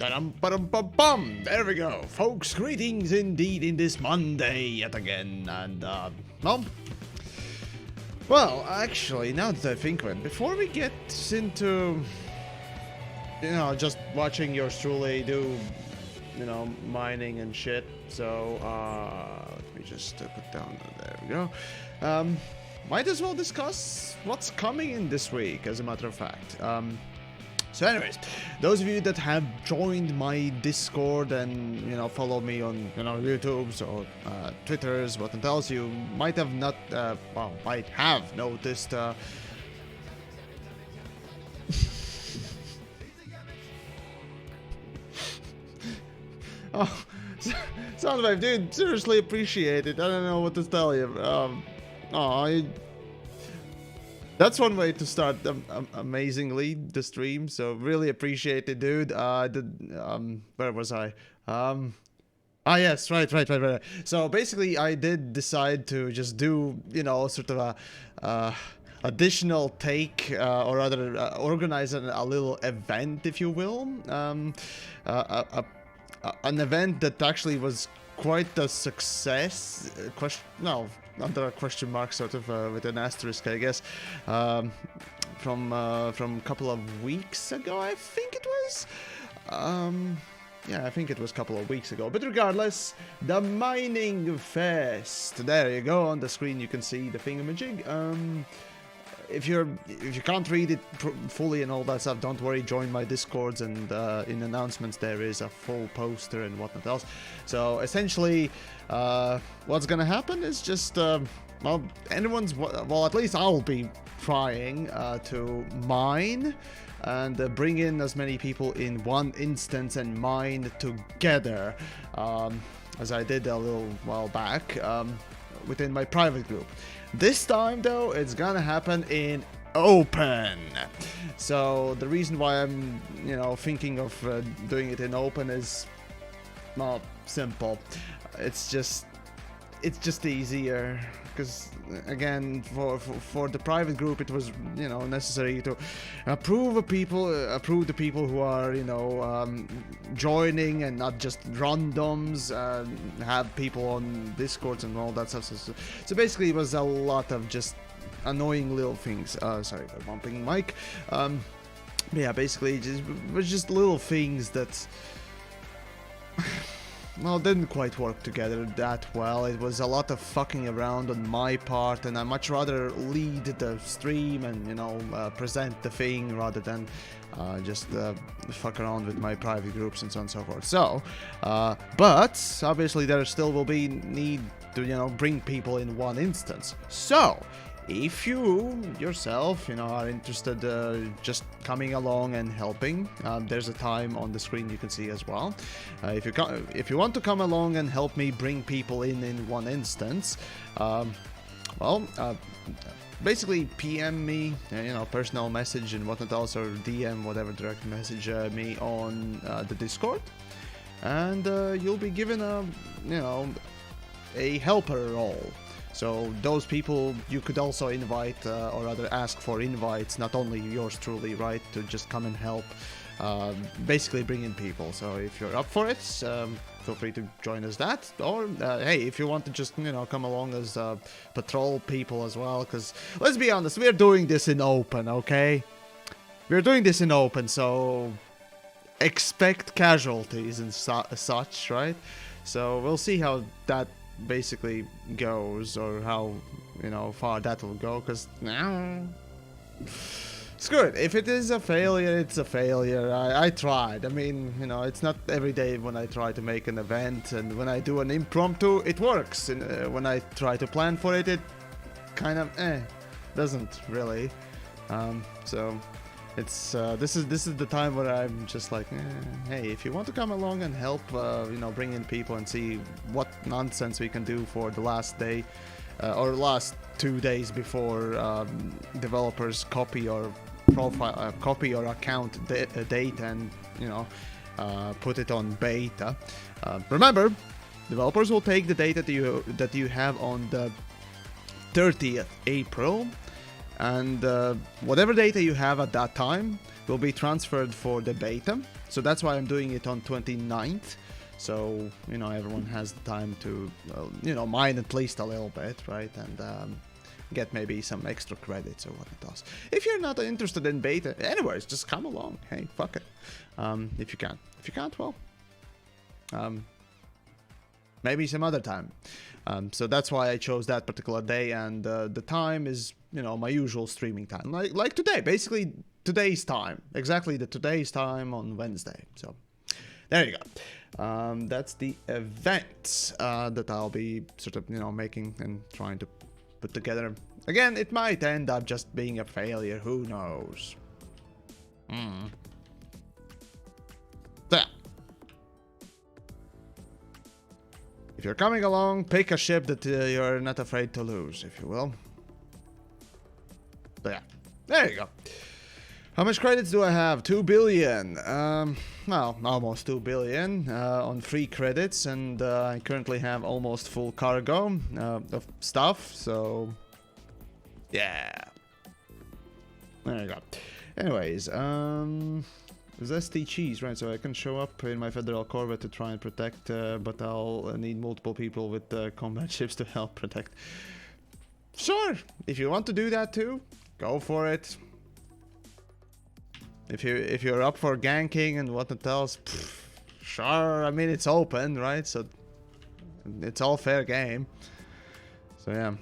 Da-dum-ba-dum-bum-bum. There we go, folks. Greetings indeed in this Monday yet again, and well, actually, now that I think of it, before we get into, just watching yours truly do, mining and shit. So let me just put down. There we go. Might as well discuss what's coming in this week, as a matter of fact. So anyways, those of you that have joined my Discord and, follow me on, YouTube's or Twitter's, what else, you might have not, might have noticed, oh, Soundwave, dude, seriously appreciate it. I don't know what to tell you. That's one way to start amazingly the stream, so really appreciate it, dude. Where was I? Yes, right. So basically, I did decide to just do, sort of a additional take, or rather, organize a little event, if you will. An event that actually was quite a success. Under a question mark, sort of with an asterisk, I guess. From a couple of weeks ago, I think it was. Yeah, I think it was a couple of weeks ago. But regardless, the Mining Fest. There you go. On the screen, you can see the thingamajig. If you can't read it fully and all that stuff, don't worry, join my Discords, and in announcements there is a full poster and whatnot else. So essentially, what's gonna happen is just, at least I'll be trying to mine and bring in as many people in one instance and mine together, as I did a little while back, within my private group. This time, though, it's gonna happen in open. So the reason why I'm, thinking of doing it in open is, well, simple. It's just easier. Because again, for the private group, it was necessary to approve the people who are joining, and not just randoms. Have people on Discords and all that stuff. So basically, it was a lot of just annoying little things. Sorry for bumping mic. Yeah, basically, it was just little things that. Well, didn't quite work together that well. It was a lot of fucking around on my part, and I much rather lead the stream and, present the thing rather than just fuck around with my private groups and so on and so forth. So, but obviously there still will be need to, bring people in one instance. So, if you yourself, are interested just coming along and helping, there's a time on the screen you can see as well. If you want to come along and help me bring people in one instance, basically PM me, personal message and whatnot else, or DM, whatever, direct message me on the Discord, and you'll be given a helper role. So those people you could also invite, or rather ask for invites, not only yours truly, right, to just come and help, basically bring in people. So if you're up for it, feel free to join us that, or hey, if you want to just come along as patrol people as well, because let's be honest, we're doing this in open, okay? We're doing this in open, so expect casualties and such, right? So we'll see how that basically goes, or how far that will go, because screw it. If it is a failure, it's a failure. I tried. I mean, it's not every day when I try to make an event, and when I do an impromptu, it works, and when I try to plan for it, it kind of doesn't really. So it's this is the time where I'm just like, hey, if you want to come along and help, bring in people and see what nonsense we can do for the last day, or last 2 days before developers copy or profile, copy or account data and put it on beta. Remember, developers will take the data that you have on the 30th April. and whatever data you have at that time will be transferred for the beta. So that's why I'm doing it on 29th. So, you know, everyone has the time to, you know, mine at least a little bit, right? And get maybe some extra credits or what it does. If you're not interested in beta, anyways, just come along. Hey, fuck it. If you can. If you can't, well, maybe some other time. So that's why I chose that particular day, and the time is, you know, my usual streaming time. Like today, basically today's time. Exactly the today's time on Wednesday. So there you go. That's the event that I'll be sort of, you know, making and trying to put together. Again, it might end up just being a failure. Who knows? So, if you're coming along, pick a ship that you're not afraid to lose, if you will. So yeah, there you go. How much credits do I have? 2 billion. Well, almost 2 billion on free credits, and I currently have almost full cargo of stuff, so yeah. There you go. Anyways, there's ST cheese, right? So I can show up in my Federal Corvette to try and protect, but I'll need multiple people with combat ships to help protect. Sure, if you want to do that too, go for it. If you're up for ganking and what else, sure. I mean, it's open, right? So it's all fair game. So yeah.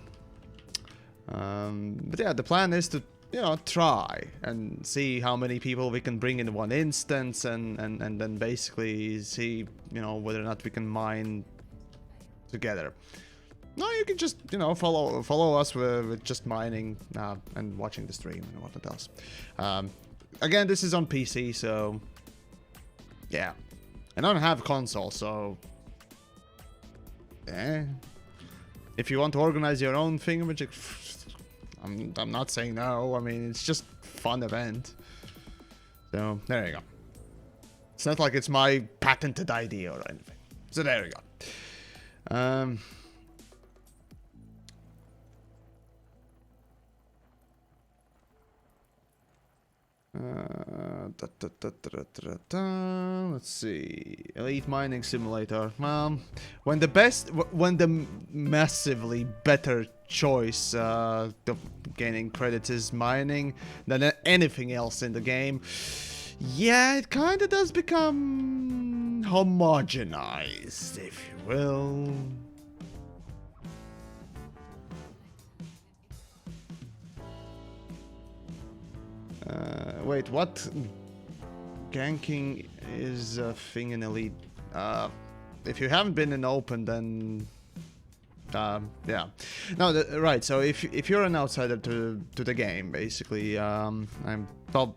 But yeah, the plan is to, you know, try and see how many people we can bring in one instance, and then basically see, you know, whether or not we can mine together. No, you can just, you know, follow us with just mining and watching the stream and what else. Again, this is on PC, so yeah. I don't have a console, so if you want to organize your own thingamajig, I'm not saying no. I mean, it's just fun event. So there you go. It's not like it's my patented idea or anything. So there you go. Let's see. Elite mining simulator. Well, when the massively better choice of gaining credits is mining than anything else in the game, yeah, it kind of does become homogenized, if you will. Wait, what? Ganking is a thing in Elite. If you haven't been in Open, then yeah. No, right. So if you're an outsider to the game, basically, well,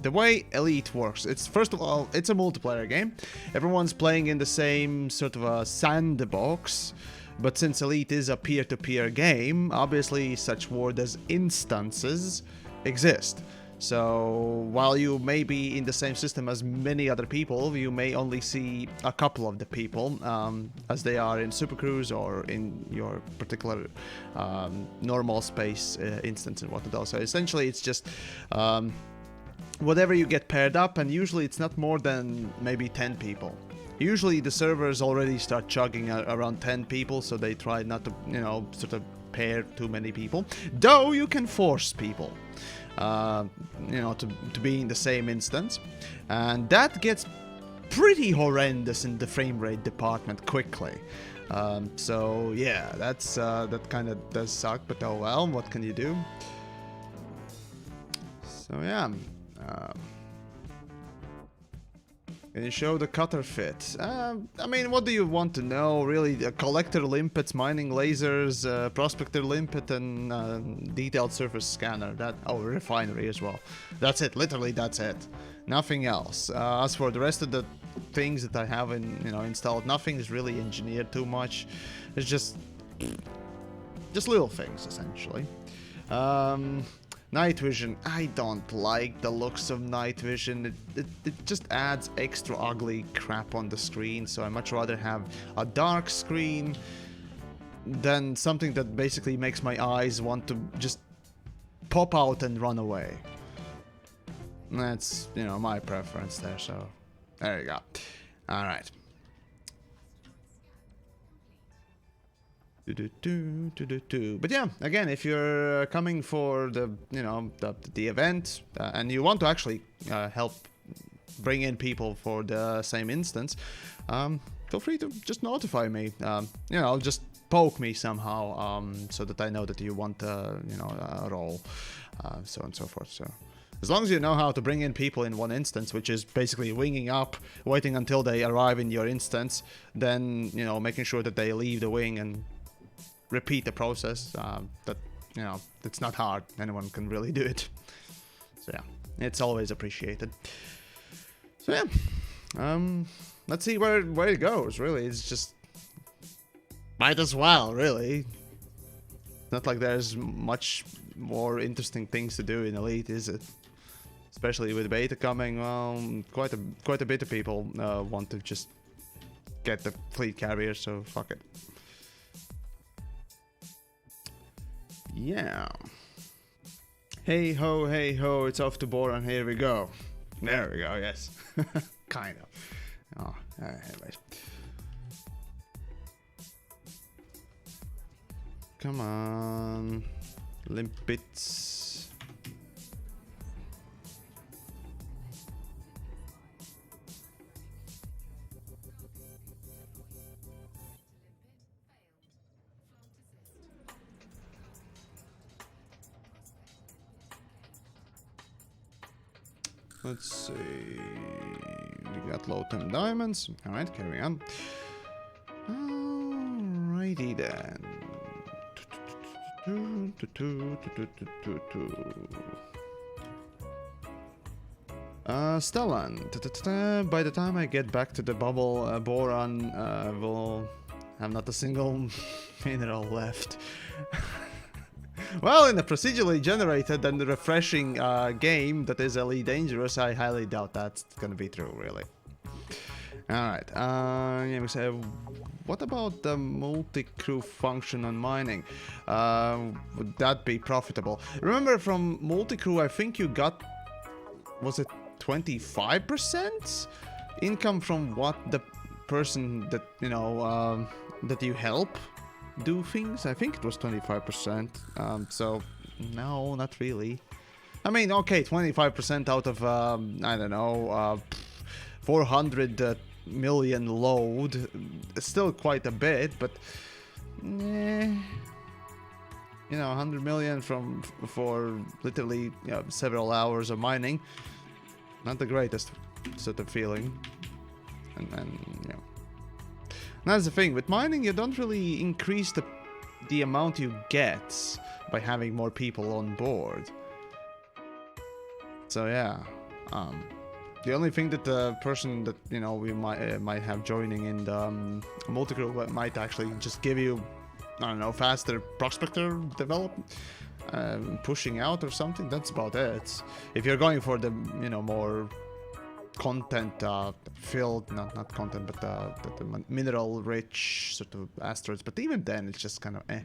the way Elite works, it's first of all, it's a multiplayer game. Everyone's playing in the same sort of a sandbox. But since Elite is a peer-to-peer game, obviously such word as instances exist. So while you may be in the same system as many other people, you may only see a couple of the people as they are in Supercruise or in your particular normal space instance and what it does. So essentially it's just whatever you get paired up, and usually it's not more than maybe 10 people. Usually the servers already start chugging around 10 people, so they try not to, you know, sort of pair too many people. Though you can force people, you know, to be in the same instance, and that gets pretty horrendous in the frame rate department quickly. So yeah, that's that kind of does suck, but oh well, what can you do? So yeah. Can you show the cutter fit? I mean, what do you want to know, really? Collector limpets, mining lasers, prospector limpet, and detailed surface scanner. Oh, refinery as well. That's it. Literally, that's it. Nothing else. As for the rest of the things that I have installed, nothing is really engineered too much. It's just little things, essentially. Night vision. I don't like the looks of night vision. It just adds extra ugly crap on the screen, so I much rather have a dark screen than something that basically makes my eyes want to just pop out and run away. That's, you know, my preference there, so there you go. Alright. But yeah, again, if you're coming for the, you know, the event and you want to actually help bring in people for the same instance, feel free to just notify me. You know, just poke me somehow, so that I know that you want, you know, a role, so on and so forth. So as long as you know how to bring in people in one instance, which is basically winging up, waiting until they arrive in your instance, then, you know, making sure that they leave the wing and repeat the process, that, you know, it's not hard. Anyone can really do it. So yeah, it's always appreciated. So yeah, let's see where it goes. Really, it's just might as well. Really, not like there's much more interesting things to do in Elite, is it? Especially with beta coming, well, quite a bit of people want to just get the fleet carrier. So fuck it. Yeah. Hey ho, it's off to board, and here we go. There we go, yes. Kind of. Oh, anyways. Come on. Limpets. Let's see. We got low 10 diamonds. Alright, carry on. Alrighty then. Stellan. By the time I get back to the bubble, boron will have not a single mineral left. Well, in a procedurally generated and refreshing game that is Elite Dangerous, I highly doubt that's gonna be true, really. Alright, yeah, we say, what about the multi-crew function on mining? Would that be profitable? Remember, from multi-crew, I think you got, was it 25% income from what the person that, you know, that you help do things? I think it was 25%. So no, not really. I mean, okay, 25% out of I don't know, 400 million load, still quite a bit, but you know, 100 million for literally, you know, several hours of mining, not the greatest sort of feeling. And you know, that's the thing, with mining you don't really increase the amount you get by having more people on board. So yeah, the only thing that the person that, you know, we might have joining in the multi-crew might actually just give you, I don't know, faster prospector development, pushing out or something. That's about it. If you're going for the, you know, more content filled, not content, but the mineral rich sort of asteroids, but even then it's just kind of eh.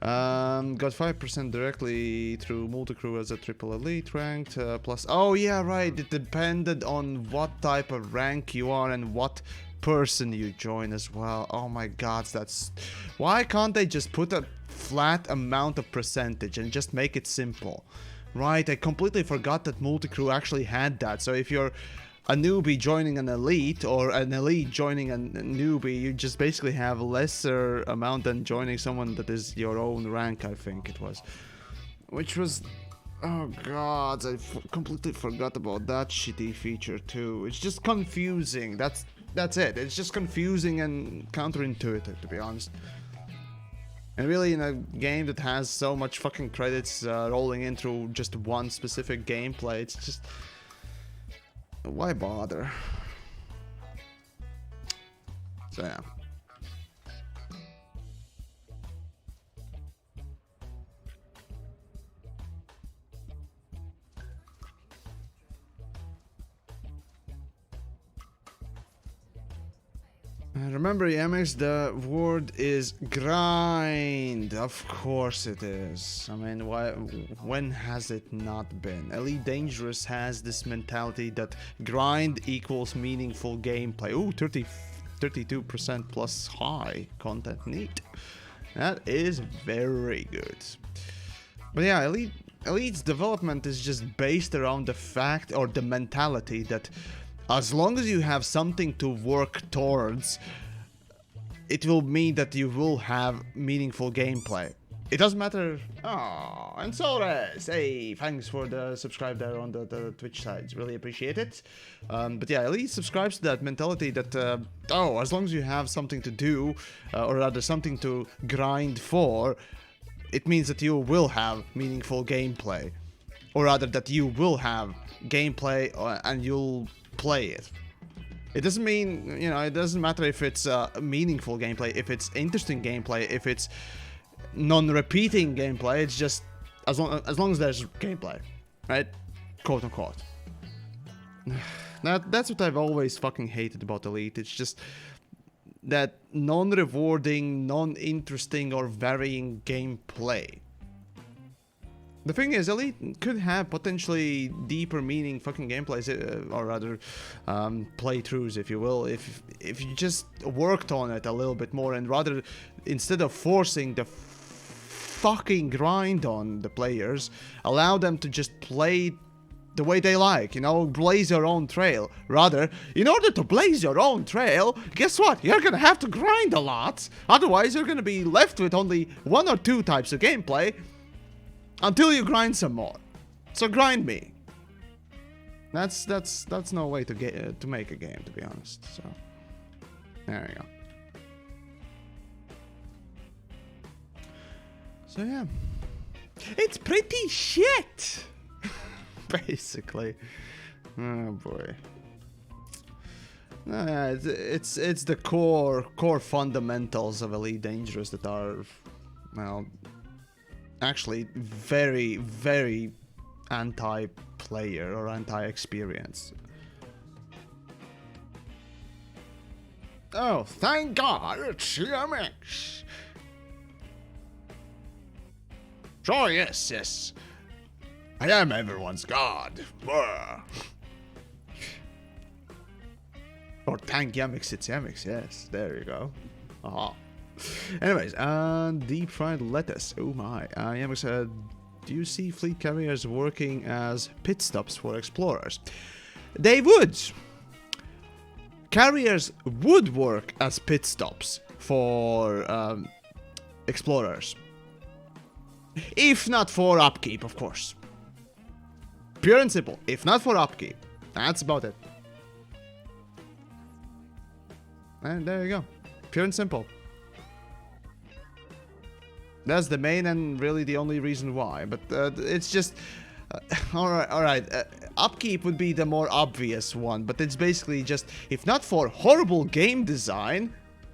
Got 5% directly through multi-crew as a triple elite ranked, plus, oh yeah, right, it depended on what type of rank you are and what person you join as well. Oh my god, that's, why can't they just put a flat amount of percentage and just make it simple? Right, I completely forgot that multi-crew actually had that. So if you're a newbie joining an elite, or an elite joining a newbie, you just basically have a lesser amount than joining someone that is your own rank, I think it was. Which was, oh god, I completely forgot about that shitty feature too. It's just confusing, that's it. It's just confusing and counterintuitive, to be honest. And really, in a game that has so much fucking credits rolling in through just one specific gameplay, it's just, why bother? So yeah. Remember, Yamiks, the word is grind. Of course it is. I mean, when has it not been? Elite Dangerous has this mentality that grind equals meaningful gameplay. Ooh, 32% plus high content. Neat. That is very good. But yeah, Elite's development is just based around the fact or the mentality that as long as you have something to work towards, it will mean that you will have meaningful gameplay. It doesn't matter. Oh, and Sores, hey, thanks for the subscribe there on the Twitch sides. Really appreciate it. But yeah, Elite subscribes to that mentality that, as long as you have something to do, or rather something to grind for, it means that you will have meaningful gameplay. Or rather that you will have gameplay and you'll play it. It doesn't mean, it doesn't matter if it's meaningful gameplay, if it's interesting gameplay, if it's non-repeating gameplay. It's just as long as there's gameplay, right? Quote unquote. That's what I've always fucking hated about Elite. It's just that non-rewarding, non-interesting or varying gameplay. The thing is, Elite could have potentially deeper meaning fucking gameplays, or rather, playthroughs, if you will, if you just worked on it a little bit more, and rather, instead of forcing the fucking grind on the players, allow them to just play the way they like, blaze your own trail. Rather, in order to blaze your own trail, guess what? You're gonna have to grind a lot, otherwise you're gonna be left with only 1 or 2 types of gameplay, until you grind some more. So grind me. That's no way to make a game, to be honest. So there you go. So yeah, it's pretty shit. Basically. Oh boy. It's the core fundamentals of Elite Dangerous that are, well, actually very, very anti-player or anti-experience. Oh, thank God it's TheYamiks. Sure, yes. I am everyone's god. Or thank TheYamiks, it's TheYamiks. Yes, there you go. Aha. Anyways, deep fried lettuce. Oh my. TheYamiks said, do you see fleet carriers working as pit stops for explorers? They would. Carriers would work as pit stops for explorers. If not for upkeep, of course. Pure and simple. If not for upkeep. That's about it. And there you go. Pure and simple. That's the main and really the only reason why. But it's just... Alright. Upkeep would be the more obvious one. But it's basically just... If not for horrible game design,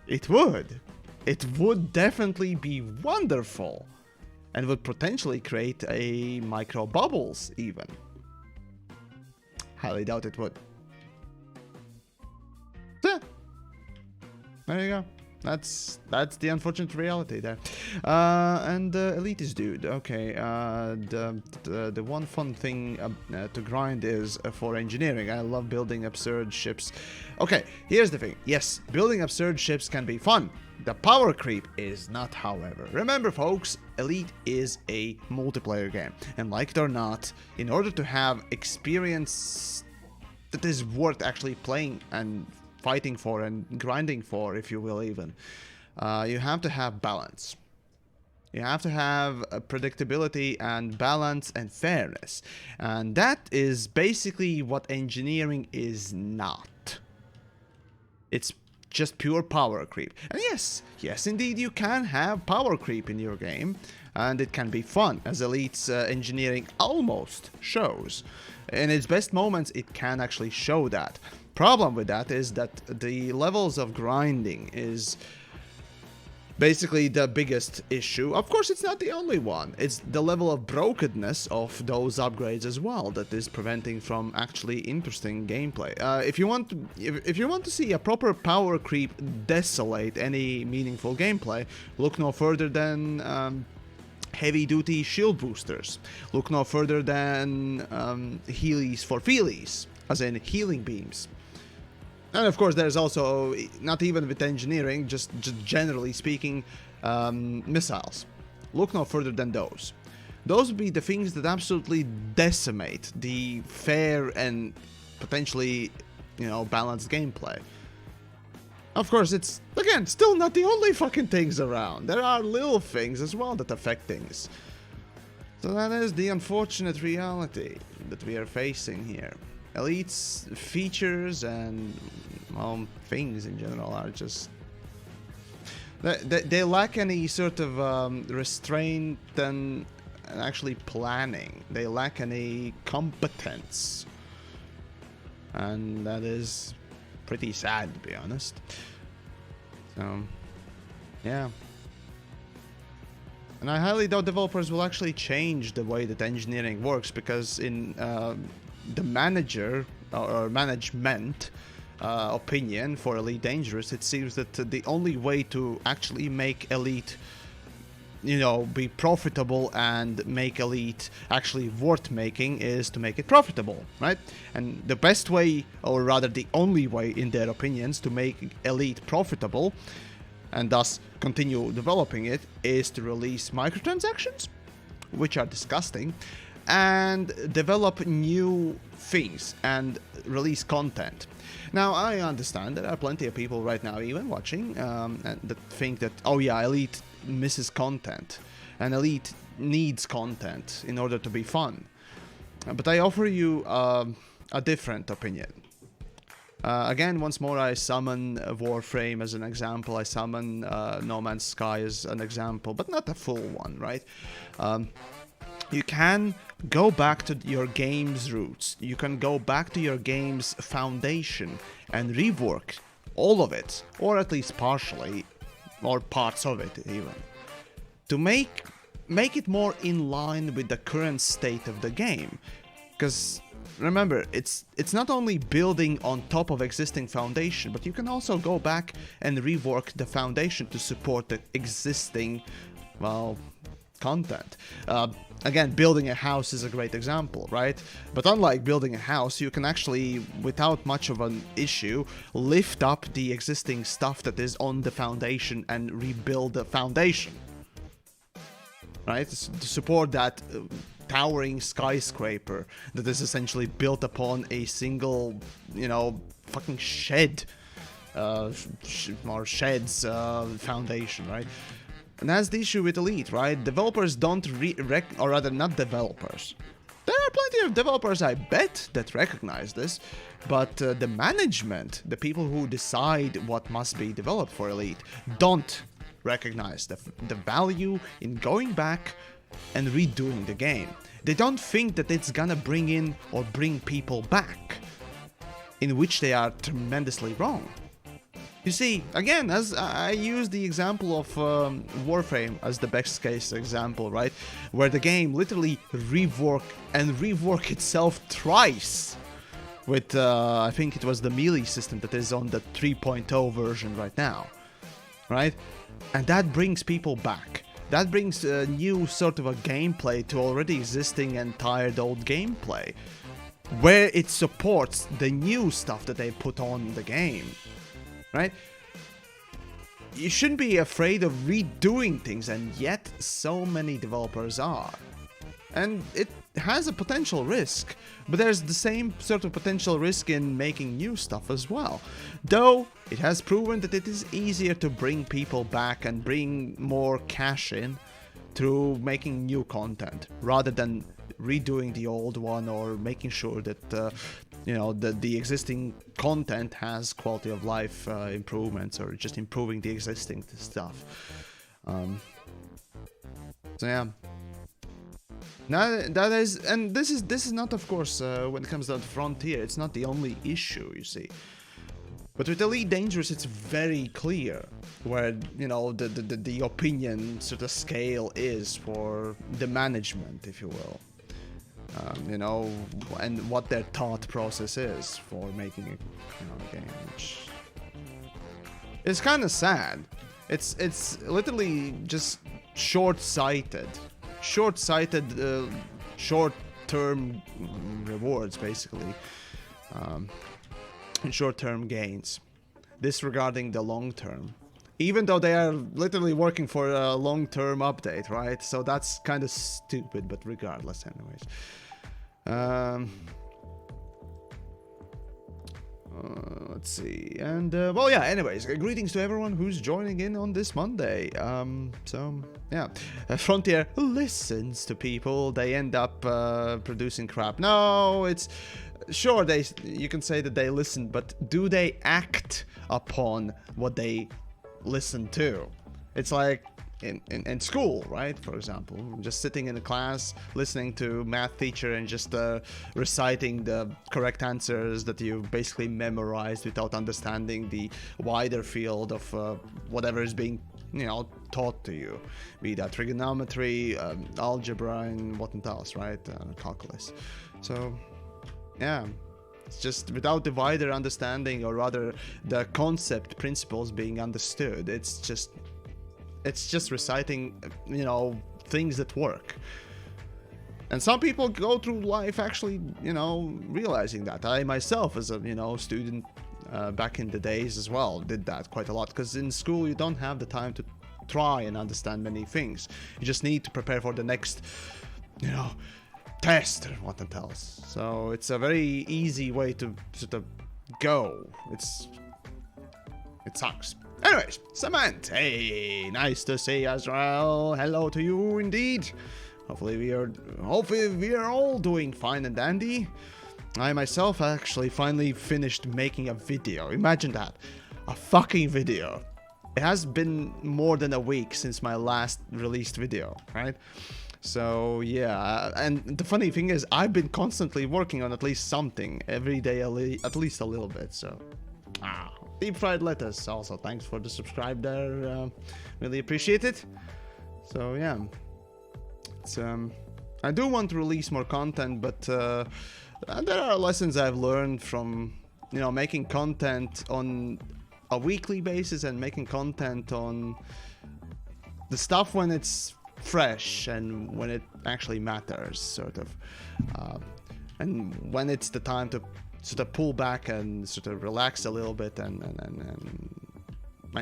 it would. It would definitely be wonderful. And would potentially create a micro bubbles, even. Highly doubt it would. Yeah. There you go. That's the unfortunate reality there. And Elitist dude. Okay. The one fun thing to grind is for engineering. I love building absurd ships. Okay. Here's the thing. Yes, building absurd ships can be fun. The power creep is not, however. Remember, folks, Elite is a multiplayer game. And like it or not, in order to have experience that is worth actually playing and fighting for and grinding for, if you will, even, you have to have balance. You have to have predictability and balance and fairness. And that is basically what engineering is not. It's just pure power creep. And yes, indeed, you can have power creep in your game, and it can be fun, as Elite's engineering almost shows. In its best moments, it can actually show that. Problem with that is that the levels of grinding is basically the biggest issue. Of course, it's not the only one. It's the level of brokenness of those upgrades as well that is preventing from actually interesting gameplay. If you want to see a proper power creep desolate any meaningful gameplay, look no further than heavy-duty shield boosters. Look no further than Healies for Feelies, as in healing beams. And of course, there's also, not even with engineering, just generally speaking, missiles. Look no further than those. Those would be the things that absolutely decimate the fair and potentially, balanced gameplay. Of course, it's, again, still not the only fucking things around. There are little things as well that affect things. So that is the unfortunate reality that we are facing here. Elite's features and, well, things in general are just... They lack any sort of restraint and actually planning. They lack any competence. And that is pretty sad, to be honest. So, yeah. And I highly doubt developers will actually change the way that engineering works, because in the manager or management opinion for Elite Dangerous, it seems that the only way to actually make Elite, be profitable and make Elite actually worth making is to make it profitable, right? And the best way, or rather the only way in their opinions, to make Elite profitable and thus continue developing it is to release microtransactions, which are disgusting, and develop new things and release content. Now, I understand there are plenty of people right now even watching and that think that, oh yeah, Elite misses content and Elite needs content in order to be fun. But I offer you a different opinion. Again, once more, I summon Warframe as an example. I summon No Man's Sky as an example, but not a full one, right? You can go back to your game's roots. You can go back to your game's foundation and rework all of it, or at least partially, or parts of it even, to make it more in line with the current state of the game. Because remember, it's not only building on top of existing foundation, but you can also go back and rework the foundation to support the existing, well, content. Again, building a house is a great example, right? But unlike building a house, you can actually, without much of an issue, lift up the existing stuff that is on the foundation and rebuild the foundation, right? To support that towering skyscraper that is essentially built upon a single, fucking shed, or shed's foundation, right? And that's the issue with Elite, right? Developers don't or rather not developers. There are plenty of developers, I bet, that recognize this, but the management, the people who decide what must be developed for Elite, don't recognize the value in going back and redoing the game. They don't think that it's gonna bring in or bring people back, in which they are tremendously wrong. You see, again, as I use the example of Warframe as the best case example, right? Where the game literally rework itself twice with, I think it was the melee system that is on the 3.0 version right now, right? And that brings people back. That brings a new sort of a gameplay to already existing and tired old gameplay, where it supports the new stuff that they put on the game. Right? You shouldn't be afraid of redoing things, and yet so many developers are. And it has a potential risk, but there's the same sort of potential risk in making new stuff as well. Though, it has proven that it is easier to bring people back and bring more cash in through making new content, rather than redoing the old one or making sure that the existing content has quality of life improvements, or just improving the existing stuff. So yeah, now that is, and this is not, of course, when it comes down to Frontier, it's not the only issue, you see. But with Elite Dangerous, it's very clear. where, you know, the opinion sort of scale is for the management, if you will. You know, and what their thought process is for making a, you know, a game, which is kind of sad. It's literally just short-sighted, short-term rewards, basically, and short-term gains, disregarding the long-term. Even though they are literally working for a long-term update, right? So that's kind of stupid, but regardless, anyways. Let's see. And, well, yeah, anyways, greetings to everyone who's joining in on this Monday. So, yeah. Frontier listens to people. They end up producing crap. No, it's... Sure, you can say that they listen, but do they act upon what they listen to? It's like in school, right? For example, just sitting in a class, listening to math teacher and just reciting the correct answers that you basically memorized without understanding the wider field of whatever is being, you know, taught to you, be that trigonometry, algebra, and what else, right? Calculus. So, yeah. It's just without the wider understanding, or rather the concept principles being understood, it's just reciting, you know, things that work. And some people go through life actually, you know, realizing that. I myself, as a, you know, student back in the days as well, did that quite a lot, because in school you don't have the time to try and understand many things. You just need to prepare for the next, you know, test or what else. So it's a very easy way to sort of go. It sucks. Anyways, Cement, hey, nice to see you as well. Hello to you indeed. Hopefully we are all doing fine and dandy. I myself actually finally finished making a video. Imagine that. A fucking video. It has been more than a week since my last released video, right? So yeah, and the funny thing is, I've been constantly working on at least something every day, at least a little bit. So, deep fried lettuce. Also, thanks for the subscribe there. Really appreciate it. So yeah, it's I do want to release more content, but there are lessons I've learned from, you know, making content on a weekly basis and making content on the stuff when it's fresh and when it actually matters, sort of, and when it's the time to sort of pull back and sort of relax a little bit and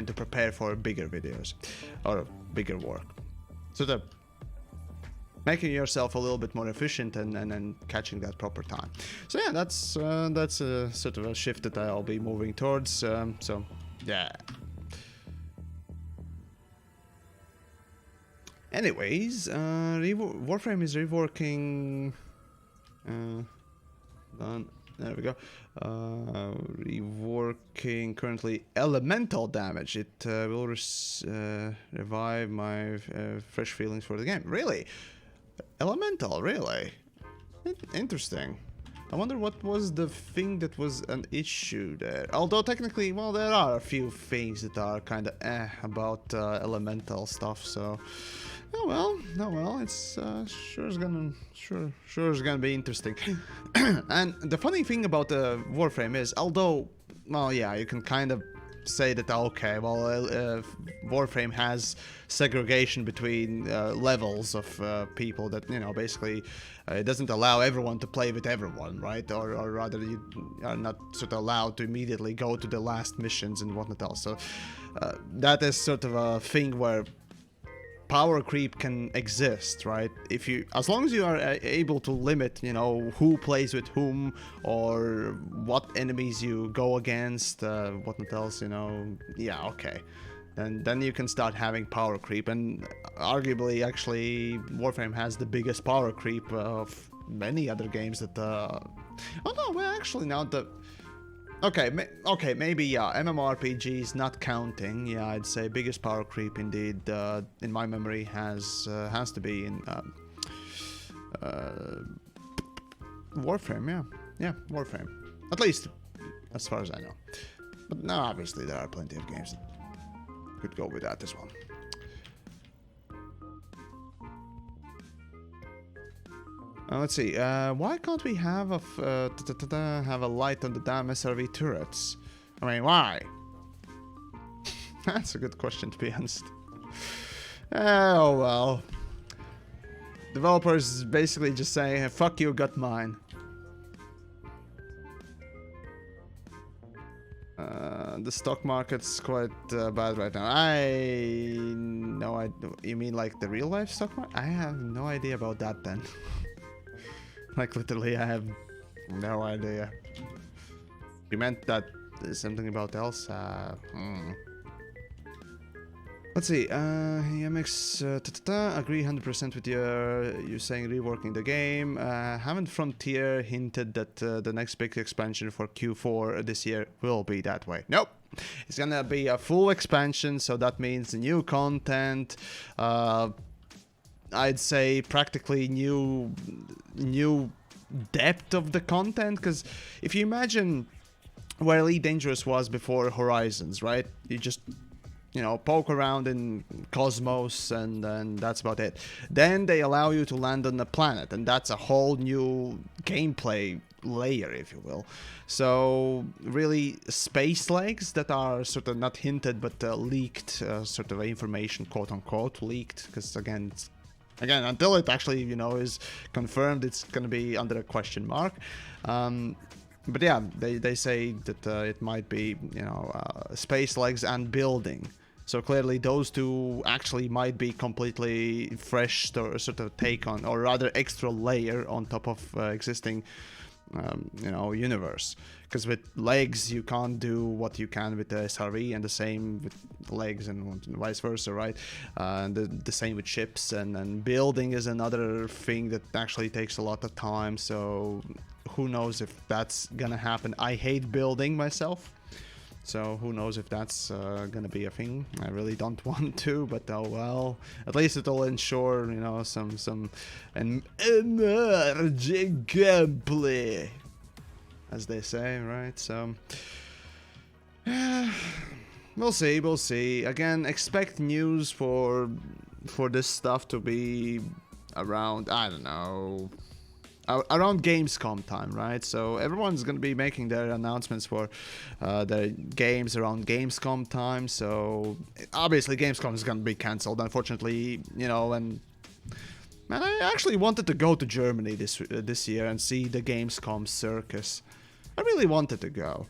to prepare for bigger videos or bigger work, sort of making yourself a little bit more efficient and catching that proper time. So yeah, that's a sort of a shift that I'll be moving towards. So yeah. Anyways, Warframe is reworking. There we go. Reworking currently elemental damage. It will revive my fresh feelings for the game. Really? Elemental, really? Interesting. I wonder what was the thing that was an issue there. Although technically, well, there are a few things that are kind of about elemental stuff. So, oh well, it's sure is gonna be interesting. And the funny thing about the Warframe is, although, well, yeah, you can kind of say that, okay, well, Warframe has segregation between levels of people that, you know, basically it doesn't allow everyone to play with everyone, right? Or rather, you are not sort of allowed to immediately go to the last missions and whatnot else. So that is sort of a thing where power creep can exist, right? As long as you are able to limit, you know, who plays with whom or what enemies you go against, whatnot else, you know, yeah, okay. Then you can start having power creep, and arguably, actually, Warframe has the biggest power creep of many other games that, oh no, well, actually, now the... Okay, maybe, yeah, MMORPGs not counting, yeah, I'd say biggest power creep indeed, in my memory, has to be in Warframe, yeah, Warframe. At least, as far as I know. But no, obviously there are plenty of games that could go with that as well. Let's see. Why can't we have have a light on the damn SRV turrets? I mean, why? That's a good question, to be honest. Oh well. Developers basically just saying, "Fuck you, got mine." The stock market's quite bad right now. You mean like the real life stock market? I have no idea about that then. Like literally, I have no idea. You meant that there's something about else? Let's see. TheYamiks, agree 100% with you saying reworking the game. Haven't Frontier hinted that the next big expansion for Q4 this year will be that way? Nope. It's gonna be a full expansion, so that means new content. I'd say practically new depth of the content, because if you imagine where Elite Dangerous was before Horizons, right? You just, you know, poke around in Cosmos and that's about it. Then they allow you to land on a planet, and that's a whole new gameplay layer, if you will. So really space legs that are sort of not hinted but leaked, sort of information, quote unquote leaked, because again until it actually, you know, is confirmed, it's gonna be under a question mark. But yeah, they say that it might be, you know, space legs and building. So clearly those two actually might be completely fresh sort of take on, or rather extra layer on top of existing, you know, universe. Because with legs you can't do what you can with the SRV, and the same with legs and vice versa, right? And the same with ships, and building is another thing that actually takes a lot of time. So who knows if that's gonna happen. I hate building myself, so who knows if that's gonna be a thing. I really don't want to, but oh well. At least it'll ensure, you know, some emerging gameplay, as they say, right? So we'll see. Again, expect news for this stuff to be around, I don't know, around Gamescom time, right? So everyone's gonna be making their announcements for their games around Gamescom time. So obviously Gamescom is gonna be cancelled, unfortunately, you know. And man, I actually wanted to go to Germany this year and see the Gamescom circus. I really wanted to go,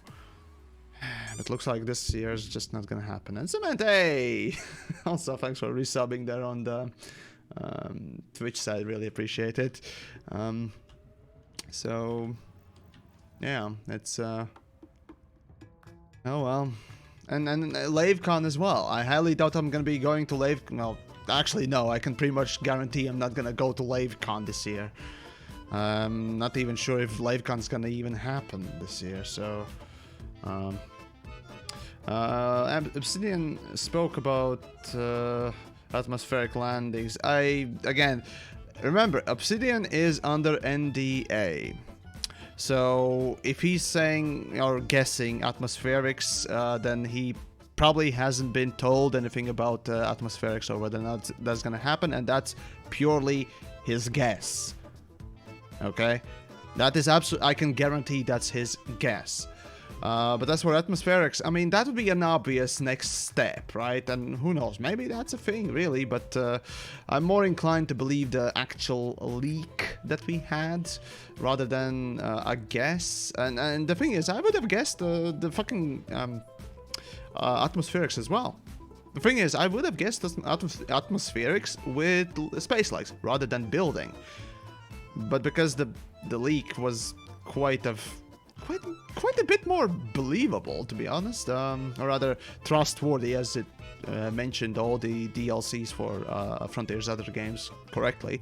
but looks like this year is just not gonna happen. And Cement, hey! Also, thanks for resubbing there on the Twitch side, really appreciate it. So yeah, it's oh well. And LaveCon as well. I highly doubt I'm gonna be going to well, actually no, I can pretty much guarantee I'm not gonna go to LaveCon this year. Not even sure if LaveCon's gonna even happen this year, so Obsidian spoke about atmospheric landings. Again, remember, Obsidian is under NDA. So if he's saying or guessing atmospherics, then he probably hasn't been told anything about atmospherics or whether or not that's gonna happen, and that's purely his guess. Okay? That is I can guarantee that's his guess. But as for atmospherics, I mean, that would be an obvious next step, right? And who knows, maybe that's a thing, really, but I'm more inclined to believe the actual leak that we had, rather than a guess. And the thing is, I would have guessed the fucking atmospherics as well. The thing is, I would have guessed atmospherics with space legs, rather than building. But because the leak was quite a bit more believable, to be honest, or rather trustworthy, as it mentioned all the DLCs for Frontier's other games correctly.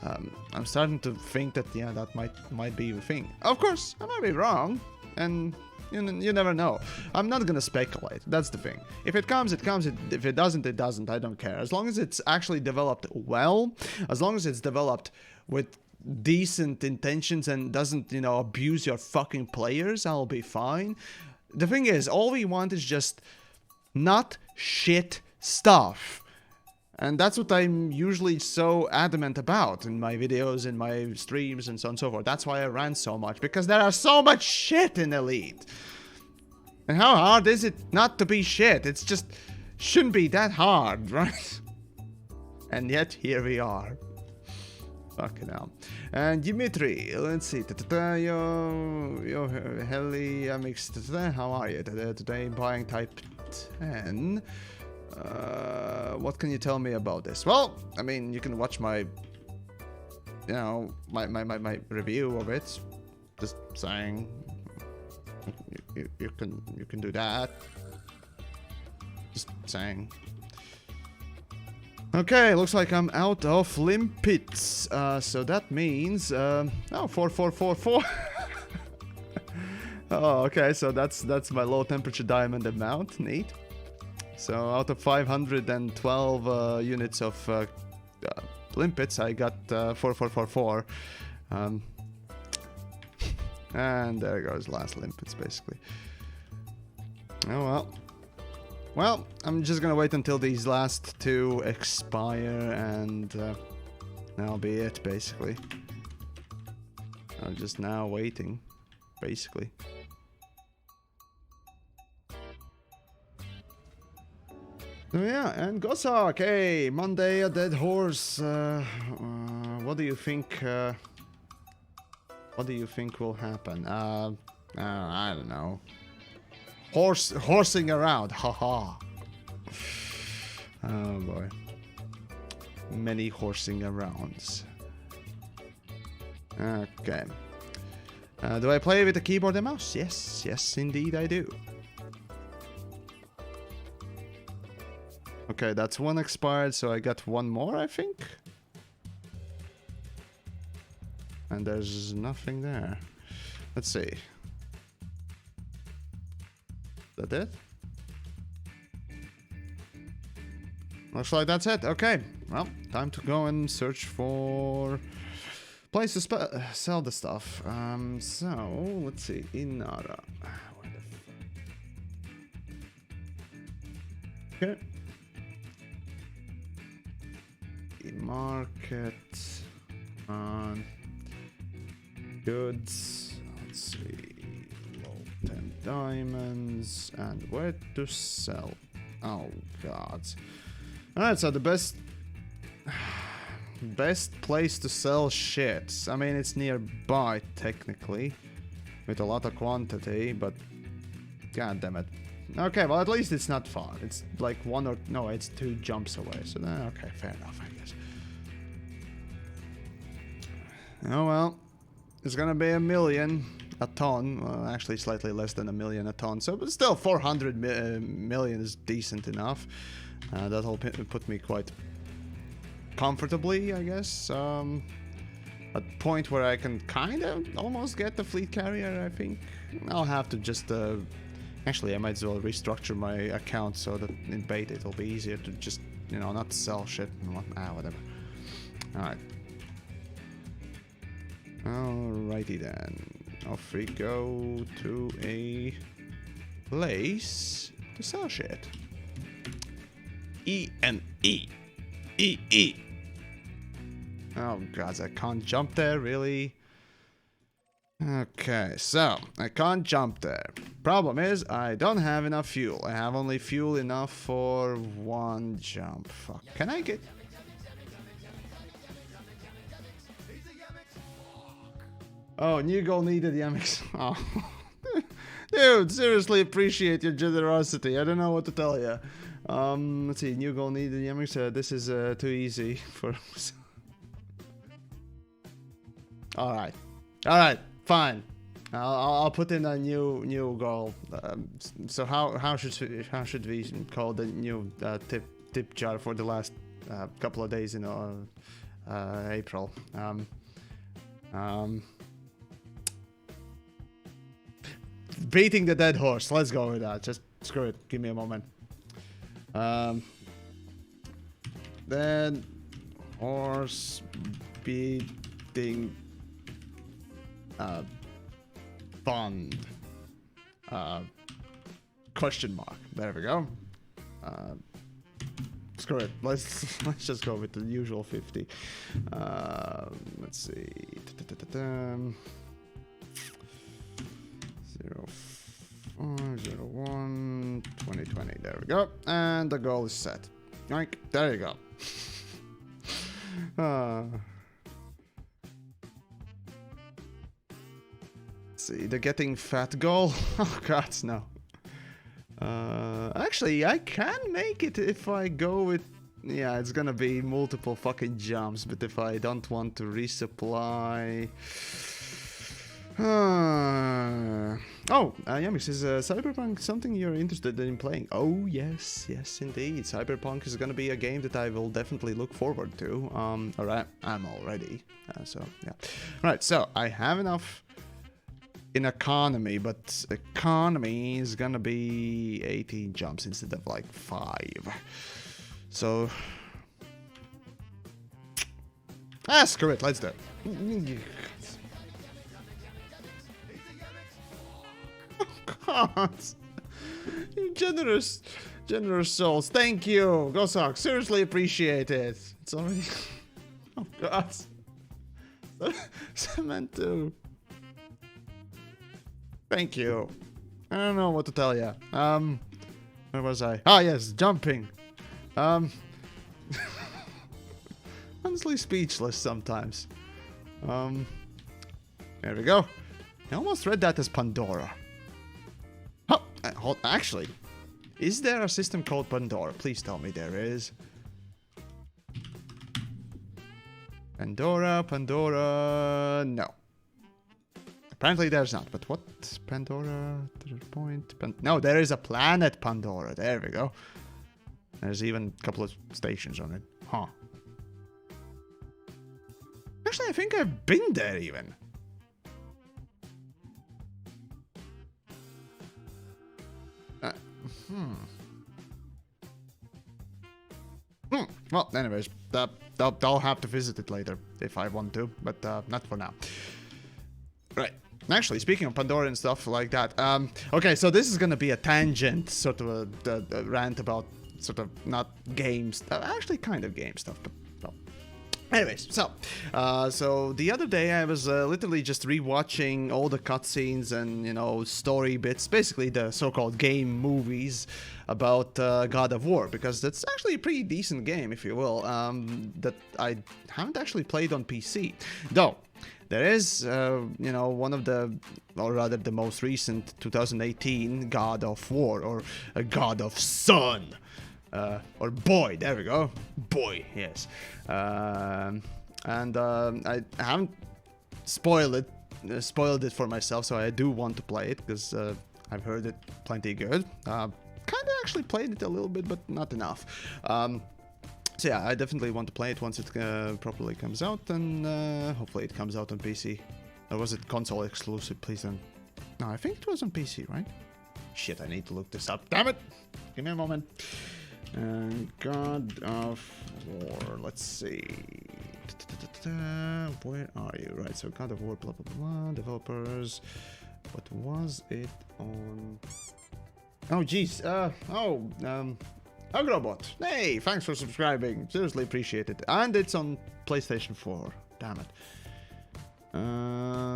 I'm starting to think that, yeah, that might be a thing. Of course, I might be wrong, and you never know. I'm not gonna speculate. That's the thing. If it comes, it comes. If it doesn't, it doesn't. I don't care. As long as it's actually developed well, as long as it's developed with decent intentions and doesn't, you know, abuse your fucking players, I'll be fine. The thing is, all we want is just not shit stuff. And that's what I'm usually so adamant about in my videos, in my streams, and so on and so forth. That's why I ran so much, because there are so much shit in Elite. And how hard is it not to be shit? It's just shouldn't be that hard, right? And yet here we are. Fucking hell. And Dimitri, let's see. Yo, TheYamiks, how are you? Today buying type 10. What can you tell me about this? Well, I mean, you can watch my, you know, my review of it. Just saying, you can do that. Just saying. Okay, looks like I'm out of limpets. So that means, oh, 4444. Oh, okay, so that's my low temperature diamond amount. Neat. So out of 512 units of limpets, I got 4444. And there goes last limpets, basically. Oh well. Well, I'm just gonna wait until these last two expire, and that'll be it, basically. I'm just now waiting, basically. So yeah, and Gossack, hey, Monday a dead horse. What do you think? What do you think will happen? I don't know. Horsing around, haha. Oh boy. Many horsing arounds. Okay. Do I play with a keyboard and mouse? Yes, indeed I do. Okay, that's one expired, so I got one more, I think. And there's nothing there. Let's see. That it? Looks like that's it. Okay. Well, time to go and search for place to sell the stuff. So let's see. Inara. Okay. Market on goods. Let's see. 10 diamonds and where to sell. Oh god. Alright, so the best place to sell shit. I mean, it's nearby technically with a lot of quantity, but god damn it. Okay, well at least it's not far. It's like one or no, it's 2 jumps away. So then okay, fair enough, I guess. Oh well. It's gonna be 1 million a ton. Well, actually slightly less than 1 million a ton. So, but still 400 million is decent enough. That'll put me quite comfortably, I guess. A point where I can kind of almost get the fleet carrier, I think. I'll have to just... actually, I might as well restructure my account so that in bait it'll be easier to just, you know, not sell shit and whatever. Alright. Alrighty then. Off we go to a place to sell shit. E-N-E. E-E. Oh god, I can't jump there, really? Okay, so I can't jump there. Problem is, I don't have enough fuel. I have only fuel enough for 1 jump. Fuck. Can I get... Oh, new goal needed, TheYamiks. Oh. Dude, seriously appreciate your generosity. I don't know what to tell you. Let's see, new goal needed, TheYamiks. This is too easy for... Alright. Alright, fine. I'll put in a new goal. So how should we call the new tip jar for the last couple of days in April? Beating the dead horse. Let's go with that. Just screw it. Give me a moment. Dead horse beating fund. Question mark. There we go. screw it. Let's just go with the usual 50. Let's see. 0501 2020. There we go. And the goal is set. Right, there you go. Let's see, the getting fat goal. Oh god, no. Actually, I can make it if I go with... Yeah, it's gonna be multiple fucking jumps, but if I don't want to resupply... Yamiks, is Cyberpunk something you're interested in playing? Oh, yes, yes, indeed. Cyberpunk is gonna be a game that I will definitely look forward to. Alright, I'm already. So, yeah. Right, so, I have enough in economy, but economy is gonna be 18 jumps instead of like 5. So... screw it, let's do it. God, you generous souls. Thank you, Gosok. Seriously appreciate it. It's already. Oh God. Cement too. Thank you. I don't know what to tell you. Where was I? Ah, yes, jumping. Honestly speechless sometimes. There we go. I almost read that as Pandora. Actually, is there a system called Pandora? Please tell me there is. Pandora, no. Apparently there's not, but what? Pandora, no, there is a planet Pandora. There we go. There's even a couple of stations on it. Huh. Actually, I think I've been there even. Well, anyways, I'll have to visit it later if I want to, but not for now. Right. Actually, speaking of Pandora and stuff like that, okay, so this is gonna be a tangent, sort of a rant about sort of not games, actually kind of game stuff, but well. Anyways, so the other day I was literally just rewatching all the cutscenes and, you know, story bits, basically the so-called game movies about God of War, because that's actually a pretty decent game, if you will, that I haven't actually played on PC. Though, there is, you know, one of the, or rather the most recent 2018 God of War, or a God of Son. Or boy, there we go. Boy, yes. I haven't spoiled it for myself, so I do want to play it, because I've heard it plenty good. Kind of actually played it a little bit, but not enough. So yeah, I definitely want to play it once it properly comes out, and hopefully it comes out on PC. Or was it console exclusive? Please don't... No, I think it was on PC, right? Shit, I need to look this up. Damn it! Give me a moment. God of War, let's see. Where are you? Right, so God of War, blah blah blah, developers. What was it on? Oh jeez, Agrobot. Hey, thanks for subscribing. Seriously appreciate it. And it's on PlayStation 4. Damn it.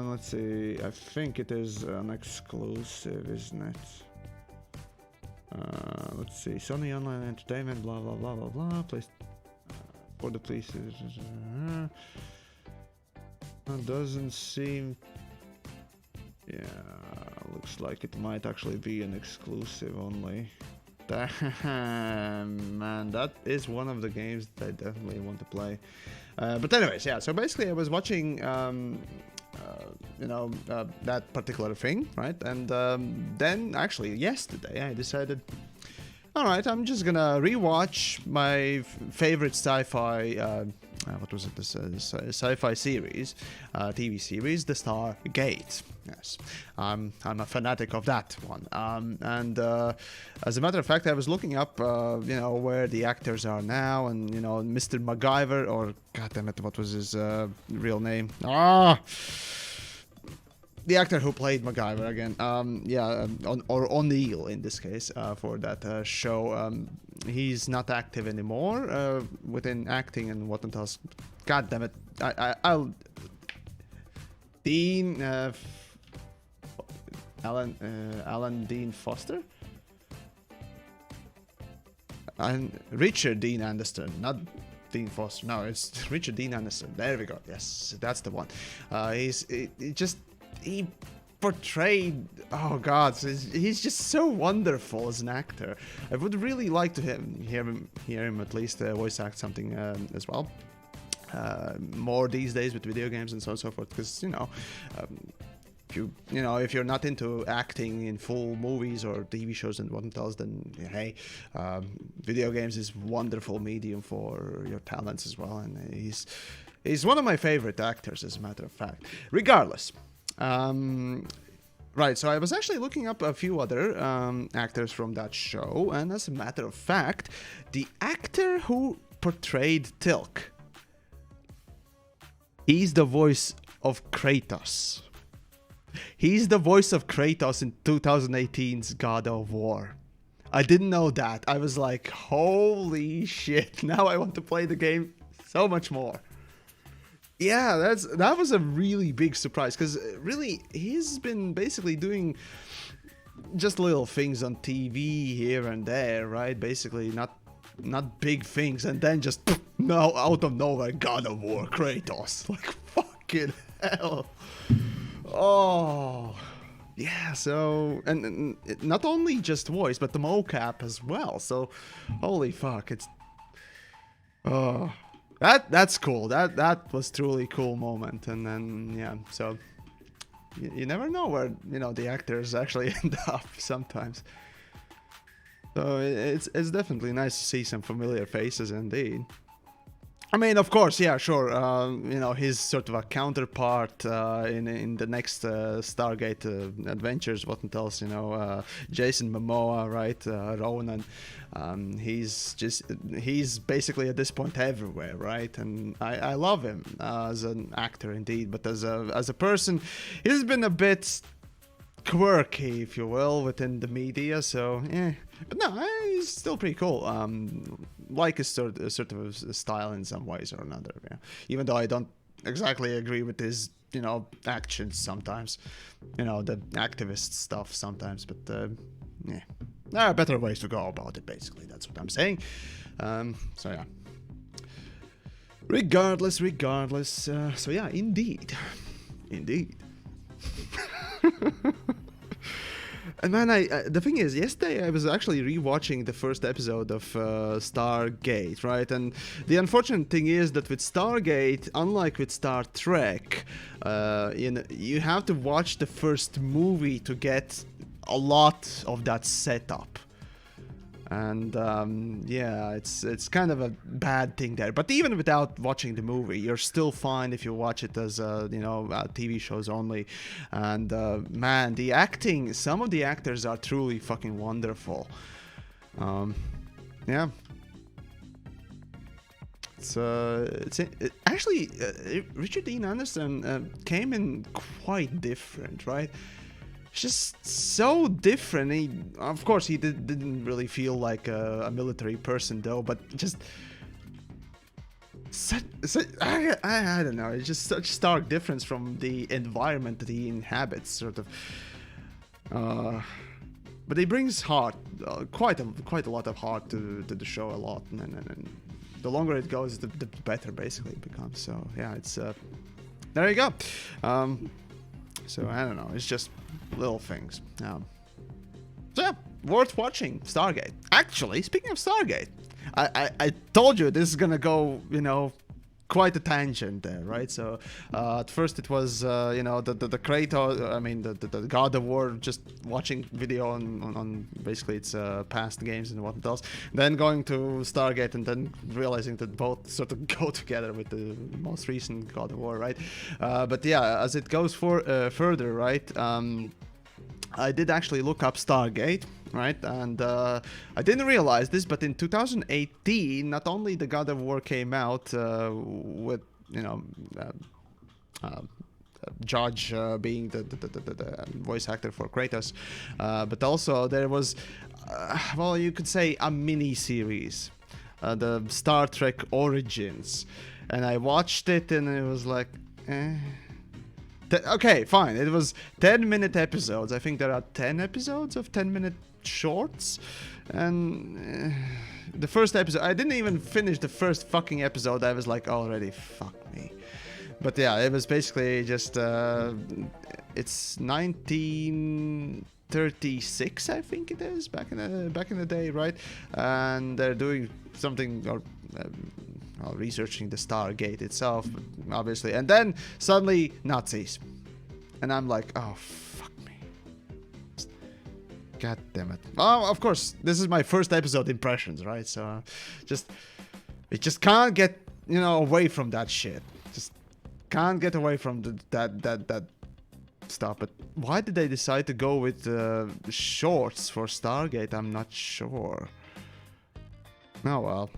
Let's see. I think it is an exclusive, isn't it? Let's see. Sony Online Entertainment, blah blah blah blah blah. For the PlayStation. Doesn't seem. Yeah, looks like it might actually be an exclusive only. Damn, man, that is one of the games that I definitely want to play. But anyways, yeah, so basically I was watching, you know, that particular thing, right? And then actually yesterday I decided, alright, I'm just gonna rewatch my favorite sci-fi, what was it, this sci-fi series, TV series, The Stargate. Yes, I'm a fanatic of that one. And as a matter of fact, I was looking up, you know, where the actors are now, and, you know, Mr. MacGyver, or, goddammit, what was his real name? the actor who played MacGyver again, or O'Neill in this case, for that show, he's not active anymore within acting and whatnot else. God damn it! I'll Dean Alan Dean Foster and Richard Dean Anderson, not Dean Foster. No, it's Richard Dean Anderson. There we go. Yes, that's the one. He portrayed, oh god, he's just so wonderful as an actor. I would really like to hear him at least voice act something as well. More these days with video games and so on and so forth, because if you're not into acting in full movies or TV shows and whatnot else, then hey, video games is wonderful medium for your talents as well, and he's one of my favorite actors, as a matter of fact. Regardless, right, so I was actually looking up a few other actors from that show, and as a matter of fact, the actor who portrayed Tilk, he's the voice of Kratos. He's the voice of Kratos in 2018's God of War. I didn't know that. I was like, holy shit, now I want to play the game so much more. Yeah, that was a really big surprise, because really, he's been basically doing just little things on TV here and there, right? Basically, not big things, and then just, no, out of nowhere, God of War, Kratos. Like, fucking hell. Oh, yeah, so, and not only just voice, but the mocap as well, so, holy fuck, it's, oh, that's cool, that was truly cool moment, and then, yeah, so, you never know where, the actors actually end up sometimes, so it's definitely nice to see some familiar faces indeed. I mean, of course, yeah, sure. His sort of a counterpart in the next Stargate adventures, what else, Jason Momoa, right? Ronan. He's basically at this point everywhere, right? And I love him as an actor indeed, but as a person, he's been a bit quirky, if you will, within the media, so yeah, but no, he's still pretty cool. Like his sort of style in some ways or another, yeah. Even though I don't exactly agree with his actions sometimes, the activist stuff sometimes, but yeah, there are better ways to go about it, basically, that's what I'm saying. So yeah, regardless, so yeah, indeed. And man, the thing is, yesterday I was actually rewatching the first episode of Stargate, right? And the unfortunate thing is that with Stargate, unlike with Star Trek, you have to watch the first movie to get a lot of that setup. And yeah, it's kind of a bad thing there. But even without watching the movie, you're still fine if you watch it as TV shows only. And man, the acting, some of the actors are truly fucking wonderful. Yeah. Actually, Richard Dean Anderson came in quite different, right? Just so different. Of course, he didn't really feel like a military person, though, but just I don't know. It's just such stark difference from the environment that he inhabits, sort of. But he brings heart, quite a lot of heart to the show, a lot, and the longer it goes, the better basically it becomes. So yeah, it's there you go. So I don't know. It's just little things. So yeah, worth watching. Stargate. Actually, speaking of Stargate, I told you this is gonna go, quite a tangent there, right? So at first it was the Kratos, I mean the God of War, just watching video on basically its past games and what else, then going to Stargate, and then realizing that both sort of go together with the most recent God of War, right? But yeah, as it goes further, right? I did actually look up Stargate, right? And I didn't realize this, but in 2018, not only the God of War came out with, Judge being the voice actor for Kratos, but also there was, well, you could say a mini series, the Star Trek Origins, and I watched it and it was like, okay, fine. It was 10-minute episodes. I think there are 10 episodes of 10-minute shorts, and the first episode, I didn't even finish the first fucking episode. I was like, already, fuck me. But yeah, it was basically just, it's 1936, I think it is, back in the day, right? And they're doing something, or researching the Stargate itself, obviously. And then suddenly Nazis, and I'm like, oh fuck me, god damn it. Oh, of course, this is my first episode impressions, right? So it just can't get, you know, away from that shit. Just can't get away from that stuff. But why did they decide to go with shorts for Stargate? I'm not sure. Oh well.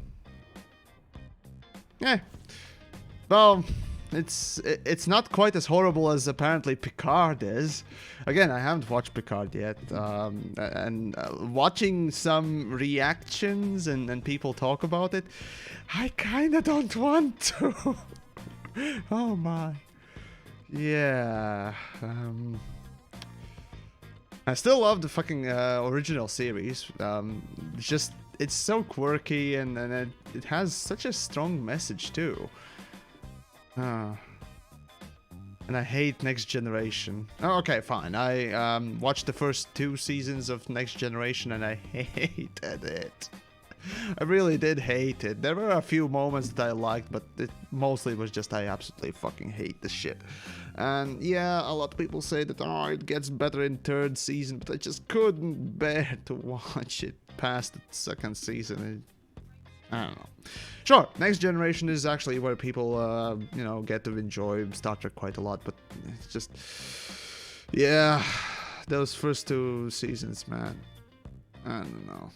Yeah. Well, it's not quite as horrible as apparently Picard is. Again, I haven't watched Picard yet, and watching some reactions and people talk about it, I kind of don't want to. Oh my. Yeah. I still love the fucking original series. It's so quirky, and it has such a strong message too. And I hate Next Generation. Oh, okay, fine. I watched the first 2 seasons of Next Generation and I hated it. I really did hate it. There were a few moments that I liked, but it mostly was just I absolutely fucking hate the shit. And yeah, a lot of people say that, oh, it gets better in 3rd season, but I just couldn't bear to watch it past the 2nd season. I don't know. Sure, Next Generation is actually where people, you know, get to enjoy Star Trek quite a lot, but it's just, yeah, those first 2 seasons, man. I don't know.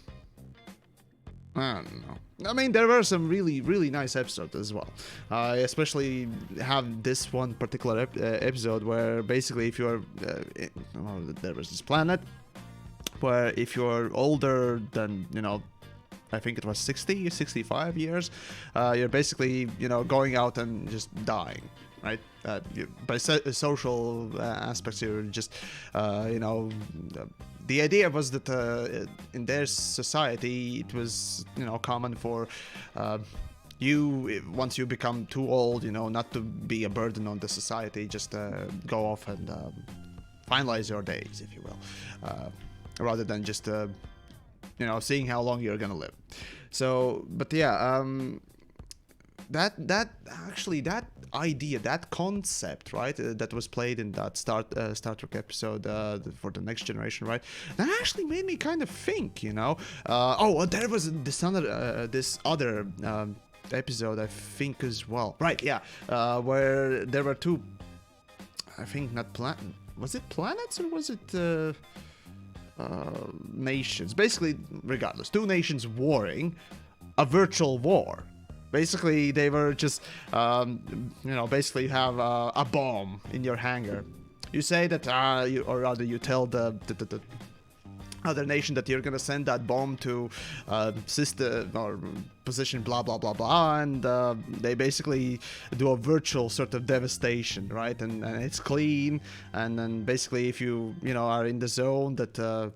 I mean, there were some really, really nice episodes as well. I especially have this one particular episode where basically if you're... well, there was this planet where if you're older than, you know, I think it was 60, 65 years, you're basically, you know, going out and just dying, right? By social aspects, you're just, you know... The idea was that in their society, it was, you know, common for you, once you become too old, you know, not to be a burden on the society, just go off and finalize your days, if you will, rather than just, you know, seeing how long you're gonna live. So, but yeah, that idea, that concept, right, that was played in that Star Trek episode for the Next Generation, right, that actually made me kind of think, you know. Oh, there was this other episode, I think, as well, right? Yeah, where there were 2, I think, was it planets or was it nations? Basically, regardless, 2 nations warring a virtual war. Basically, they were just, you know, basically have a bomb in your hangar. You say that, or rather you tell the other nation that you're gonna send that bomb to system or position blah blah blah blah, and they basically do a virtual sort of devastation, right? And it's clean, and then basically if you know, are in the zone that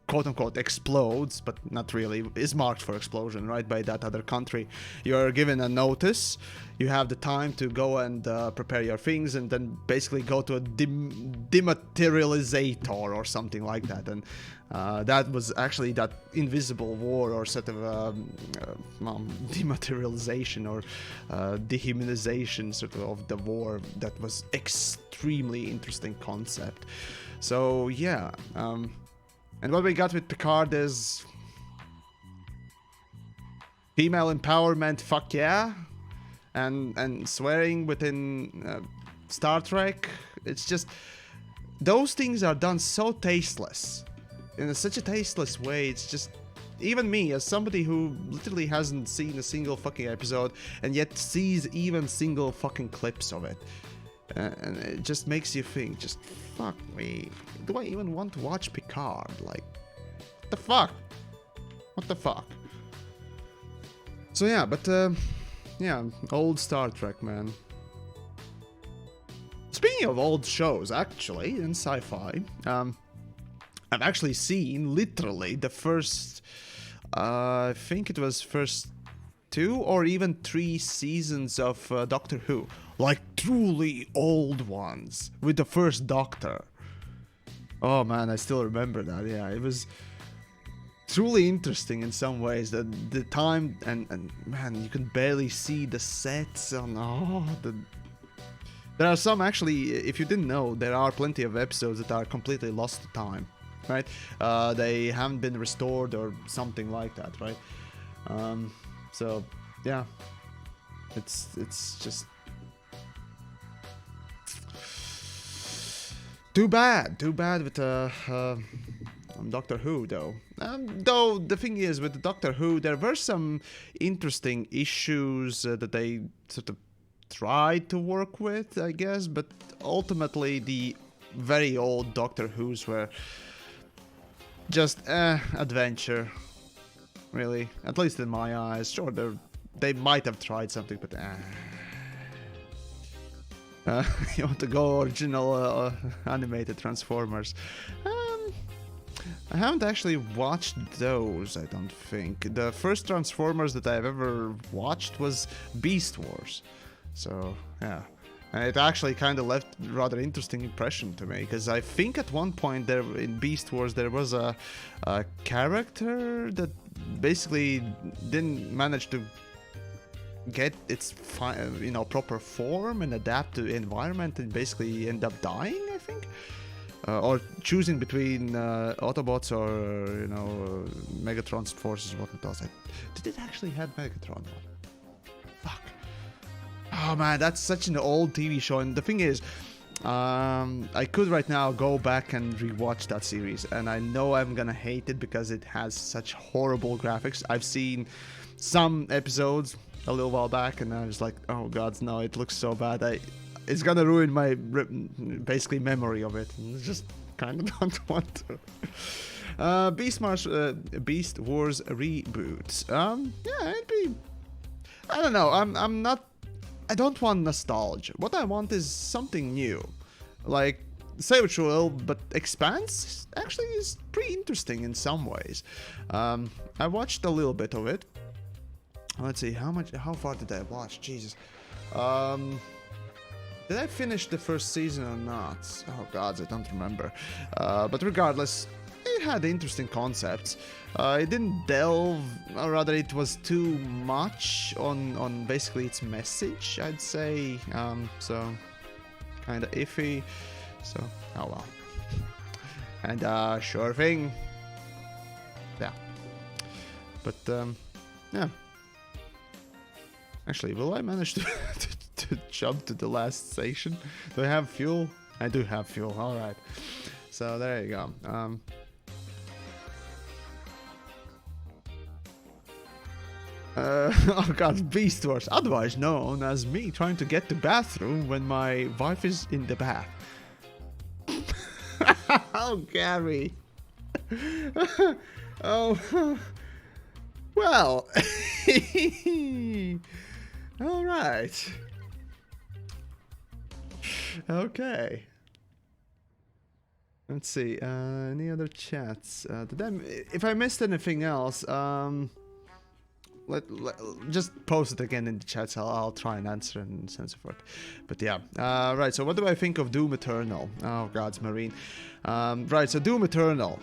quote-unquote explodes, but not really, is marked for explosion, right, by that other country, you're given a notice, you have the time to go and prepare your things, and then basically go to a dematerializator or something like that. And that was actually that invisible war, or sort of dematerialization or dehumanization sort of the war. That was extremely interesting concept. So yeah, and what we got with Picard is female empowerment, fuck yeah, and swearing within Star Trek. It's just, those things are done so tasteless, in such a tasteless way. It's just, even me, as somebody who literally hasn't seen a single fucking episode and yet sees even single fucking clips of it, And it just makes you think, just fuck me. Do I even want to watch Picard? Like, what the fuck? What the fuck? So yeah, but yeah, old Star Trek, man. Speaking of old shows, actually, in sci-fi, I've actually seen literally the first, I think it was first 2 or even 3 seasons of Doctor Who. Like, truly old ones, with the first Doctor. Oh man, I still remember that, yeah, it was truly interesting in some ways. The time, and man, you can barely see the sets on, There are some, actually, if you didn't know, there are plenty of episodes that are completely lost to time, right? They haven't been restored or something like that, right? So, yeah, it's just too bad with Doctor Who, though. Though the thing is, with Doctor Who, there were some interesting issues that they sort of tried to work with, I guess, but ultimately the very old Doctor Who's were just adventure, really, at least in my eyes. Sure, they might have tried something, but you want to go original animated Transformers? I haven't actually watched those, I don't think. The first Transformers that I've ever watched was Beast Wars. So, yeah. And it actually kind of left a rather interesting impression to me, because I think at one point there in Beast Wars there was a character that basically didn't manage to get its proper form and adapt to the environment, and basically end up dying, I think. Or choosing between Autobots or, Megatron's forces, what it does. Did it actually have Megatron? Fuck. Oh man, that's such an old TV show, and the thing is, I could right now go back and rewatch that series, and I know I'm gonna hate it because it has such horrible graphics. I've seen some episodes a little while back, and I was like, oh god, no, it looks so bad. It's gonna ruin my basically memory of it. I just kind of don't want to. Beast Wars reboot. Yeah, it'd be. I don't know. I'm not. I don't want nostalgia. What I want is something new. Like Savage World, but Expanse actually is pretty interesting in some ways. I watched a little bit of it. Let's see, how far did I watch? Jesus. Did I finish the first season or not? Oh god, I don't remember. But regardless, it had interesting concepts. It didn't delve, or rather it was too much on basically its message, I'd say. So, kinda iffy. So, oh well. And sure thing. Yeah. But, yeah. Actually, will I manage to jump to the last station? Do I have fuel? I do have fuel, alright. So there you go. Oh god, Beast Wars, otherwise known as me trying to get to bathroom when my wife is in the bath. Oh, Gary. Oh, well. Alright. Okay. Let's see, any other chats? If I missed anything else, just post it again in the chats. I'll try and answer and so forth. But yeah, right. So what do I think of Doom Eternal? Oh God's Marine. Right. So Doom Eternal.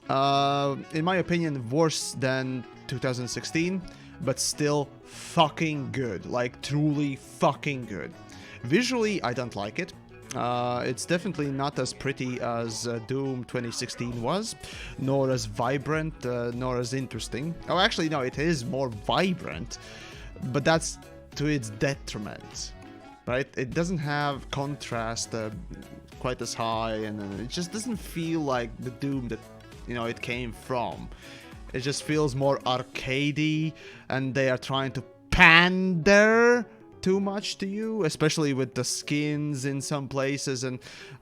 In my opinion, worse than 2016, but still fucking good. Like truly fucking good. Visually, I don't like it. It's definitely not as pretty as Doom 2016 was, nor as vibrant, nor as interesting. Oh, actually, no, it is more vibrant, but that's to its detriment, right? It doesn't have contrast quite as high, and it just doesn't feel like the Doom that, it came from. It just feels more arcadey, and they are trying to pander too much to you, especially with the skins in some places and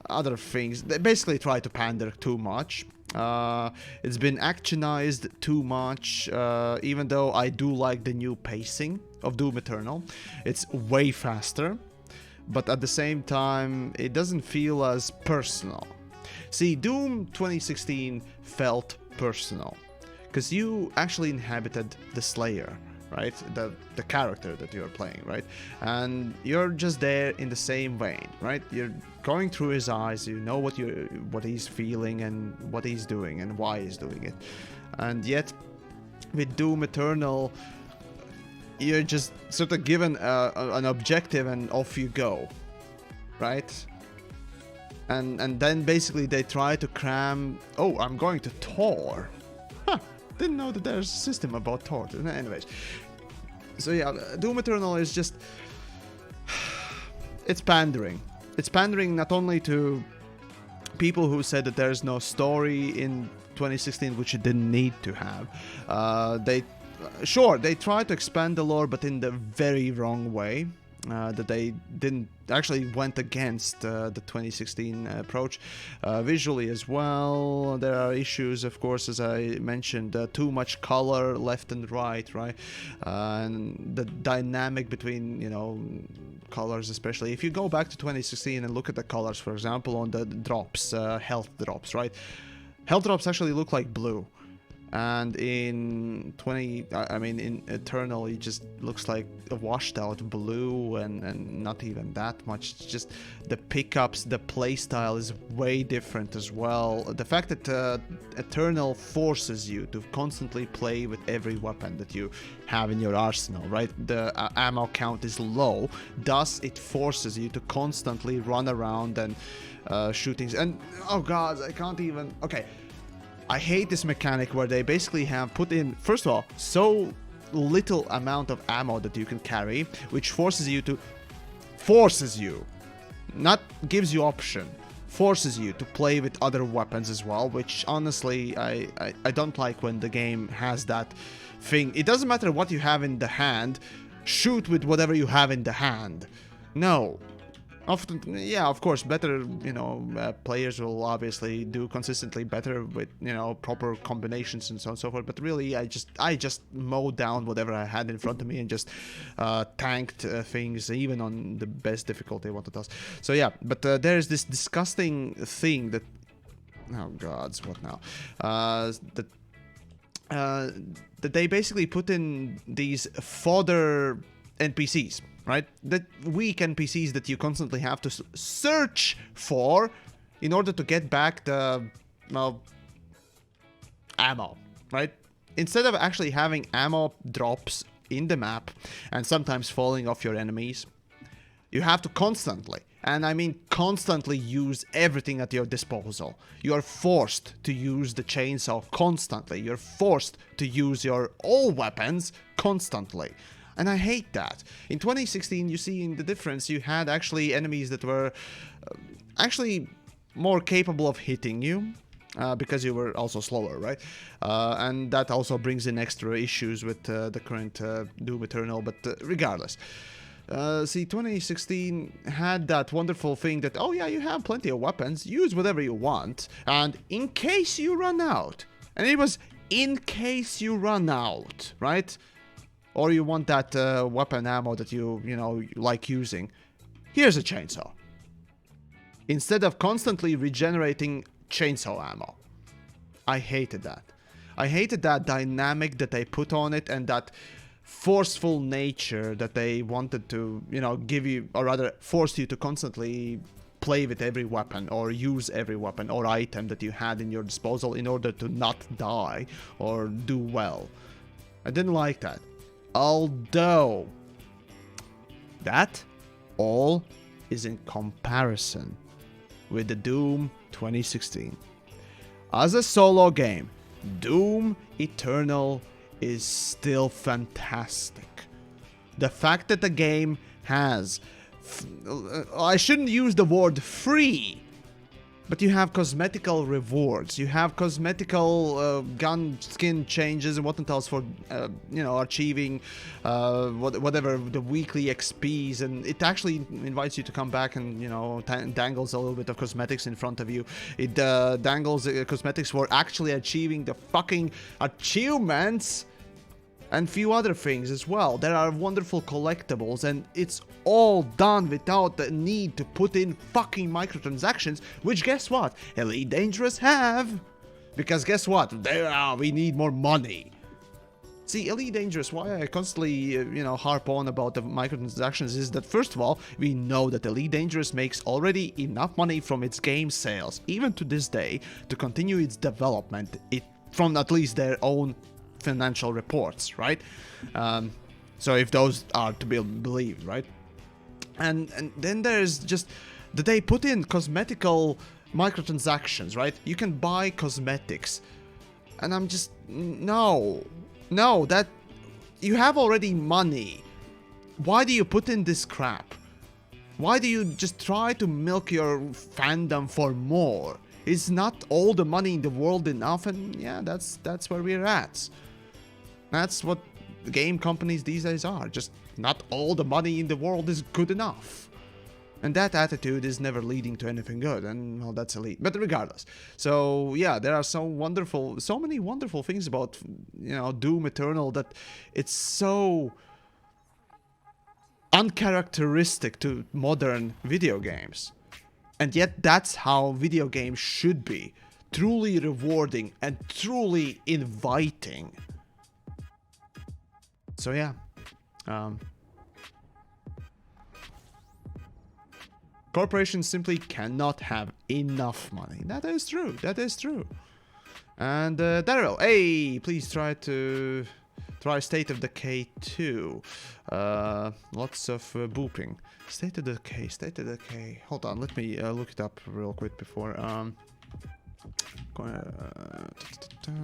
other things. They basically try to pander too much. It's been actionized too much, even though I do like the new pacing of Doom Eternal. It's way faster, but at the same time, it doesn't feel as personal. See, Doom 2016 felt personal, because you actually inhabited the Slayer, right? The character that you're playing, right? And you're just there in the same vein, right? You're going through his eyes, you know what he's feeling and what he's doing and why he's doing it. And yet, with Doom Eternal, you're just sort of given an objective and off you go, right? And then basically they try to cram, oh, I'm going to Tor. Huh, didn't know that there's a system about Tor. Anyways. So yeah, Doom Eternal is just, it's pandering. It's pandering not only to people who said that there's no story in 2016, which it didn't need to have. They tried to expand the lore, but in the very wrong way. That they didn't actually went against the 2016 approach. Visually as well, there are issues, of course, as I mentioned, too much color left and right, and the dynamic between, colors, especially if you go back to 2016 and look at the colors, for example, on the drops, health drops, right? Health drops actually look like blue. And in in Eternal, it just looks like a washed out blue and not even that much. It's just the pickups, the playstyle is way different as well. The fact that Eternal forces you to constantly play with every weapon that you have in your arsenal, right? The ammo count is low, thus it forces you to constantly run around and shoot things. And oh god, I can't even... Okay. I hate this mechanic where they basically have put in, first of all, so little amount of ammo that you can carry, which forces you, not gives you option, forces you to play with other weapons as well, which honestly, I don't like when the game has that thing. It doesn't matter what you have in the hand, shoot with whatever you have in the hand. No. Often, yeah, of course, better, players will obviously do consistently better with, proper combinations and so on and so forth. But really, I just mowed down whatever I had in front of me and just tanked things, even on the best difficulty, what it does. So yeah, but there's this disgusting thing that, oh gods, what now? That they basically put in these fodder NPCs. Right? The weak NPCs that you constantly have to search for in order to get back the, ammo, right? Instead of actually having ammo drops in the map and sometimes falling off your enemies, you have to constantly, and I mean constantly, use everything at your disposal. You are forced to use the chainsaw constantly. You're forced to use your all weapons constantly. And I hate that. In 2016, you see in the difference, you had actually enemies that were actually more capable of hitting you, because you were also slower, right? And that also brings in extra issues with the current Doom Eternal, but regardless. See, 2016 had that wonderful thing that, oh yeah, you have plenty of weapons, use whatever you want, and in case you run out. And it was in case you run out, right? Or you want that weapon ammo that you like using. Here's a chainsaw. Instead of constantly regenerating chainsaw ammo. I hated that. I hated that dynamic that they put on it and that forceful nature that they wanted to, give you, or rather forced you to constantly play with every weapon or use every weapon or item that you had in your disposal in order to not die or do well. I didn't like that. Although, that all is in comparison with the Doom 2016. As a solo game, Doom Eternal is still fantastic. The fact that the game has, I shouldn't use the word free, But you have cosmetical rewards, you have cosmetical gun skin changes and whatnot else for, you know, achieving whatever the weekly XPs, and it actually invites you to come back and, you know, dangles a little bit of cosmetics in front of you. It dangles cosmetics for actually achieving the fucking achievements and few other things as well. There are wonderful collectibles, and it's all done without the need to put in fucking microtransactions, which guess what? Elite Dangerous have. Because guess what? We need more money. See, Elite Dangerous, why I constantly, you know, harp on about the microtransactions is that, first of all, we know that Elite Dangerous makes already enough money from its game sales, even to this day, to continue its development, from at least their own financial reports, right? So if those are to be believed, right? And then there's just that they put in cosmetical microtransactions, right? You can buy cosmetics, and I'm just no, that you have already money. Why do you put in this crap? Why do you just try to milk your fandom for more? Is not all the money in the world enough? And yeah, that's where we're at. That's what the game companies these days are. Just not all the money in the world is good enough. And that attitude is never leading to anything good, and well, that's Elite. But regardless, so yeah, there are so many wonderful things about, you know, Doom Eternal, that it's so uncharacteristic to modern video games. And yet that's how video games should be. Truly rewarding and truly inviting. So yeah. Corporations simply cannot have enough money. That is true. That is true. And Daryl, hey, please try State of Decay 2. Lots of booping. State of Decay. Hold on, let me look it up real quick before.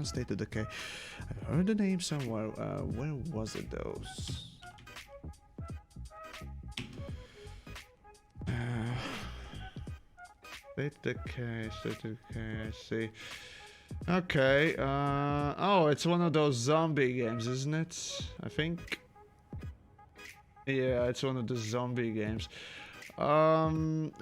State of Decay. I've heard the name somewhere. Where was it though? State of Decay, I see. Okay, oh, it's one of those zombie games, isn't it? I think. Yeah, it's one of the zombie games. I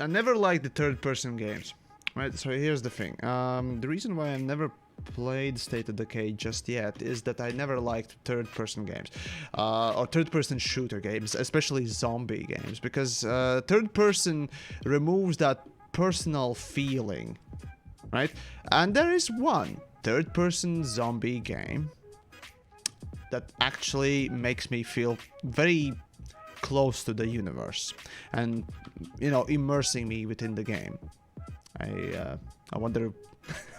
never liked the third-person games. Right, so here's the thing. The reason why I never played State of Decay just yet is that I never liked third-person games. Or third-person shooter games, especially zombie games. Because third-person removes that personal feeling. Right? And there is one third-person zombie game that actually makes me feel very close to the universe. And, you know, immersing me within the game. I wonder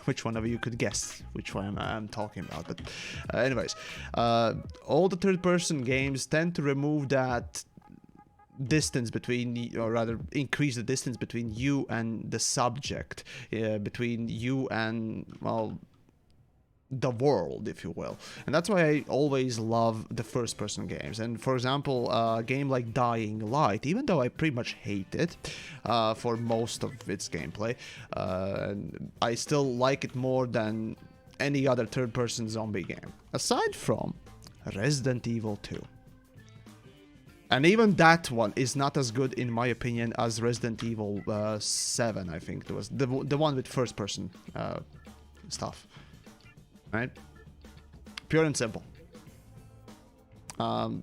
which one of you could guess which one I'm talking about. But anyways, all the third-person games tend to remove that distance between, or rather increase the distance between you and the subject, between you and, well, the world, if you will. And that's why I always love the first-person games. And for example, a game like Dying Light, even though I pretty much hate it for most of its gameplay, I still like it more than any other third-person zombie game, aside from Resident Evil 2. And even that one is not as good, in my opinion, as Resident Evil 7, I think it was. The one with first-person stuff. Right? Pure and simple.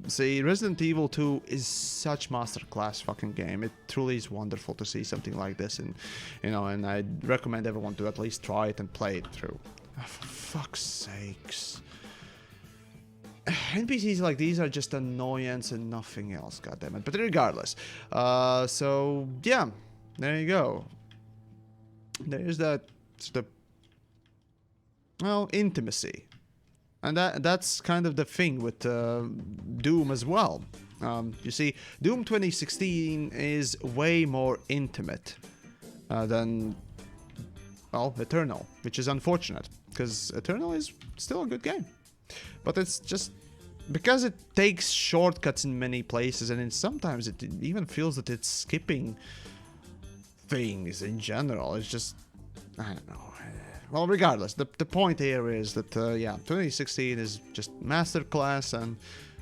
See, Resident Evil 2 is such masterclass fucking game. It truly is wonderful to see something like this, and you know, and I'd recommend everyone to at least try it and play it through. Oh, for fuck's sakes. NPCs like these are just annoyance and nothing else, goddammit. But regardless, so yeah, there you go. There's that sort of, well, intimacy, and that's kind of the thing with Doom as well. You see, Doom 2016 is way more intimate than, well, Eternal, which is unfortunate, because Eternal is still a good game. But it's just because it takes shortcuts in many places, and sometimes it even feels that it's skipping things in general. It's just, I don't know. Well, regardless, the point here is that, yeah, 2016 is just masterclass, and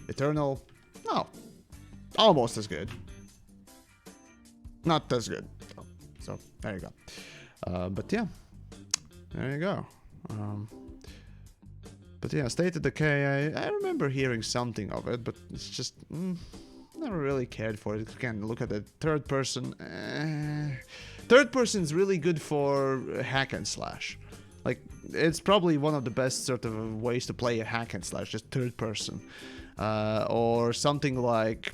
Eternal, no, almost as good. Not as good. So there you go. But yeah, there you go. But yeah, State of Decay, I remember hearing something of it, but it's just, never really cared for it. Again, look at the third person. Third person is really good for hack and slash. Like, it's probably one of the best sort of ways to play a hack and slash, just third person. Or something like,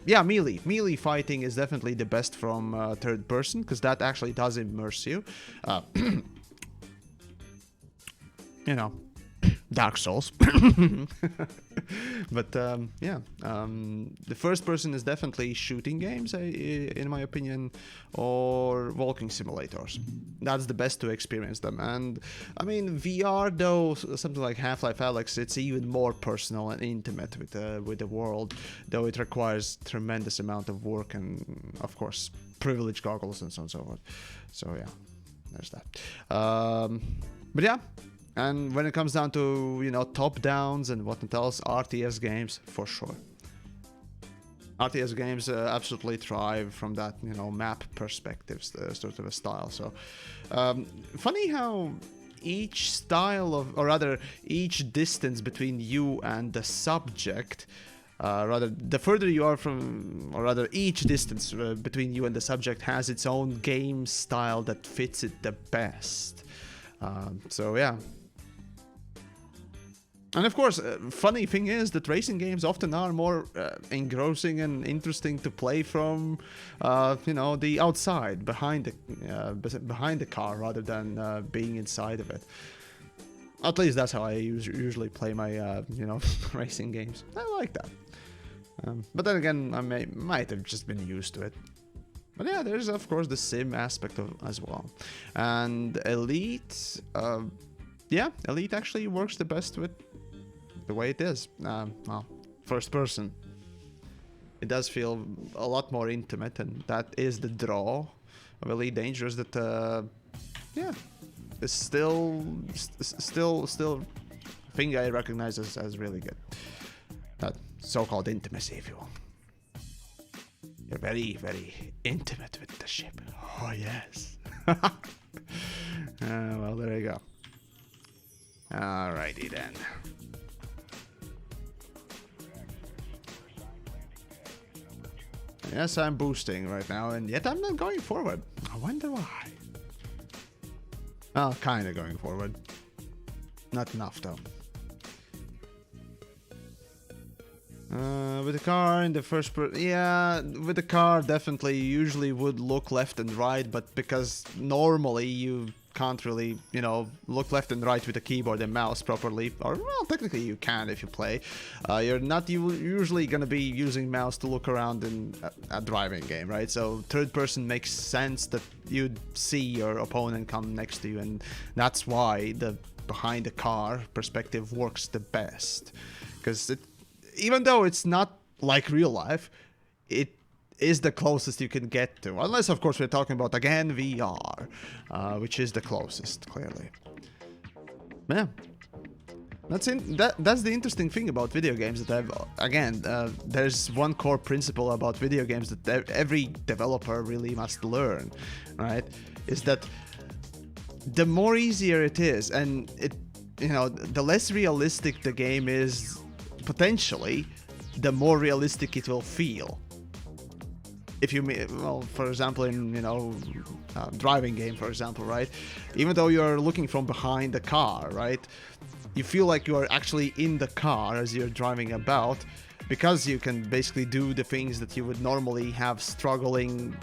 yeah, melee. Melee fighting is definitely the best from third person, because that actually does immerse you. You know, Dark Souls. But yeah, the first person is definitely shooting games, in my opinion, or walking simulators. That's the best to experience them. And I mean, VR though, something like Half-Life Alyx, it's even more personal and intimate with the world, though it requires tremendous amount of work and, of course, privilege goggles and so on and so forth. So yeah, there's that. But yeah. And when it comes down to, you know, top downs and whatnot else, RTS games for sure. RTS games absolutely thrive from that, you know, map perspective sort of a style. So funny how each style of, or rather each distance between you and the subject, rather the further you are from, or rather each distance between you and the subject has its own game style that fits it the best. So yeah. And of course, funny thing is that racing games often are more engrossing and interesting to play from, you know, the outside, behind the car, rather than being inside of it. At least that's how I usually play my, you know, racing games. I like that. But then again, I might have just been used to it. But yeah, there's of course the sim aspect as well. And Elite, yeah, Elite actually works the best with the way it is. Well, first person. It does feel a lot more intimate, and that is the draw of Elite Dangerous. That, yeah, is still a thing I recognize as really good. That so-called intimacy, if you will. You're very, very intimate with the ship. Oh yes. Well, there you go. Alrighty then. Yes, I'm boosting right now, and yet I'm not going forward. I wonder why. Well, kind of going forward. Not enough, though. With the car in the first yeah, with the car definitely you usually would look left and right, but because normally you can't really, you know, look left and right with the keyboard and mouse properly, or well, technically you can if you play. You're not usually gonna be using mouse to look around in a driving game, right? So third person makes sense that you'd see your opponent come next to you, and that's why the behind the car perspective works the best, because it, even though it's not like real life, it is the closest you can get to. Unless, of course, we're talking about, again, VR, which is the closest, clearly. Yeah. That's the interesting thing about video games, that again, there's one core principle about video games that every developer really must learn, right? Is that the more easier it is, and it, you know, the less realistic the game is, potentially, the more realistic it will feel. If you, well, for example, in, you know, driving game, for example, right? Even though you're looking from behind the car, right? You feel like you are actually in the car as you're driving about, because you can basically do the things that you would normally have struggling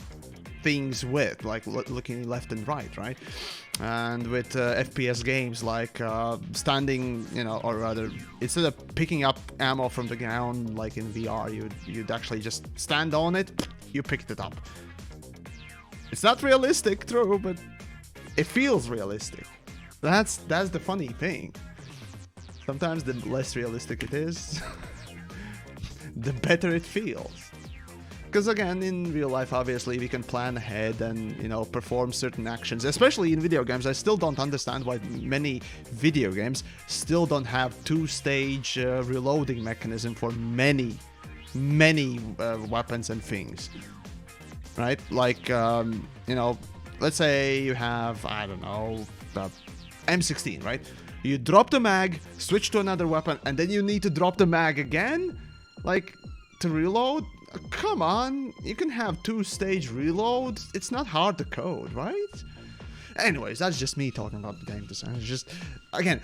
things with, like looking left and right, right? And with FPS games, like standing, you know, or rather, instead of picking up ammo from the ground, like in VR, you'd actually just stand on it, you picked it up. It's not realistic, true, but it feels realistic. That's the funny thing. Sometimes the less realistic it is, the better it feels. Because again, in real life, obviously, we can plan ahead and, you know, perform certain actions. Especially in video games, I still don't understand why many video games still don't have two-stage reloading mechanism for many weapons and things. Right? Like, you know, let's say you have, I don't know, M16, right? You drop the mag, switch to another weapon, and then you need to drop the mag again? Like, to reload? Come on, you can have two-stage reload. It's not hard to code, right? Anyways, that's just me talking about the game design. It's just, again,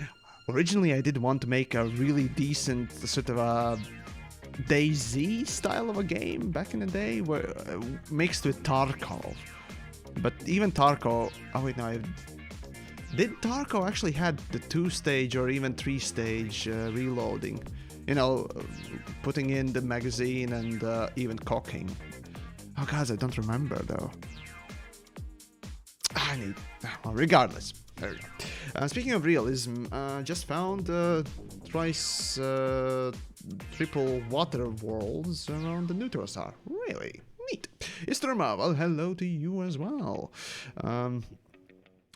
originally I did want to make a really decent sort of a DayZ style of a game back in the day, where mixed with Tarkov. But even Tarkov, oh wait, no, did Tarkov actually had the two-stage or even three-stage reloading? You know, putting in the magazine and even cocking. Oh, guys, I don't remember, though. Well, regardless. There we go. Speaking of realism, just found thrice triple water worlds around the neutral star. Really? Neat. Isturma, well, hello to you as well.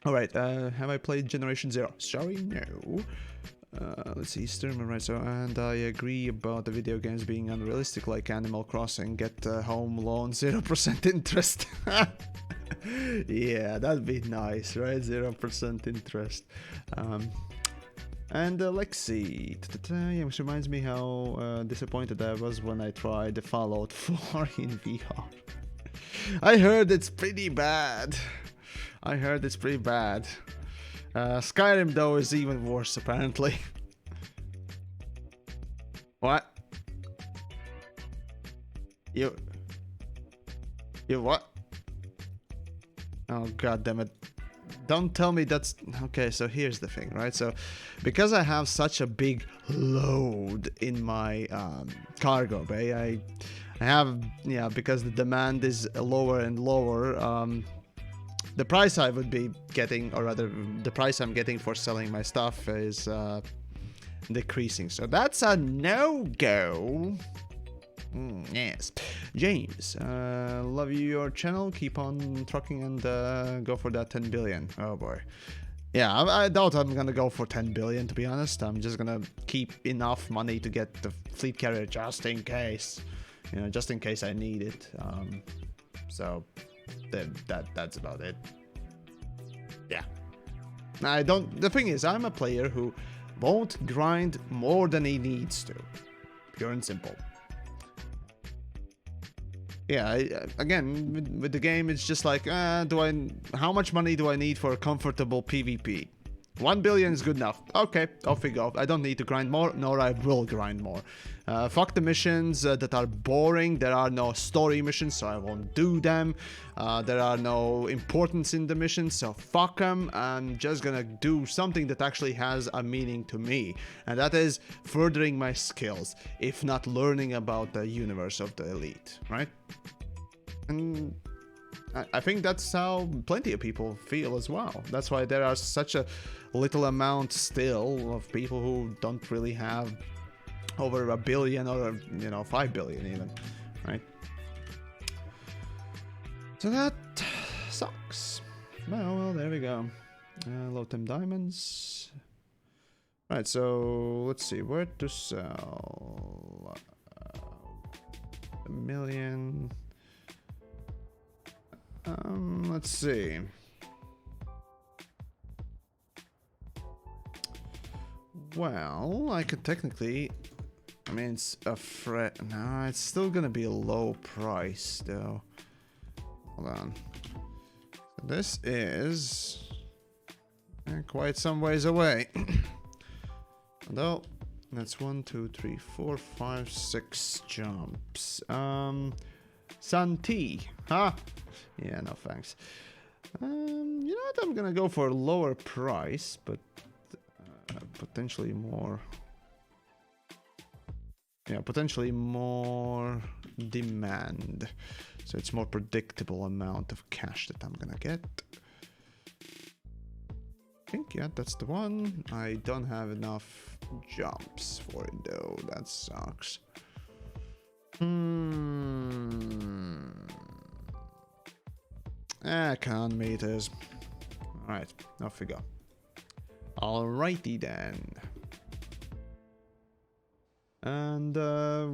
Alright, have I played Generation Zero? Sorry, no. Let's see, Sturman, right, so, and I agree about the video games being unrealistic, like Animal Crossing. Get home loan 0% interest. Yeah, that'd be nice, right? 0% interest. And let's see. Yeah, which reminds me how disappointed I was when I tried the Fallout 4 in VR. I heard it's pretty bad. Skyrim, though, is even worse, apparently. What? You what? Oh, god damn it. Don't tell me that's... Okay, so here's the thing, right? So, because I have such a big load in my cargo bay, I have... Yeah, because the demand is lower and lower, the price I would be getting, or rather, the price I'm getting for selling my stuff is decreasing. So that's a no-go. Yes. James, love your channel. Keep on trucking and go for that 10 billion. Oh boy. Yeah, I doubt I'm gonna go for 10 billion, to be honest. I'm just gonna keep enough money to get the fleet carrier just in case. You know, just in case I need it. So... That's about it. Yeah. The thing is, I'm a player who won't grind more than he needs to. Pure and simple. Yeah, again, with the game, it's just like, how much money do I need for a comfortable PvP? 1 billion is good enough. Okay, off we go. I don't need to grind more, nor I will grind more. Fuck the missions that are boring. There are no story missions, so I won't do them. There are no importance in the missions, so fuck them. I'm just gonna do something that actually has a meaning to me. And that is furthering my skills, if not learning about the universe of the elite, right? And... I think that's how plenty of people feel as well. That's why there are such a little amount still of people who don't really have over 1 billion or, you know, 5 billion even, right? So that sucks. Well, there we go. Low time diamonds. Right, so let's see where to sell. 1 million. Let's see. Well, I could technically... I mean, it's a No, it's still gonna be a low price, though. Hold on. This is... quite some ways away. Although, that's 1, 2, 3, 4, 5, 6 jumps. Santi, huh? Yeah, no thanks. You know what? I'm gonna go for a lower price, but potentially more. Yeah, potentially more demand. So it's more predictable amount of cash that I'm gonna get. I think, yeah, that's the one. I don't have enough jumps for it, though. That sucks. Economy it is. Alright, off we go. Alrighty then. And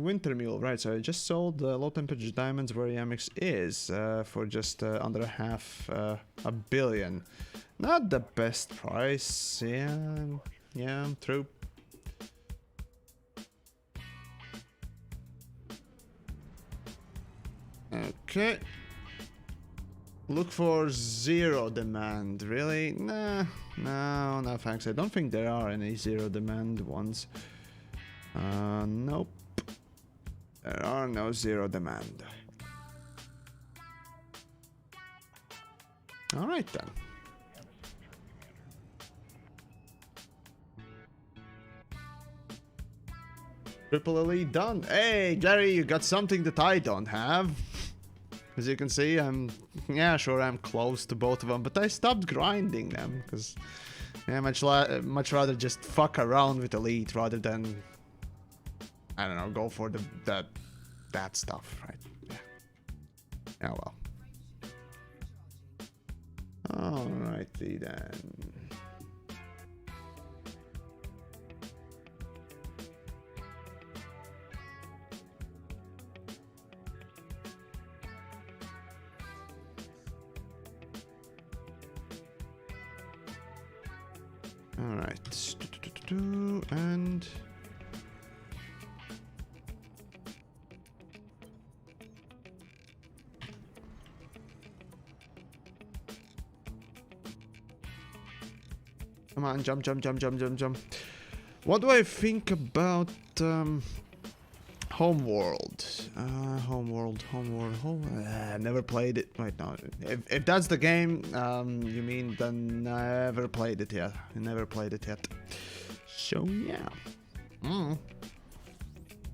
winter mule, right? So I just sold low temperature diamonds where TheYamiks is for just under half a billion. Not the best price, yeah, true. Okay. Look for zero demand, really? Nah, no thanks. I don't think there are any zero demand ones. Nope. There are no zero demand. Alright then. Triple elite done. Hey, Gary, you got something that I don't have. As you can see, yeah, sure, I'm close to both of them, but I stopped grinding them because, yeah, much rather just fuck around with elite rather than, I don't know, go for that stuff, right? Yeah. Oh well. Alrighty then. Alright. And come on, jump. What do I think about Homeworld? Never played it. Right now, if that's the game you mean, then never played it yet. So yeah,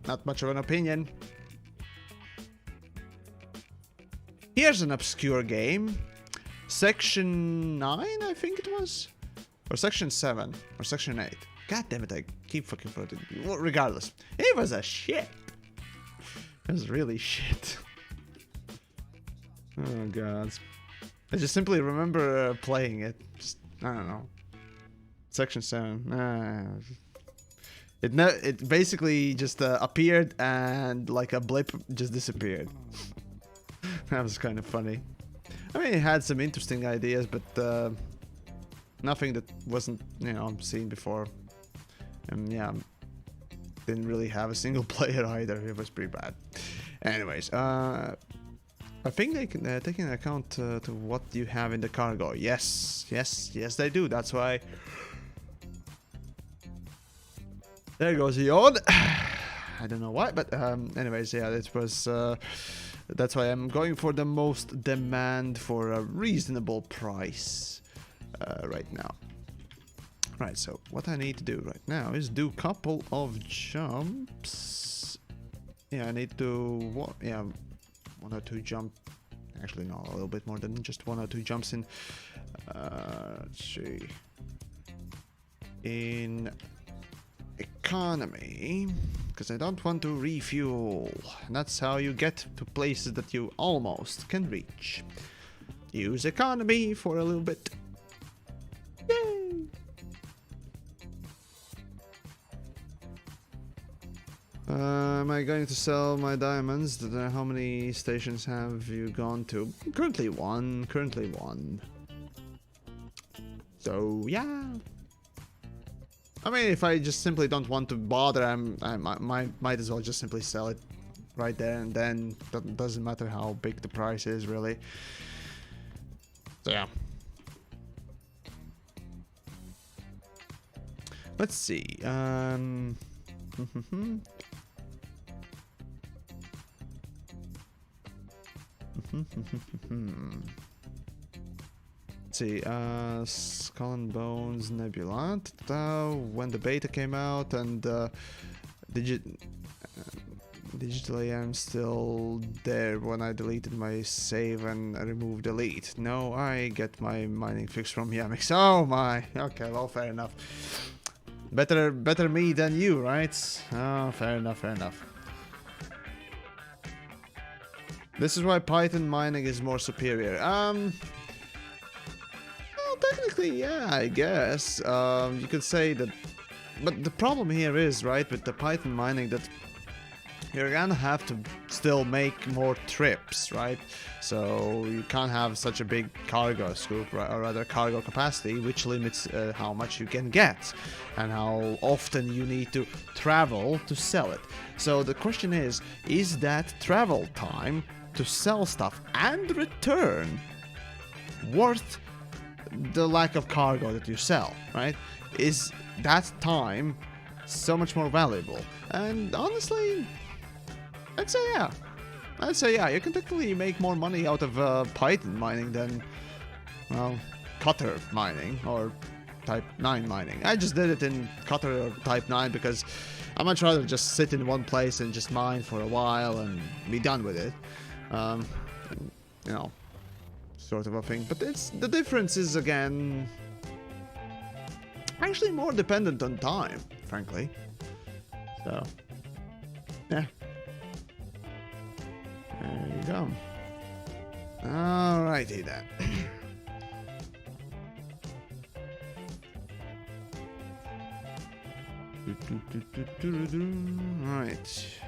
not much of an opinion. Here's an obscure game. Section 9, I think it was, or Section 7, or Section 8. God damn it, I keep fucking forgetting. Well, regardless, it was a shit. It was really shit. Oh god. I just simply remember playing it. Just, I don't know. Section 7. It basically just appeared and like a blip just disappeared. That was kind of funny. I mean, it had some interesting ideas, but nothing that wasn't, you know, seen before. And yeah, didn't really have a single player either. It was pretty bad. Anyways, I think they can take into account to what you have in the cargo. Yes, they do. That's why. There goes the odd. I don't know why, but anyways, yeah, it was. That's why I'm going for the most demand for a reasonable price right now. Right, so what I need to do right now is do a couple of jumps. Yeah, I need to, yeah, 1 or 2 jump. Actually, no, a little bit more than just 1 or 2 jumps in. Let's see. In economy, because I don't want to refuel. And that's how you get to places that you almost can reach. Use economy for a little bit. Yay! Am I going to sell my diamonds? How many stations have you gone to? Currently one. So yeah. I mean, if I just simply don't want to bother, I might as well just simply sell it right there and then. Doesn't matter how big the price is, really. So yeah. Let's see. Let's see, Skull and Bones Nebula. When the beta came out, and digitally I'm still there when I deleted my save and removed delete. No, I get my mining fix from TheYamiks. Oh my. Okay, well, fair enough. Better me than you, right? Oh, fair enough. This is why Python mining is more superior. Well, technically, yeah, I guess. You could say that, but the problem here is, right, with the Python mining, that you're gonna have to still make more trips, right? So you can't have such a big cargo scoop, right? Or rather cargo capacity, which limits how much you can get and how often you need to travel to sell it. So the question is that travel time to sell stuff and return worth the lack of cargo that you sell, right? Is that time so much more valuable? And honestly, I'd say yeah. I'd say yeah. You can technically make more money out of Python mining than, well, Cutter mining or Type 9 mining. I just did it in Cutter or Type 9 because I'd much rather just sit in one place and just mine for a while and be done with it. You know, sort of a thing. But it's the difference is, again, actually more dependent on time, frankly. So, yeah. There you go. Alrighty then. Right.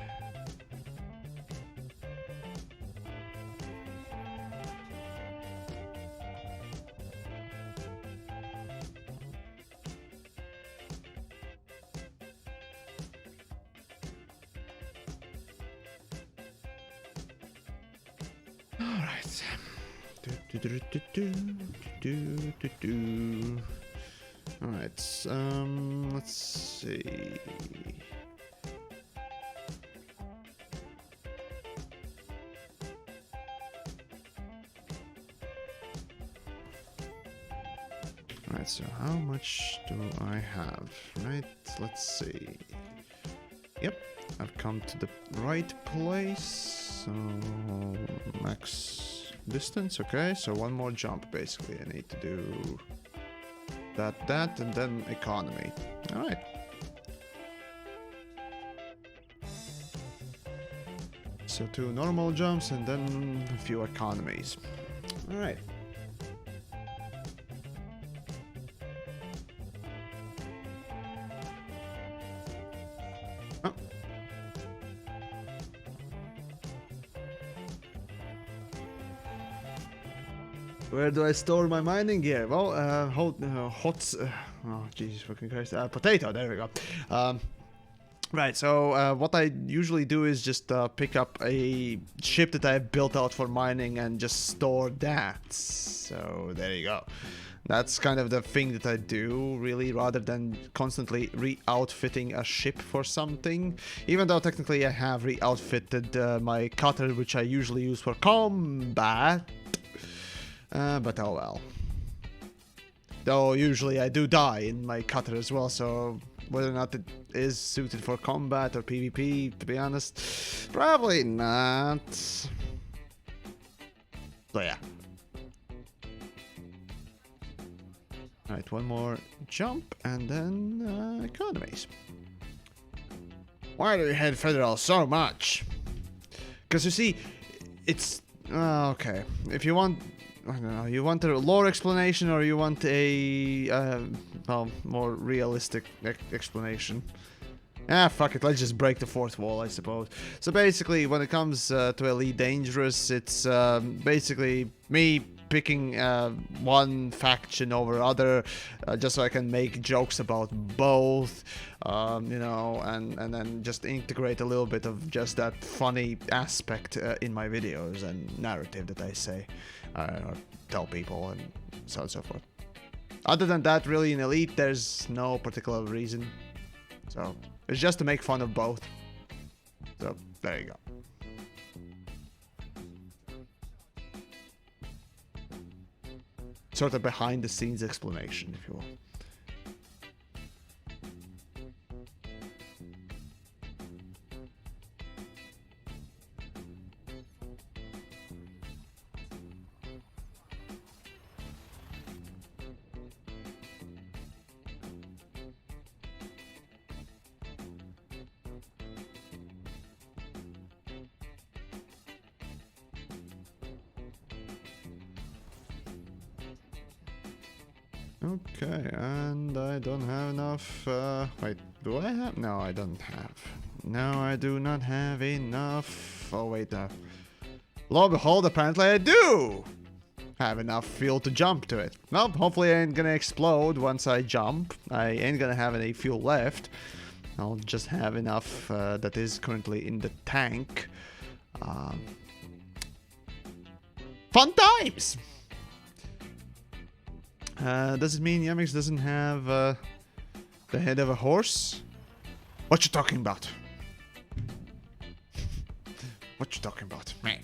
Alright, let's see. Alright, so how much do I have? Right, let's see. Yep, I've come to the right place. So, max distance, okay, so one more jump basically. I need to do that, and then economy. Alright. So 2 normal jumps and then a few economies. Alright. Oh. Where do I store my mining gear? Well, oh Jesus fucking Christ, potato, there we go. Right, so what I usually do is just pick up a ship that I've built out for mining and just store that. So there you go. That's kind of the thing that I do, really, rather than constantly re-outfitting a ship for something. Even though technically I have re-outfitted my cutter, which I usually use for combat. But oh well. Though usually I do die in my cutter as well, so whether or not it is suited for combat or PvP, to be honest, probably not. So yeah. Alright, one more jump and then economies. Why do you hate Federal so much? Because you see, it's... okay, if you want... I don't know, you want a lore explanation or you want a, well, more realistic explanation? Ah, fuck it, let's just break the fourth wall, I suppose. So basically, when it comes to Elite Dangerous, it's basically me picking one faction over other, just so I can make jokes about both, you know, and then just integrate a little bit of just that funny aspect in my videos and narrative that I say. Or tell people and so on and so forth. Other than that, really, in Elite, there's no particular reason. So, it's just to make fun of both. So, there you go. Sort of behind the scenes explanation, if you will. Okay, and I don't have enough, wait, do I have? No, I don't have. No, I do not have enough. Oh, wait, lo and behold, apparently I do have enough fuel to jump to it. Well, hopefully I ain't gonna explode once I jump. I ain't gonna have any fuel left. I'll just have enough that is currently in the tank. Fun times! Does it mean TheYamiks doesn't have the head of a horse? What you talking about? What you talking about? Man.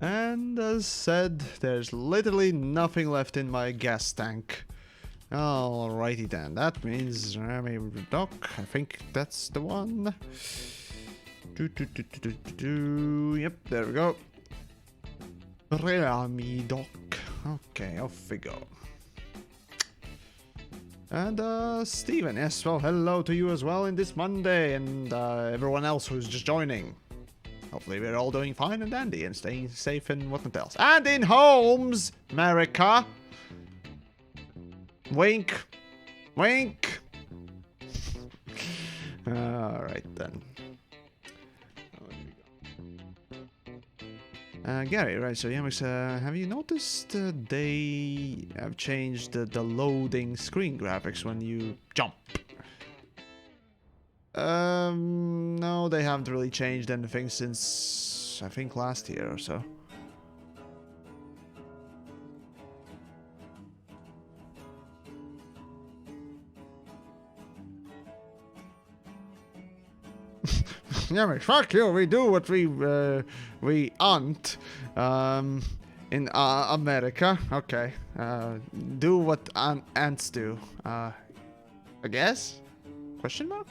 And as said, there's literally nothing left in my gas tank. Alrighty then, that means Rami Dock, I think that's the one. Yep, there we go. Rami Dock. Okay, off we go. And Steven, yes, well, hello to you as well in this Monday, and everyone else who's just joining. Hopefully we're all doing fine and dandy and staying safe and whatnot else. And in homes, America. Wink. Wink. Alright then. Gary, right, so TheYamiks, have you noticed they have changed the loading screen graphics when you jump? No, they haven't really changed anything since, I think, last year or so. TheYamiks, fuck you, we do what we aren't, in, America. Okay, do what ants do, I guess? Question mark?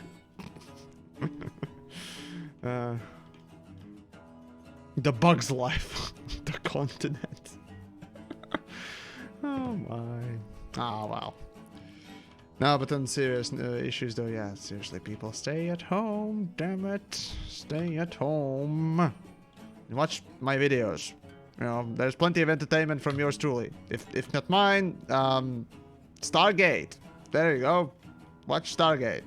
The bug's life. The continent. Oh my. Oh wow. No, but on serious issues though, yeah, seriously, people, stay at home, damn it. Stay at home. And watch my videos. You know, there's plenty of entertainment from yours truly. If not mine, Stargate. There you go. Watch Stargate.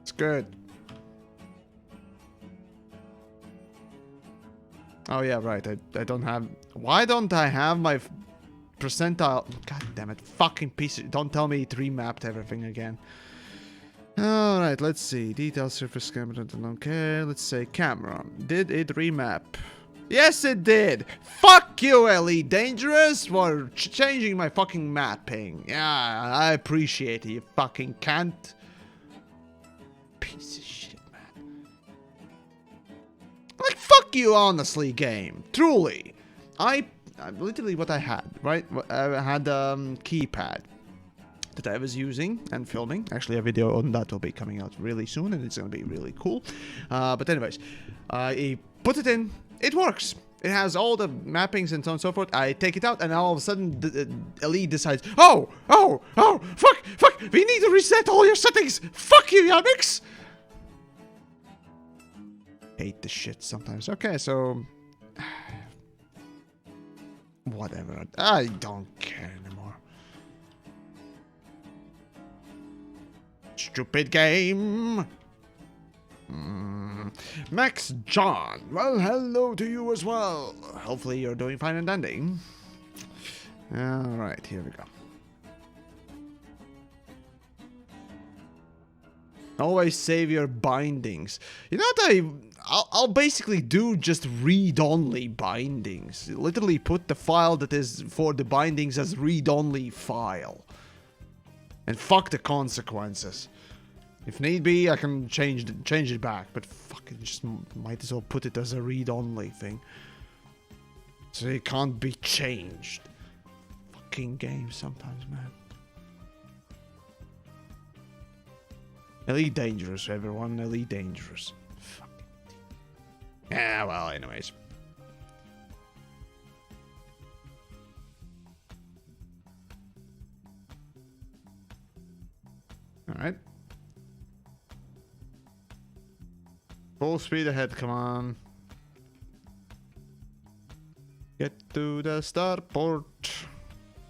It's good. Oh yeah, right. I don't have. Why don't I have my percentile? God damn it! Fucking piece of. Don't tell me it remapped everything again. All right, let's see. Detail surface camera. Don't care. Let's say camera. Did it remap? Yes, it did. Fuck you, Elite Dangerous, for changing my fucking mapping. Yeah, I appreciate it. You fucking can't. Piece of shit, man. Like, fuck you, honestly, game. Truly. I literally what I had, right? I had keypad that I was using and filming. Actually, a video on that will be coming out really soon, and it's gonna be really cool. But anyways, I put it in. It works. It has all the mappings and so on and so forth. I take it out, and all of a sudden, Elite decides, oh, fuck, we need to reset all your settings. Fuck you, TheYamiks. Hate this shit sometimes. Okay, so whatever. I don't care anymore. Stupid game. Max John. Well, hello to you as well. Hopefully you're doing fine and dandy. Alright, here we go. Always save your bindings. You know what I'll basically do just read-only bindings. Literally put the file that is for the bindings as read-only file. And fuck the consequences. If need be, I can change it back, but fucking just might as well put it as a read-only thing. So it can't be changed. Fucking game sometimes, man. Elite Dangerous, everyone. Elite Dangerous. Fucking. Yeah, well, anyways. Alright. Full speed ahead, come on. Get to the starport.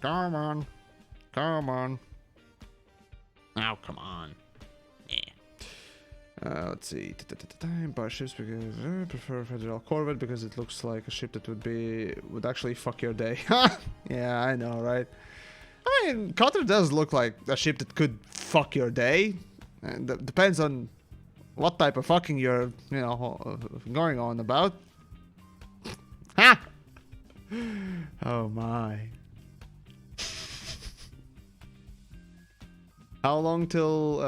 Come on. Come on. Now, come on. Yeah. Let's see. Buy ships because I prefer Federal Corvette because it looks like a ship that would actually fuck your day. Yeah, I know, right? I mean, Cotter does look like a ship that could fuck your day. And depends on what type of fucking you're, you know, going on about. Ha! Oh my. How long till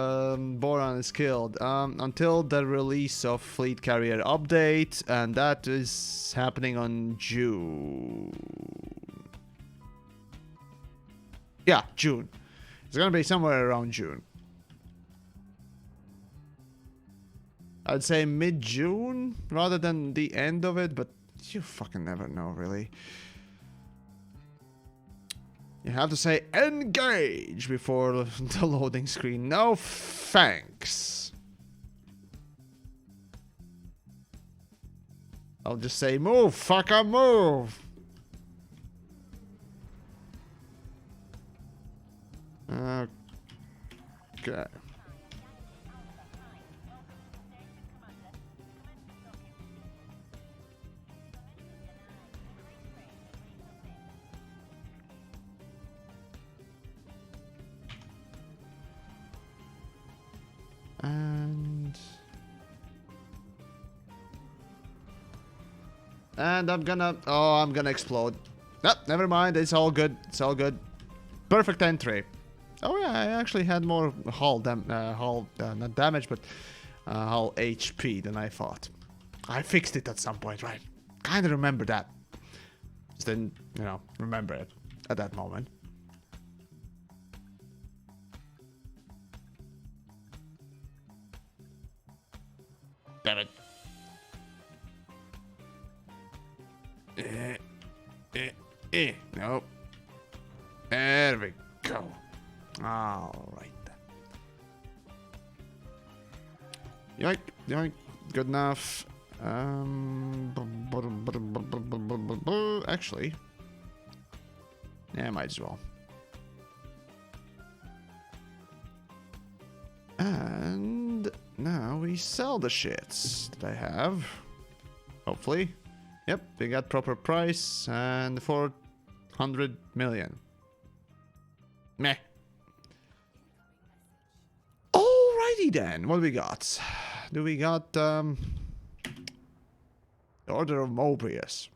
Boran is killed? Until the release of Fleet Carrier update, and that is happening on June. Yeah, June. It's gonna be somewhere around June. I'd say mid-June rather than the end of it, but you fucking never know, really. You have to say engage before the loading screen. No thanks. I'll just say move, fucker, move. Okay. And I'm gonna explode. Nope, never mind. It's all good. It's all good. Perfect entry. Oh yeah, I actually had more not damage, but hull HP than I thought. I fixed it at some point, right? Kind of remember that. Just didn't, you know, remember it at that moment. Damn it. Nope. There we go. All right. Yoink, yoink. Good enough. Actually, yeah, might as well. And now we sell the shits that I have. Hopefully. Yep, we got proper price and 400 million. Meh. Alrighty then, what do we got? Do we got the Order of Mobius?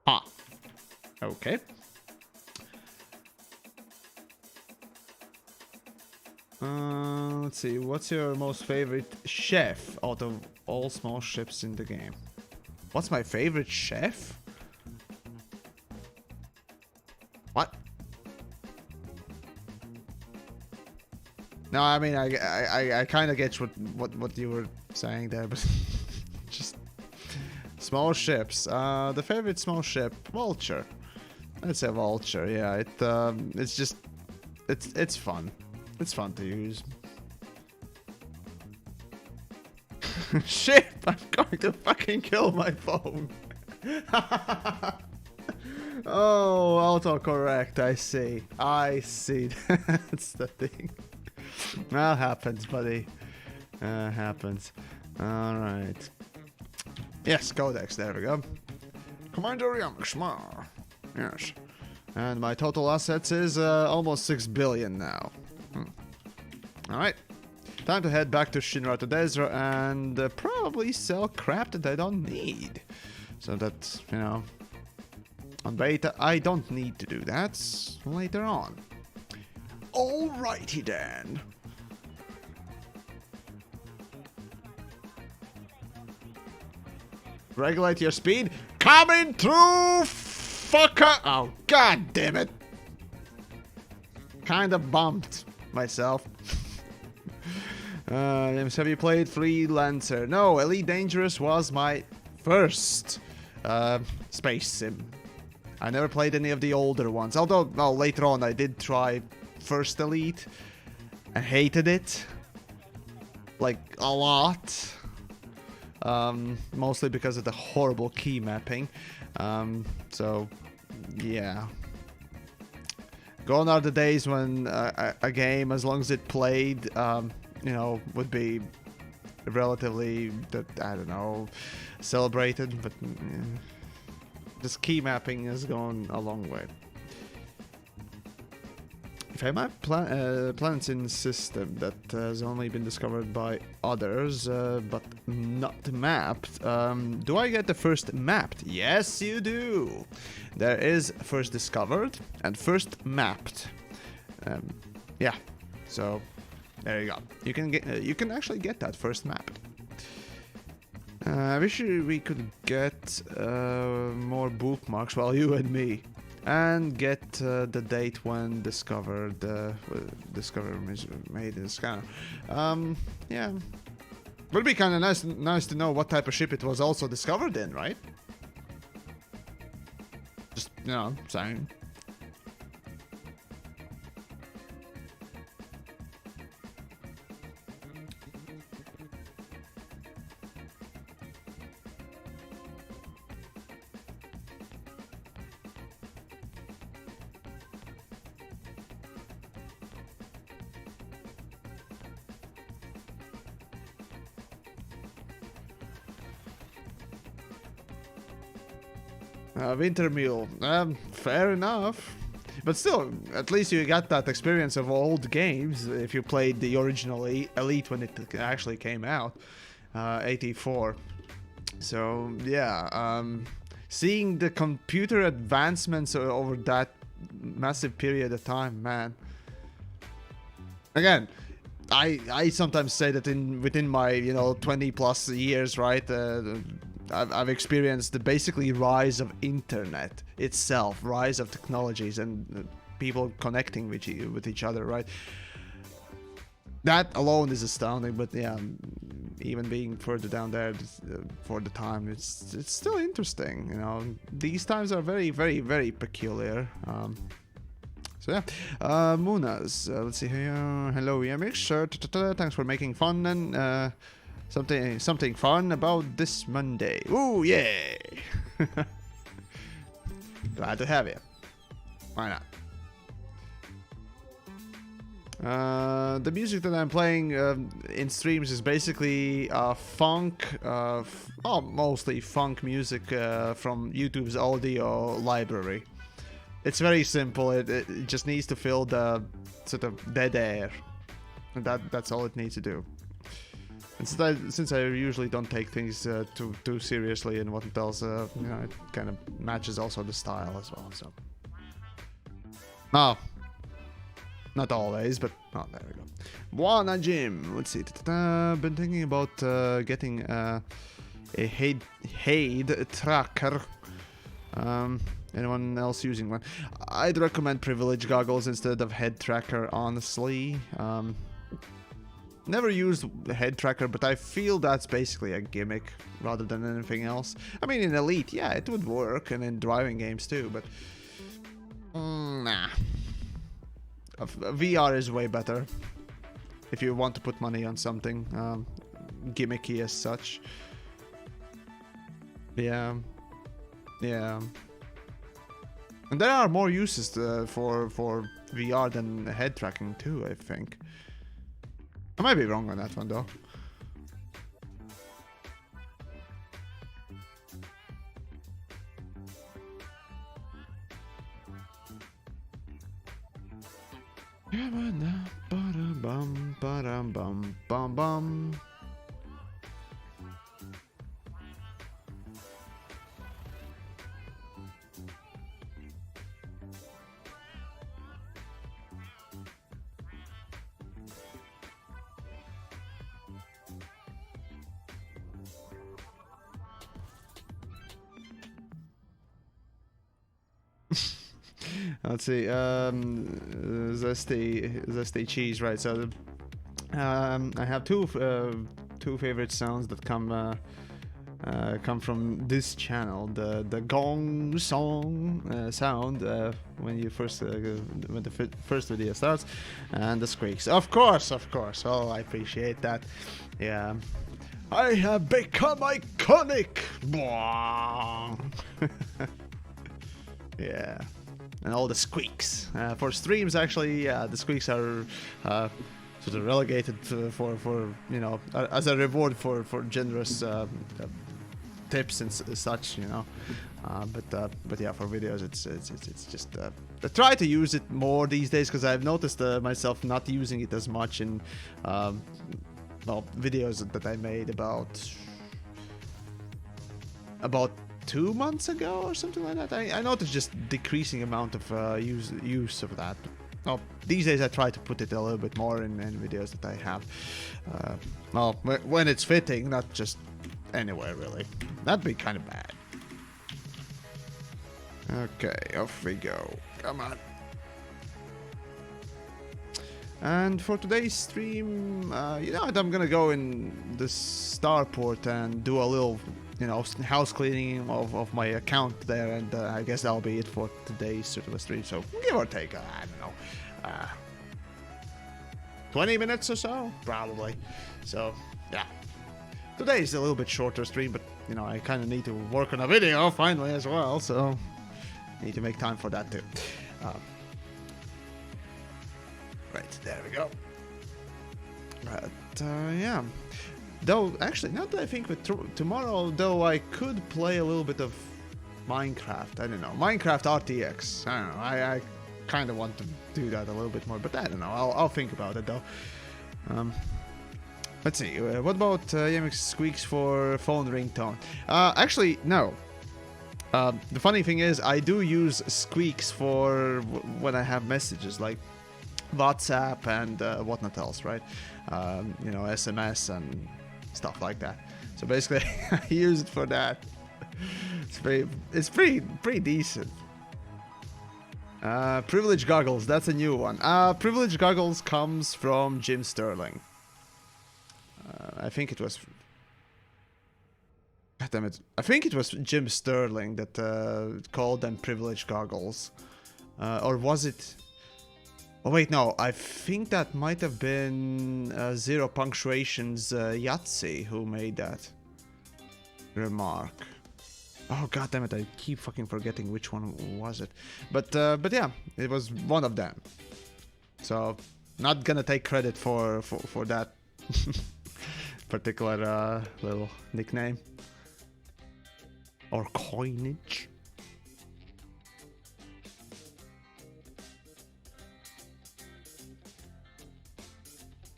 Ah. Okay. Let's see, what's your most favorite chef out of all small ships in the game? What's my favorite chef? What? No, I mean, I kind of get what you were saying there, but just small ships. The favorite small ship, Vulture. I'd say Vulture. Yeah, it's just, it's fun. It's fun to use. Shit! I'm going to fucking kill my phone. Oh, autocorrect. I see. I see. That's the thing. That happens, buddy. Happens. Alright. Yes, Codex. There we go. Commander TheYamiks. Yes. And my total assets is almost 6 billion now. Alright. Time to head back to Shinra to Desra and probably sell crap that I don't need. So that, you know, on beta, I don't need to do that later on. Alrighty then. Regulate your speed. Coming through, fucker. Oh, god damn it. Kinda bumped myself. Have you played Freelancer? No, Elite Dangerous was my first space sim. I never played any of the older ones. Although, well, later on I did try First Elite. I hated it. like a lot. Mostly because of the horrible key mapping. So yeah. Gone are the days when a game, as long as it played, you know, would be relatively, I don't know, celebrated, but this key mapping has gone a long way. If I map planets in a system that has only been discovered by others, but not mapped, do I get the first mapped? Yes, you do! There is first discovered and first mapped. Yeah, so there you go. You can actually get that first mapped. I wish we could get more bookmarks, well, you and me. And get the date when discovered made in the scanner. Yeah, would be kind of nice to know what type of ship it was also discovered in, right? Just, you know, saying. Winter Mule, fair enough. But still, at least you got that experience of old games if you played the original Elite when it actually came out, 84. So yeah, seeing the computer advancements over that massive period of time, man. Again, I sometimes say that within my 20 plus years, right? I've experienced the basically rise of internet itself, rise of technologies and people connecting with each other, right? That alone is astounding, but yeah, even being further down there for the time, it's still interesting, you know. These times are very, very, very peculiar. So yeah, Munas, let's see here. Hello, TheYamiks. Thanks for making fun and something fun about this Monday. Ooh, yay! Glad to have you. Why not? The music that I'm playing in streams is basically funk, mostly funk music from YouTube's audio library. It's very simple. It just needs to fill the sort of dead air, and that's all it needs to do. And since I usually don't take things too seriously and what it does, it kind of matches also the style as well. So, not always, but there we go. Buona Jim. Let's see. Been thinking about getting a head tracker. Anyone else using one? I'd recommend privilege goggles instead of head tracker, honestly. Never used the head tracker, but I feel that's basically a gimmick rather than anything else. I mean, in Elite, yeah, it would work, and in driving games too, but nah. VR is way better if you want to put money on something gimmicky as such. Yeah. And there are more uses for VR than head tracking too, I think. I might be wrong on that one though. Let's see, zesty cheese, right? So, I have two favorite sounds that come come from this channel, the gong song sound when you first when the first video starts, and the squeaks. Of course. Oh, I appreciate that. Yeah, I have become iconic. Yeah, and all the squeaks for streams. Actually, yeah, the squeaks are sort of relegated for you know, as a reward for generous tips and such, you know. But yeah, for videos, it's just I try to use it more these days because I've noticed myself not using it as much in well, videos that I made about 2 months ago or something like that. I noticed just decreasing amount of use of that. Well, these days I try to put it a little bit more in videos that I have. Well, when it's fitting, not just anywhere really. That'd be kind of bad. Okay, off we go. Come on. And for today's stream, you know what, I'm gonna go in the starport and do a little, you know, house cleaning of my account there, and I guess that'll be it for today's sort of a stream. So give or take, I don't know, 20 minutes or so, probably. So yeah, today's a little bit shorter stream, but you know, I kind of need to work on a video finally as well, so need to make time for that too. Right, there we go. But yeah, though actually, now that I think with tomorrow, though, I could play a little bit of Minecraft. I don't know, Minecraft RTX. I don't know. I kind of want to do that a little bit more, but I don't know. I'll think about it though. Let's see. What about TheYamiks squeaks for phone ringtone? Actually, no. The funny thing is, I do use squeaks for when I have messages like WhatsApp and whatnot else, right? You know, SMS and stuff like that. So basically, I use it for that. It's pretty decent. Privilege goggles, that's a new one. Privilege goggles comes from Jim Sterling. I think it was. God damn it! I think it was Jim Sterling that called them privilege goggles, or was it? Oh wait, no. I think that might have been Zero Punctuation's Yahtzee who made that remark. Oh god damn it! I keep fucking forgetting which one was it. But yeah, it was one of them. So not gonna take credit for that particular little nickname or coinage.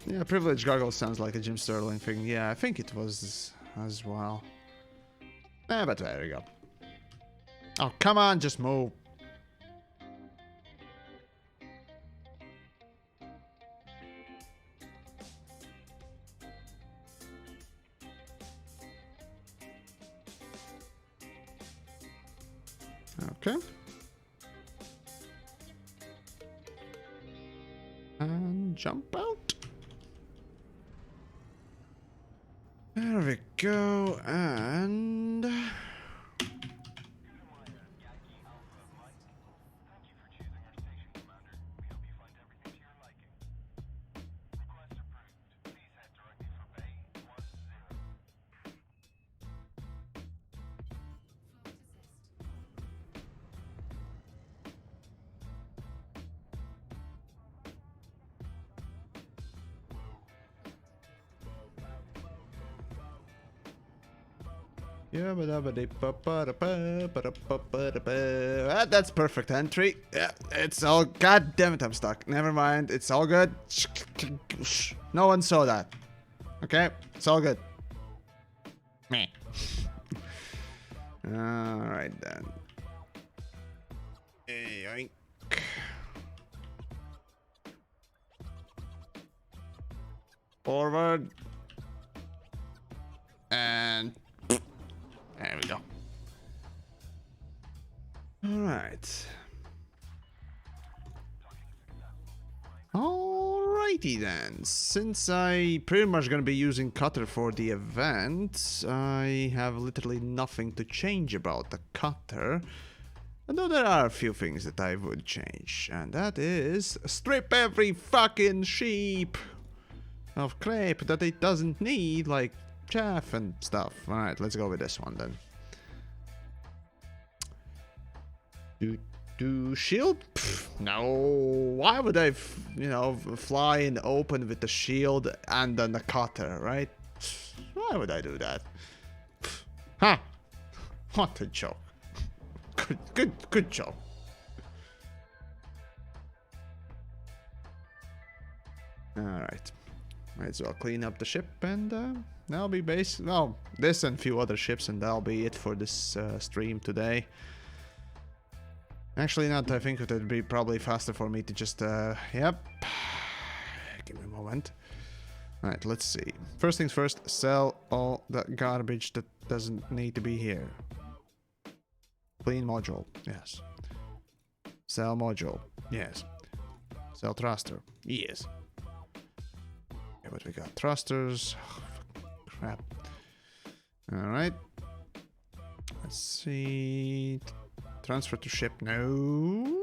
Yeah, privilege goggles sounds like a Jim Sterling thing. Yeah, I think it was as well. But there we go. Oh, come on, just move. Okay. And jump out. There we go, and... That's perfect entry. Yeah, it's all. God damn it, I'm stuck. Never mind, it's all good. No one saw that. Okay, it's all good. Meh. All right then. Yoink. Forward. And there we go. All right. All right Alrighty then, since I pretty much gonna be using cutter for the event, I have literally nothing to change about the cutter. Although there are a few things that I would change, and that is strip every fucking sheep of crepe that it doesn't need, like chaff and stuff. Alright, let's go with this one then. Do shield? Pfft, no. Why would I, fly and open with the shield and then the cutter, right? Why would I do that? Pfft. Ha! What a joke. Good joke. Alright. Might as well clean up the ship and that'll be well, this and a few other ships, and that'll be it for this stream today. Actually, not. I think it would be probably faster for me to just, yep. Give me a moment. Alright, let's see. First things first, sell all the garbage that doesn't need to be here. Clean module, yes. Sell module, yes. Sell thruster, yes. Okay, what we got? Thrusters. Oh, crap. Alright. Let's see. Transfer to ship, no.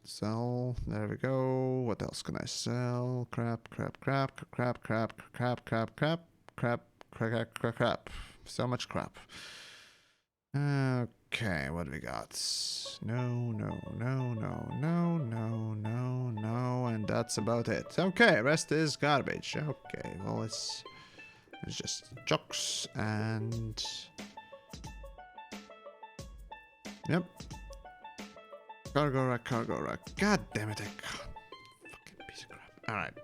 Sell, there we go. What else can I sell? Crap. So much crap. Okay, what do we got? No, and that's about it. Okay, rest is garbage. Okay, well, it's just jocks and... Yep. Cargo rack. God damn it, fucking piece of crap. Alright.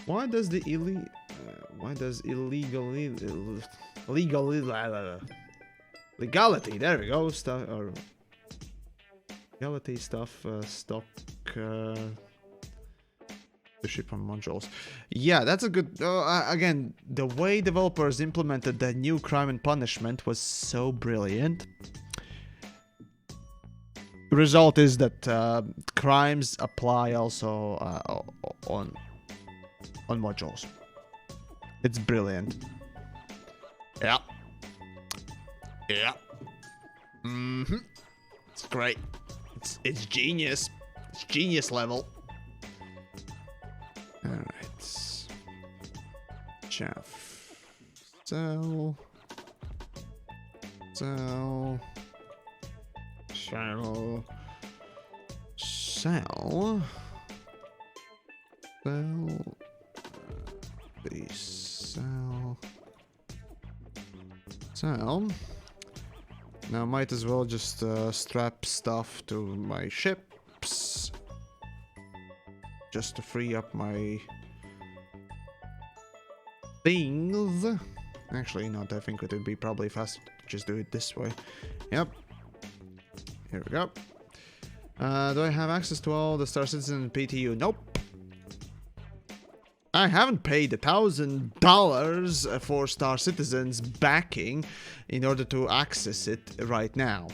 Why does legality, there we go, stuff, or legality stuff, stock, the ship on modules. Yeah, that's a good, again, the way developers implemented the new crime and punishment was so brilliant. The result is that crimes apply also on modules. It's brilliant. Yeah. It's great. It's genius. It's genius level. Alright. Chaff. Sell. Sell. Sell. Sell. Sell. Please sell. Sell. Now might as well just strap stuff to my ships. Just to free up my things. Actually, not. I think it would be probably faster to just do it this way. Yep. Here we go. Do I have access to all the Star Citizen PTU? Nope. I haven't paid $1,000 for Star Citizen's backing in order to access it right now.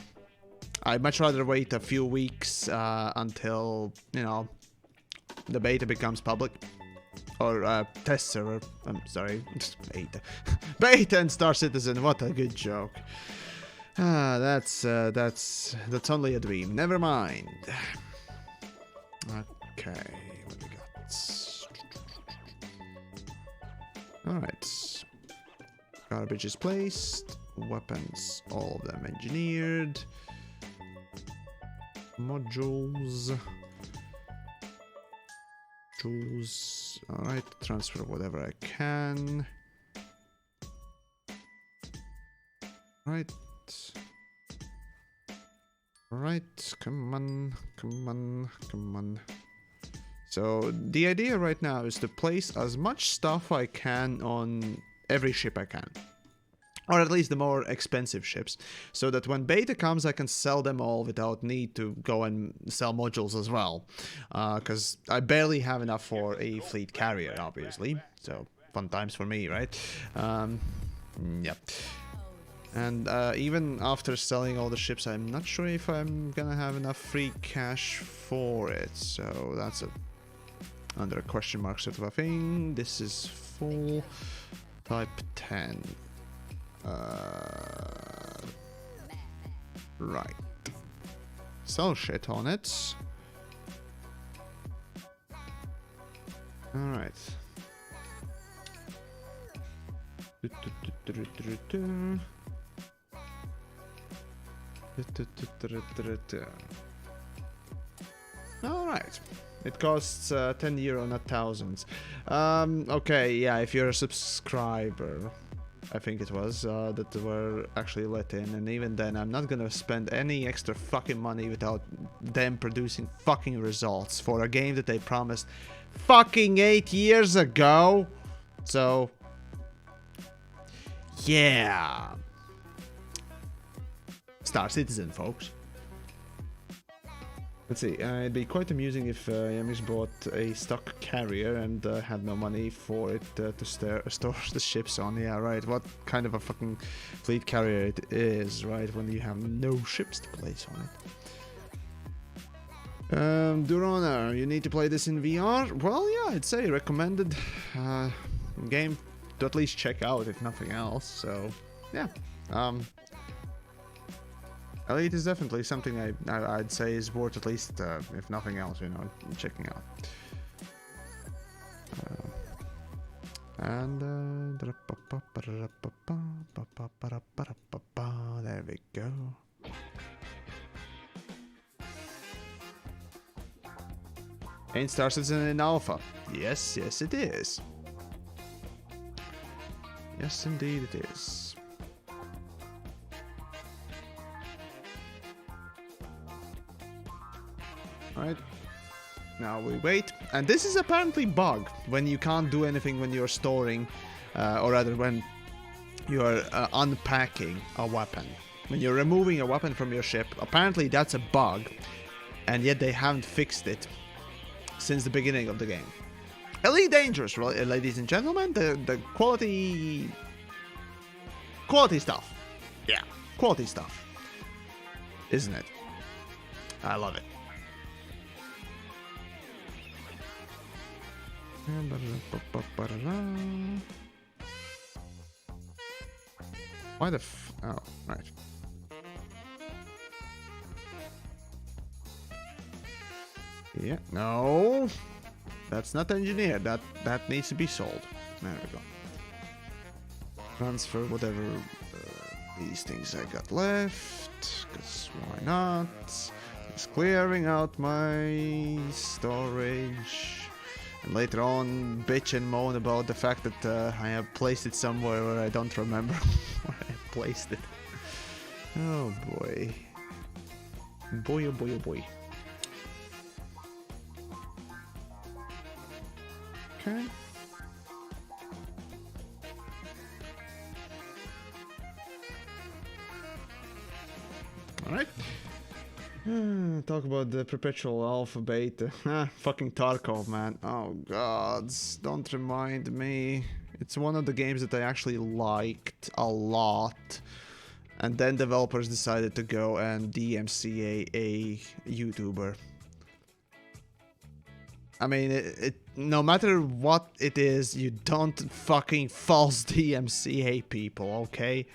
I'd much rather wait a few weeks until, the beta becomes public. Or test server. I'm sorry, beta. Beta and Star Citizen, what a good joke. That's only a dream. Never mind. Okay, what we got? Alright. Garbage is placed. Weapons, all of them engineered. Modules. Alright, transfer whatever I can. Right. Right, come on. So the idea right now is to place as much stuff I can on every ship I can. Or at least the more expensive ships. So that when beta comes I can sell them all without need to go and sell modules as well. Because I barely have enough for a fleet carrier, obviously. So fun times for me, right? Yep. And even after selling all the ships, I'm not sure if I'm gonna have enough free cash for it. So that's under a question mark sort of a thing. This is full type 10. Right. Sell shit on it. Alright. Alright. It costs 10 euro, not thousands. Okay, yeah, if you're a subscriber, I think it was, that were actually let in, and even then, I'm not gonna spend any extra fucking money without them producing fucking results for a game that they promised fucking 8 years ago. So, yeah. Star Citizen, folks. Let's see, it'd be quite amusing if TheYamiks bought a stock carrier and had no money for it to store the ships on. Yeah, right, what kind of a fucking fleet carrier it is, right, when you have no ships to place on it. Durona, you need to play this in VR? Well, yeah, I'd say recommended game to at least check out, if nothing else, so, yeah. Elite is definitely something I'd say is worth at least, if nothing else, you know, checking out. There we go. Ain't Star Citizen in alpha? Yes, yes it is. Yes, indeed it is. Right, now we wait, and this is apparently bug when you can't do anything when you're storing, or rather when you're unpacking a weapon. When you're removing a weapon from your ship, apparently that's a bug, and yet they haven't fixed it since the beginning of the game. Elite dangerous, ladies and gentlemen. The quality stuff. Yeah, quality stuff, isn't it? I love it. Why the oh, right. Yeah, no. That's not engineered. That needs to be sold. There we go. Transfer whatever these things I got left. Cause why not? Just clearing out my storage. And later on, bitch and moan about the fact that I have placed it somewhere where I don't remember where I placed it. Oh boy. Boy, oh boy, oh boy. Okay. Alright. Talk about the perpetual alpha beta. Fucking Tarkov, man. Oh gods, don't remind me. It's one of the games that I actually liked a lot. And then developers decided to go and DMCA a YouTuber. I mean, no matter what it is, you don't fucking false DMCA people, okay?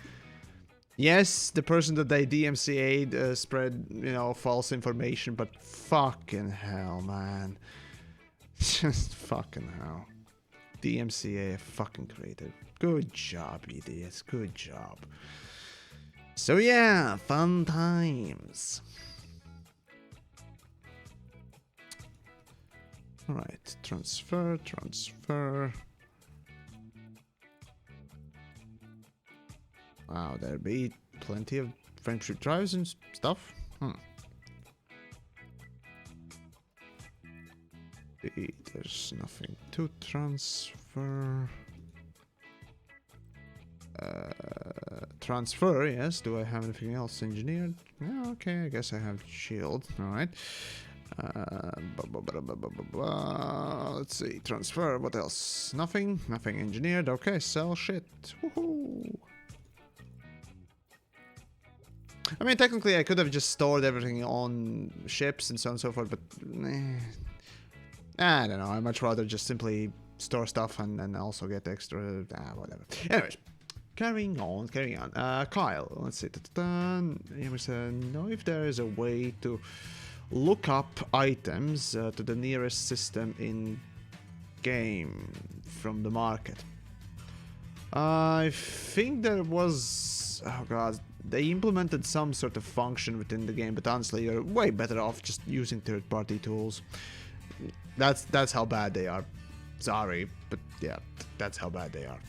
Yes, the person that they DMCA'd spread, you know, false information, but fucking hell, man. Just fucking hell. DMCA a fucking creator. Good job, idiots. Good job. So yeah, fun times. Alright, transfer. Wow, there be plenty of friendship drives and stuff. There's nothing to transfer. Transfer, yes. Do I have anything else engineered? Yeah, okay, I guess I have shield. Alright. Let's see. Transfer, what else? Nothing engineered. Okay, sell shit. Woohoo! I mean, technically, I could have just stored everything on ships and so on and so forth, but I don't know. I'd much rather just simply store stuff and also get extra, whatever. Anyways, carrying on. Kyle, let's see. He was know if there is a way to look up items to the nearest system in game from the market. I think there was... Oh god, they implemented some sort of function within the game, but honestly, you're way better off just using third-party tools. That's how bad they are. Sorry, but yeah, that's how bad they are.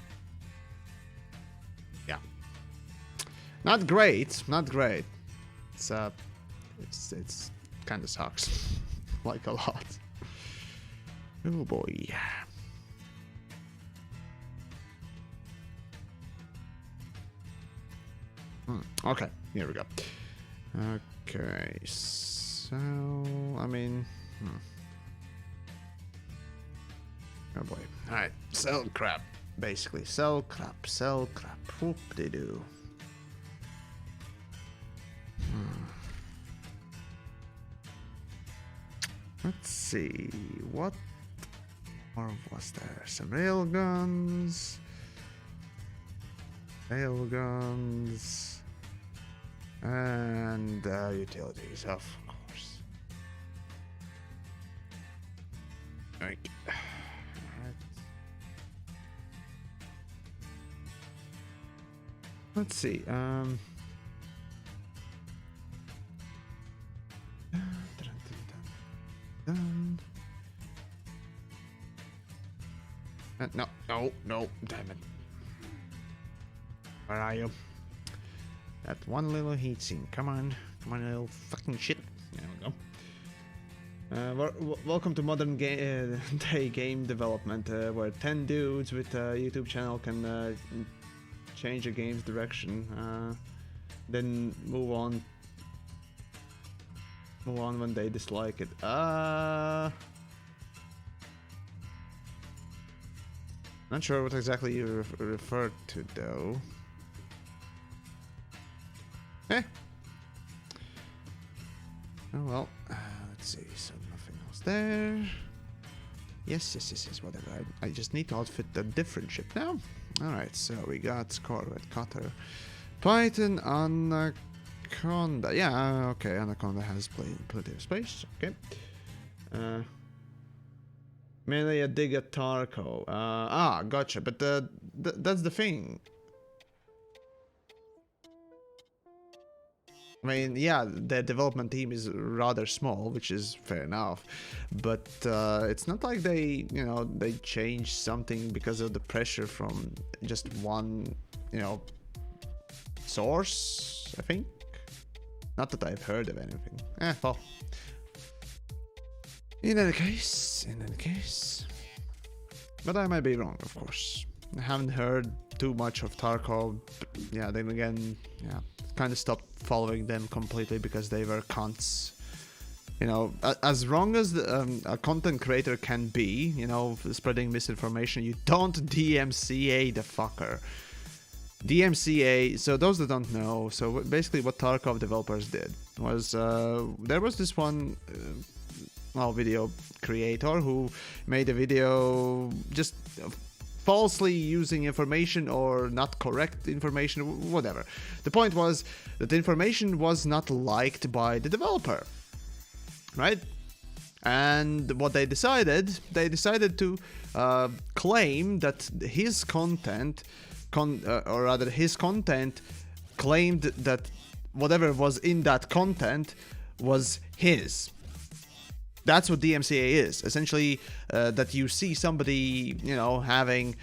Yeah. Not great, not great. It's kind of sucks. Like a lot. Oh boy. Okay, here we go. Okay, so I mean, oh boy. All right, sell crap. Basically, sell crap. Whoop they do. Let's see, what more was there? Some railguns, and utilities, of course. Right. Let's see. No, damn it. Where are you? That one little heatsink. Come on, little fucking shit. There we go. Welcome to modern day game development, where 10 dudes with a YouTube channel can change a game's direction, then move on when they dislike it. Not sure what exactly you referred to, though. Oh well, let's see, so nothing else there. Yes, whatever. I just need to outfit a different ship now. Alright, so we got Corvette, Cutter, Python, Anaconda. Yeah, okay, Anaconda has plenty of space. Okay. Mainly a dig at Tarko. Gotcha, but that's the thing. I mean, yeah, the development team is rather small, which is fair enough, but it's not like they changed something because of the pressure from just one, source, I think. Not that I've heard of anything. Well. In any case. But I might be wrong, of course. I haven't heard too much of Tarkov. Yeah, then again, yeah, kind of stopped following them completely because they were cunts. As wrong as a content creator can be, spreading misinformation, you don't DMCA the fucker. DMCA, so those that don't know, so basically what Tarkov developers did was, there was this one video creator who made a video just falsely using information or not correct information, whatever. The point was that the information was not liked by the developer, right? And what they decided to claim that his content, his content claimed that whatever was in that content was his. That's what DMCA is. Essentially, that you see somebody, having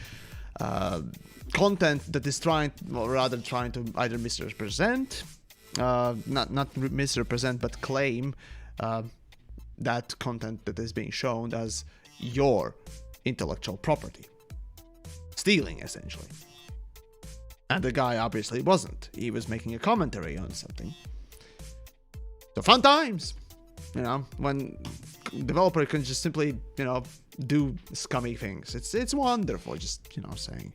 content that is trying to either misrepresent, not misrepresent, but claim that content that is being shown as your intellectual property. Stealing, essentially. And the guy obviously wasn't. He was making a commentary on something. So fun times! When developer can just simply, do scummy things. It's wonderful, just, saying.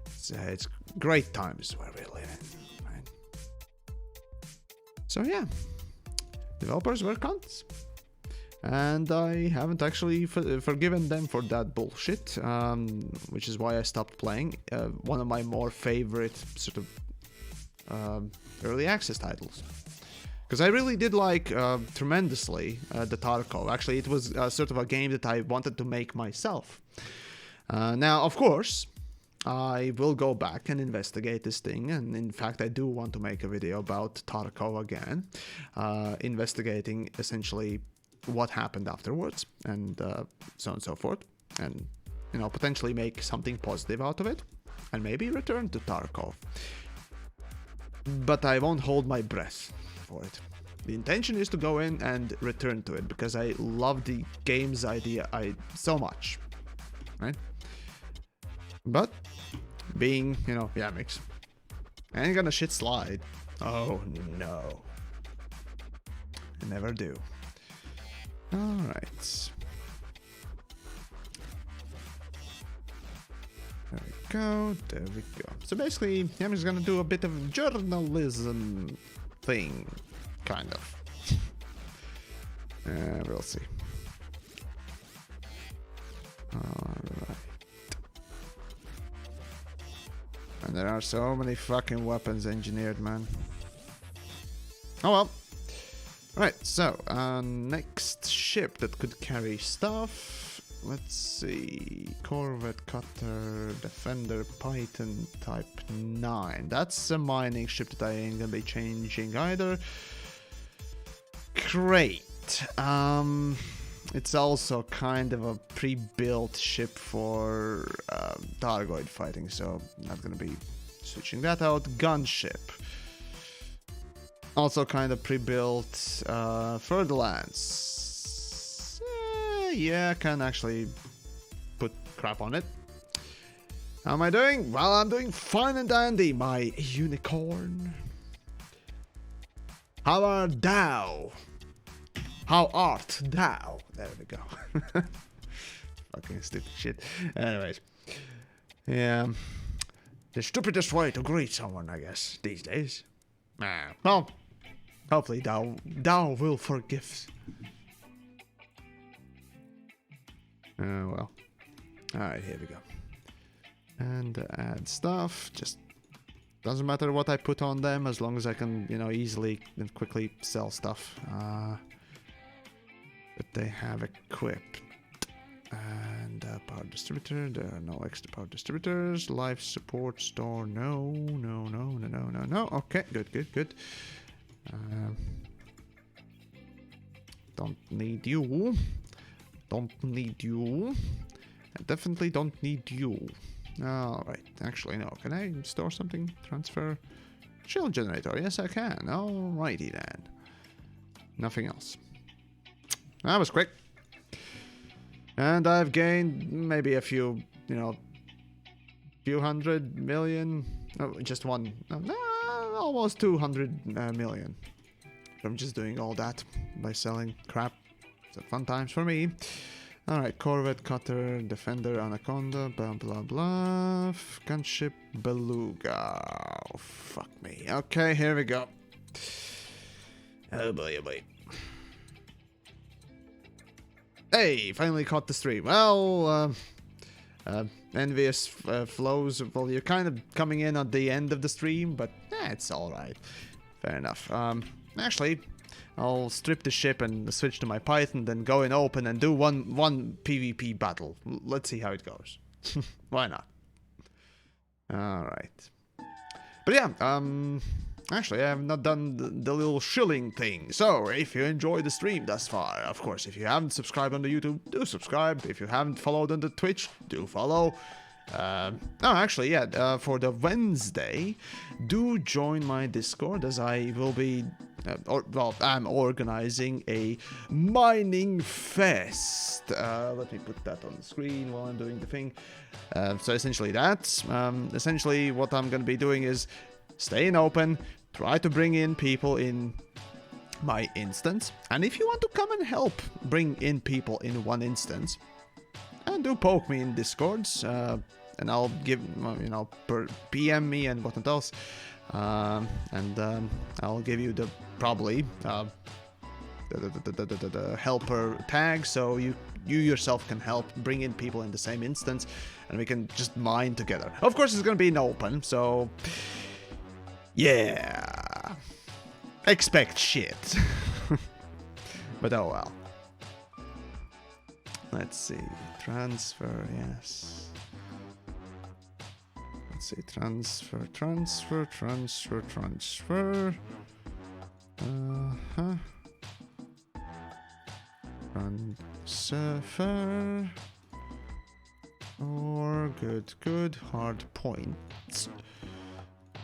It's great times where we live in, right? So yeah, developers were cunts. And I haven't actually forgiven them for that bullshit, which is why I stopped playing one of my more favorite sort of early access titles. Because I really did like tremendously the Tarkov. Actually, it was sort of a game that I wanted to make myself. Now, of course, I will go back and investigate this thing, and in fact I do want to make a video about Tarkov again, investigating essentially what happened afterwards, and so on and so forth, and, you know, potentially make something positive out of it, and maybe return to Tarkov. But I won't hold my breath for it. The intention is to go in and return to it, because I love the game's idea so much, right? But being, you know, Yamiks, I ain't gonna shit slide. Oh no, I never do. Alright. There we go, there we go. So basically, Yamiks gonna do a bit of journalism thing, kind of. We'll see. Alright. And there are so many fucking weapons engineered, man. Oh well. Right, so, next ship that could carry stuff. Let's see. Corvette, Cutter, Defender, Python, Type 9. That's a mining ship that I ain't gonna be changing either. Great. It's also kind of a pre-built ship for Targoid fighting, so I'm not gonna be switching that out. Gunship. Also kind of pre-built Furtherlands. Yeah, I can actually put crap on it. How am I doing? Well, I'm doing fine and dandy, my unicorn. How art thou? How art thou? There we go. Fucking stupid shit. Anyways. Yeah. The stupidest way to greet someone, I guess, these days. Well, hopefully thou will forgive. Well. Alright, here we go. And add stuff. Just doesn't matter what I put on them, as long as I can, you know, easily and quickly sell stuff that they have equipped. And power distributor, there are no extra power distributors. Life support store, no. Okay, good. Don't need you. I definitely don't need you. Alright, actually no. Can I store something? Transfer? Shield generator, yes I can. Alrighty then. Nothing else. That was quick. And I've gained maybe a few, you know, few hundred million. Oh, just one. Almost 200 million. From just doing all that by selling crap. So fun times for me. Alright, Corvette, Cutter, Defender, Anaconda, blah blah blah. Gunship, Beluga. Oh, fuck me. Okay, here we go. Oh boy, oh boy. Hey, finally caught the stream. Well, envious flows. Well, you're kind of coming in at the end of the stream, but it's alright. Fair enough. Actually, I'll strip the ship and switch to my Python, then go in open and do one PvP battle. Let's see how it goes. Why not? Alright. But yeah, actually, I have not done the little shilling thing. So, if you enjoyed the stream thus far, of course, if you haven't subscribed on the YouTube, do subscribe. If you haven't followed on the Twitch, do follow. Actually, yeah, for the Wednesday, do join my Discord, as I will be, I'm organizing a mining fest. Let me put that on the screen while I'm doing the thing. So essentially that's, essentially what I'm going to be doing is staying open, try to bring in people in my instance, and if you want to come and help bring in people in one instance, and do poke me in Discords, and I'll give, you know, PM me and whatnot else. I'll give you the probably the helper tag, so you yourself can help bring in people in the same instance, and we can just mine together. Of course, it's gonna be in open, so yeah, expect shit. But oh well. Let's see, transfer, yes. Let's see, transfer. Transfer. Or good, hard points.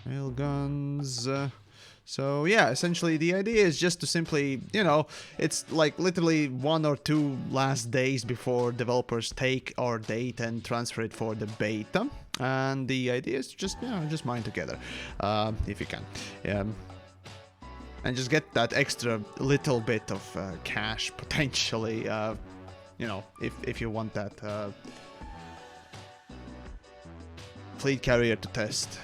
Railguns. So yeah, essentially the idea is just to simply, you know, it's like literally 1 or 2 last days before developers take our date and transfer it for the beta. And the idea is just, you know, just mine together, if you can. And just get that extra little bit of cash potentially, you know, if you want that fleet carrier to test.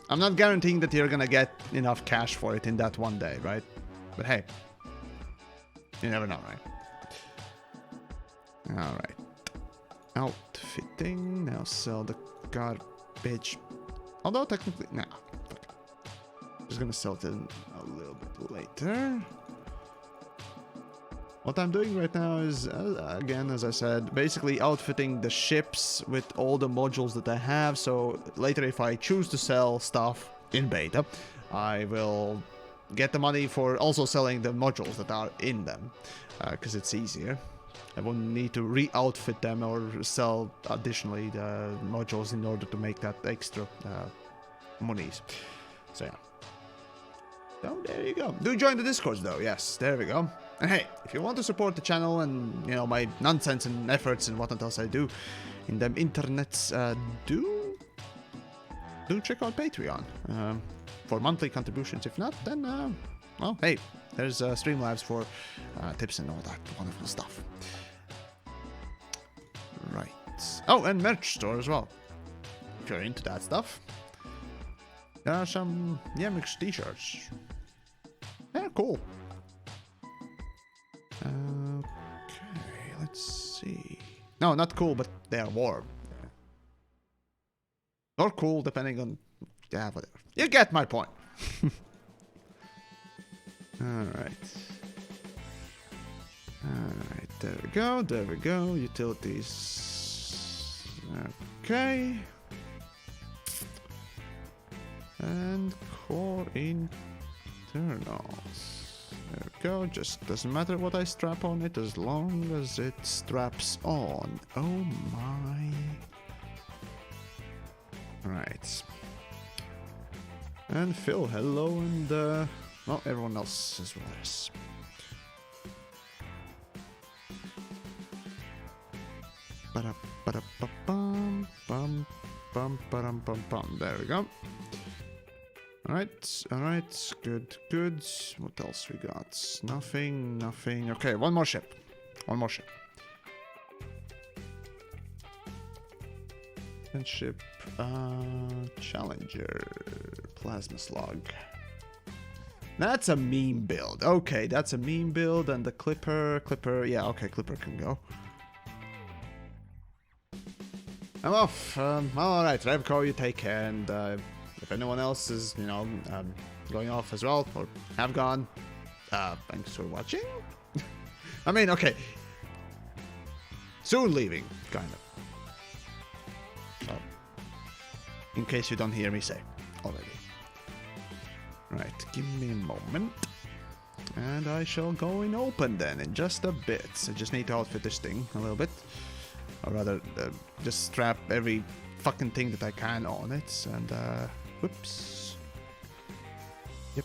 I'm not guaranteeing that you're gonna get enough cash for it in that one day, right? But hey, you never know, right? Alright. Outfitting. Now sell the garbage. Although technically, nah. Just gonna sell it a little bit later. What I'm doing right now is, again, as I said, basically outfitting the ships with all the modules that I have, so later if I choose to sell stuff in beta, I will get the money for also selling the modules that are in them, because it's easier. I won't need to re-outfit them or sell additionally the modules in order to make that extra monies. So yeah. So there you go. Do join the Discord though, yes, there we go. And hey, if you want to support the channel and, you know, my nonsense and efforts and what else I do in them internets, do check out Patreon for monthly contributions. If not, then, well, hey, there's Streamlabs for tips and all that wonderful stuff. Right. Oh, and merch store as well. If you're into that stuff. There are some TheYamiks t-shirts. Yeah, cool. Okay, let's see. No, not cool, but they are warm. Or cool, depending on... yeah, whatever. You get my point. Alright. Alright, there we go, there we go. Utilities. Okay. And core internals. There we go, just doesn't matter what I strap on it as long as it straps on. Oh my. Right. And Phil, hello, and well, everyone else as well as. There we go. Alright, good. What else we got? Nothing. Okay, one more ship. And ship, Challenger, plasma slug. That's a meme build. Okay, that's a meme build, and the Clipper, yeah, okay, Clipper can go. I'm off. Alright, Revco, you take care, and if anyone else is, you know, going off as well, or have gone, thanks for watching. I mean, okay. Soon leaving, kind of. So, in case you don't hear me say already. Right, give me a moment. And I shall go in open then in just a bit. I just need to outfit this thing a little bit. Or rather, just strap every fucking thing that I can on it. And, whoops. Yep.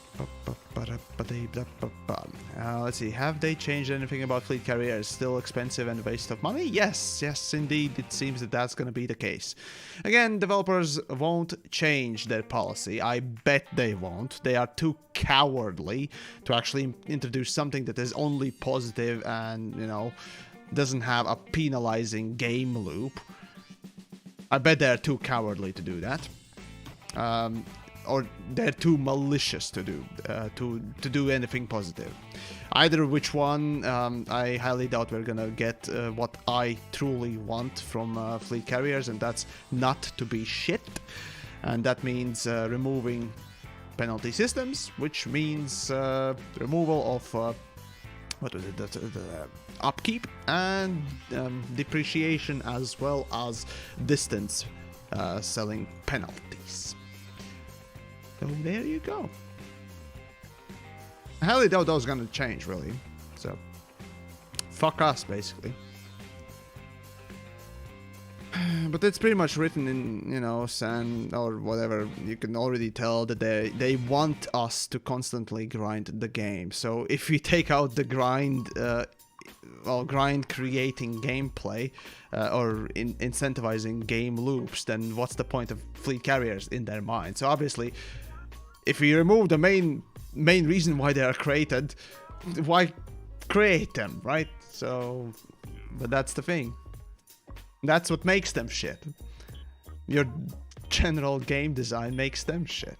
Let's see. Have they changed anything about fleet carriers? Still expensive and waste of money? Yes, indeed. It seems that that's going to be the case. Again, developers won't change their policy. I bet they won't. They are too cowardly to actually introduce something that is only positive and, you know, doesn't have a penalizing game loop. I bet they're too cowardly to do that. or they're too malicious to do anything positive. Either which one, I highly doubt we're gonna get what I truly want from fleet carriers, and that's not to be shit. And that means removing penalty systems, which means removal of what was it? The upkeep and depreciation, as well as distance selling penalties. So there you go. I highly doubt those are gonna change, really. So fuck us, basically. But it's pretty much written in, you know, sand or whatever. You can already tell that they want us to constantly grind the game. So if we take out the grind, grind creating gameplay or incentivizing game loops, then what's the point of fleet carriers in their mind? So obviously, if we remove the main reason why they are created, why create them, right? So, but that's the thing. That's what makes them shit. Your general game design makes them shit.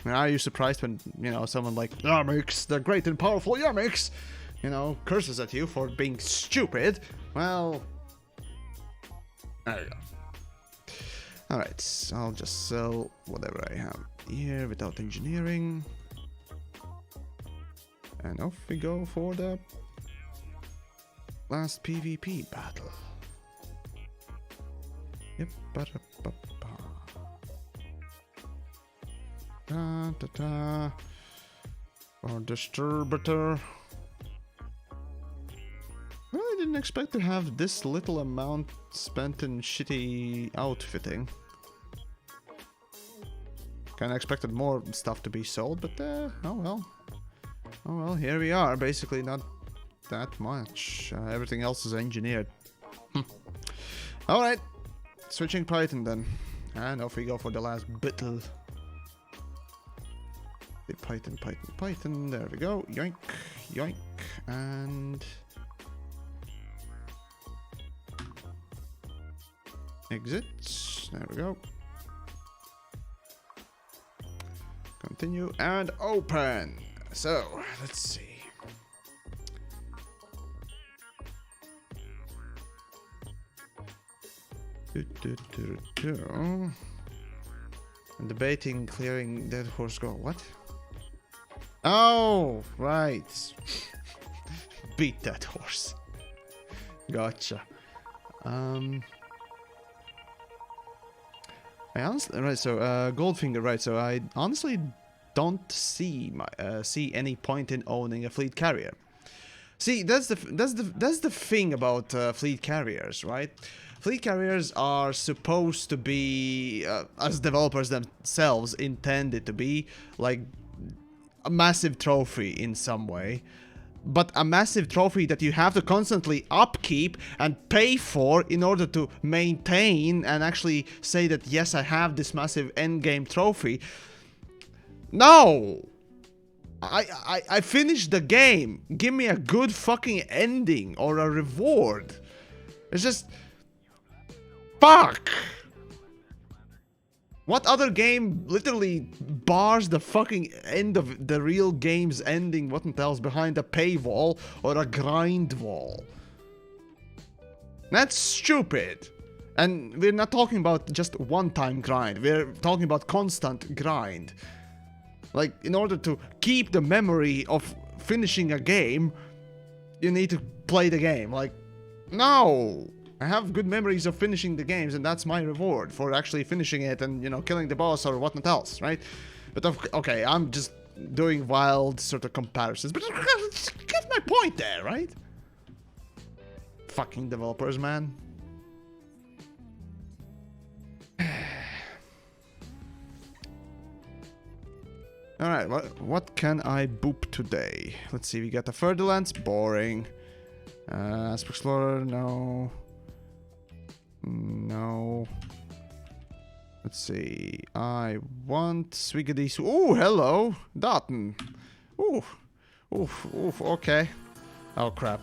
Now, are you surprised when, you know, someone like TheYamiks, the great and powerful TheYamiks, you know, curses at you for being stupid? Well, there you go. Alright, I'll just sell whatever I have here without engineering. And off we go for the last PvP battle. Yep, or distributor. Well, I didn't expect to have this little amount spent in shitty outfitting. Kinda expected more stuff to be sold, but oh well. Oh well, here we are. Basically not that much. Everything else is engineered. Alright. Switching Python then. And off we go for the last battle. The Python. There we go. Yoink, yoink. And exit. There we go. Continue and open. So, let's see. I'm debating clearing Dead Horse Go. What? Oh, right. Beat that horse. Gotcha. I honestly, right, so Goldfinger, right, so I honestly don't see any point in owning a fleet carrier. See, that's the thing about fleet carriers, right? Fleet carriers are supposed to be, as developers themselves intended to be, like a massive trophy in some way. But a massive trophy that you have to constantly upkeep and pay for in order to maintain and actually say that, yes, I have this massive endgame trophy. No! I finished the game. Give me a good fucking ending or a reward. It's just... Fuck! What other game literally bars the fucking end of the real game's ending, what else, behind a paywall or a grind wall? That's stupid. And we're not talking about just one-time grind. We're talking about constant grind. Like, in order to keep the memory of finishing a game, you need to play the game. Like, no! I have good memories of finishing the games, and that's my reward for actually finishing it and, you know, killing the boss or whatnot else, right? But, okay, I'm just doing wild sort of comparisons, but get my point there, right? Fucking developers, man. Alright, what can I boop today? Let's see, we got the Furtherlands, boring. Asp Explorer, no. No. Let's see. I want Swiggity. Oh, hello. Dotton. Ooh. Oof. Oof. Okay. Oh, crap.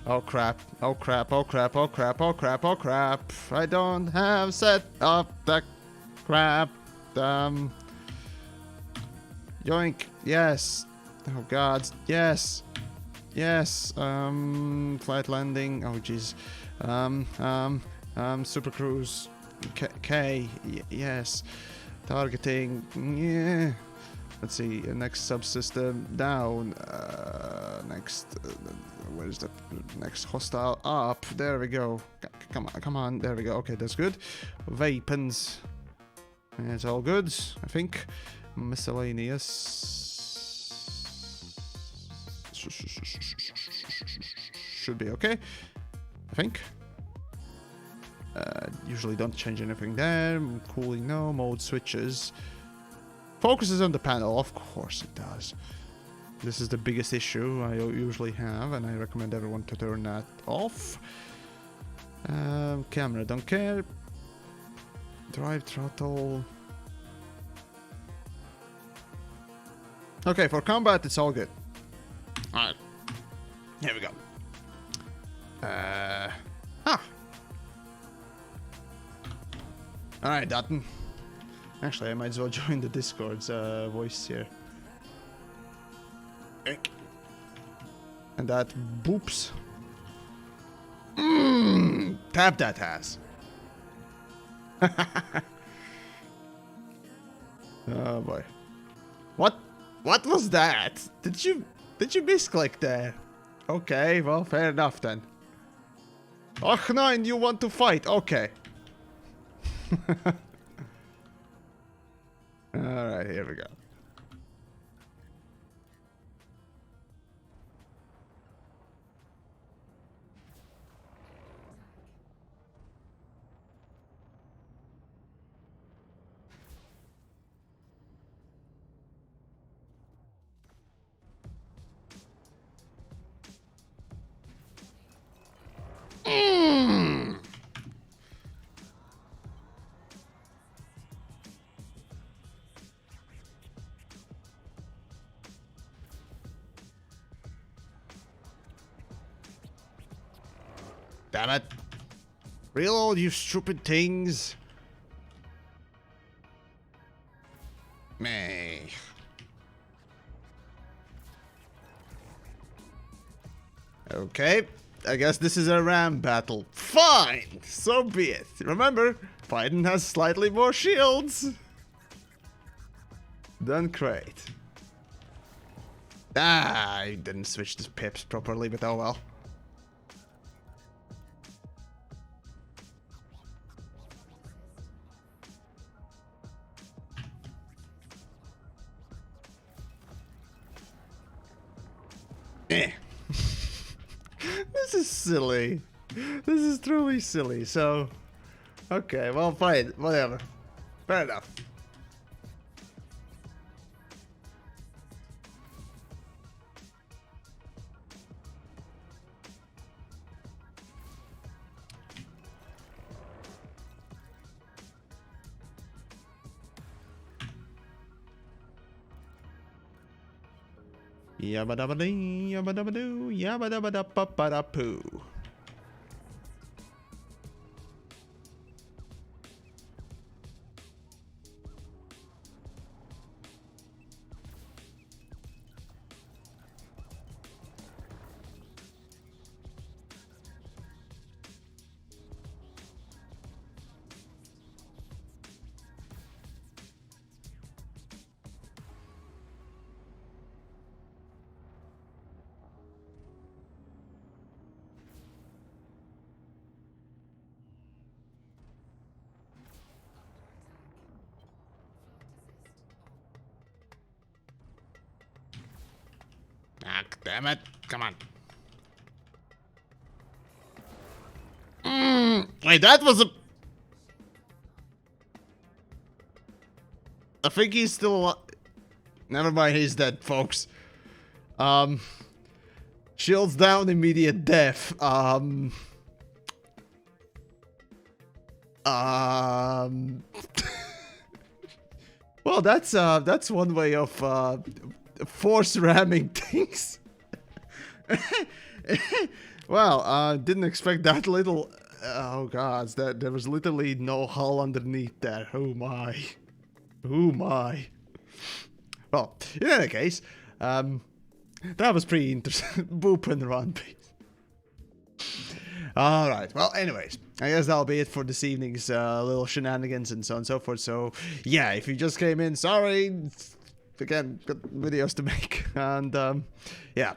Oh, crap. Oh, crap. Oh, crap. Oh, crap. Oh, crap. Oh, crap. I don't have set up the crap. Yoink. Yes. Oh god. Yes. Yes. Flight landing. Oh jeez. Super cruise. K. Yes. Targeting. Yeah. Let's see. Next subsystem down. Next. Where's the next hostile? Up. There we go. Come on. Come on. There we go. Okay, that's good. Weapons. It's all good, I think. Miscellaneous. Should be okay, I think. Usually don't change anything there. Cooling, no. Mode switches. Focuses on the panel, of course it does. This is the biggest issue I usually have, and I recommend everyone to turn that off. Camera, don't care. Drive, throttle. Okay, for combat, it's all good. Alright. Here we go. Alright, Dutton. Actually, I might as well join the Discord's voice here. And that boops. Tap that ass. Oh boy. What was that? Did you misclick there? Okay, well, fair enough then. Oh, nine, you want to fight? Okay. Alright, here we go. Damn it. Reload, you stupid things. Meh. Okay, I guess this is a ram battle. Fine, so be it. Remember, Biden has slightly more shields than Crate. Ah, I didn't switch the pips properly, but oh well. Eh. This is silly. This is truly silly, so... Okay, well, fine. Whatever. Fair enough. Yabba-dabba-dee, yabba-dabba-doo, yabba-dabba-da-ba-ba-da-poo. Ah, damn it. Come on. Wait, that was a... I think he's still alive. Never mind, he's dead, folks. Shields down, immediate death. Well, that's one way of force ramming things. Well, didn't expect that little. Oh god, there was literally no hull underneath there. Oh my, oh my. Well, Well, in any case, that was pretty interesting. Boop and run, please. Alright, well, anyways, I guess that'll be it for this evening's little shenanigans and so on and so forth. So, yeah, if you just came in, sorry. Again, got videos to make. And, yeah,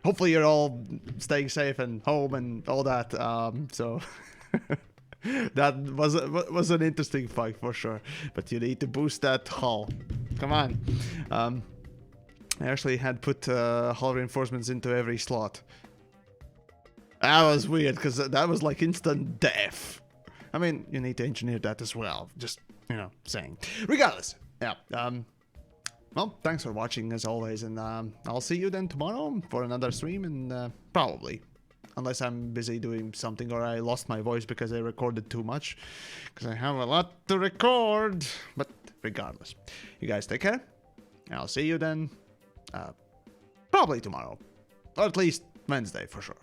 hopefully you're all staying safe and home and all that. So, that was an interesting fight for sure. But you need to boost that hull. Come on. I actually had put hull reinforcements into every slot. That was weird, because that was like instant death. I mean, you need to engineer that as well. Just, you know, saying. Regardless, yeah. Well, thanks for watching as always, and I'll see you then tomorrow for another stream, and probably. Unless I'm busy doing something or I lost my voice because I recorded too much. Because I have a lot to record. But regardless, you guys take care. I'll see you then. Probably tomorrow. Or at least Wednesday for sure.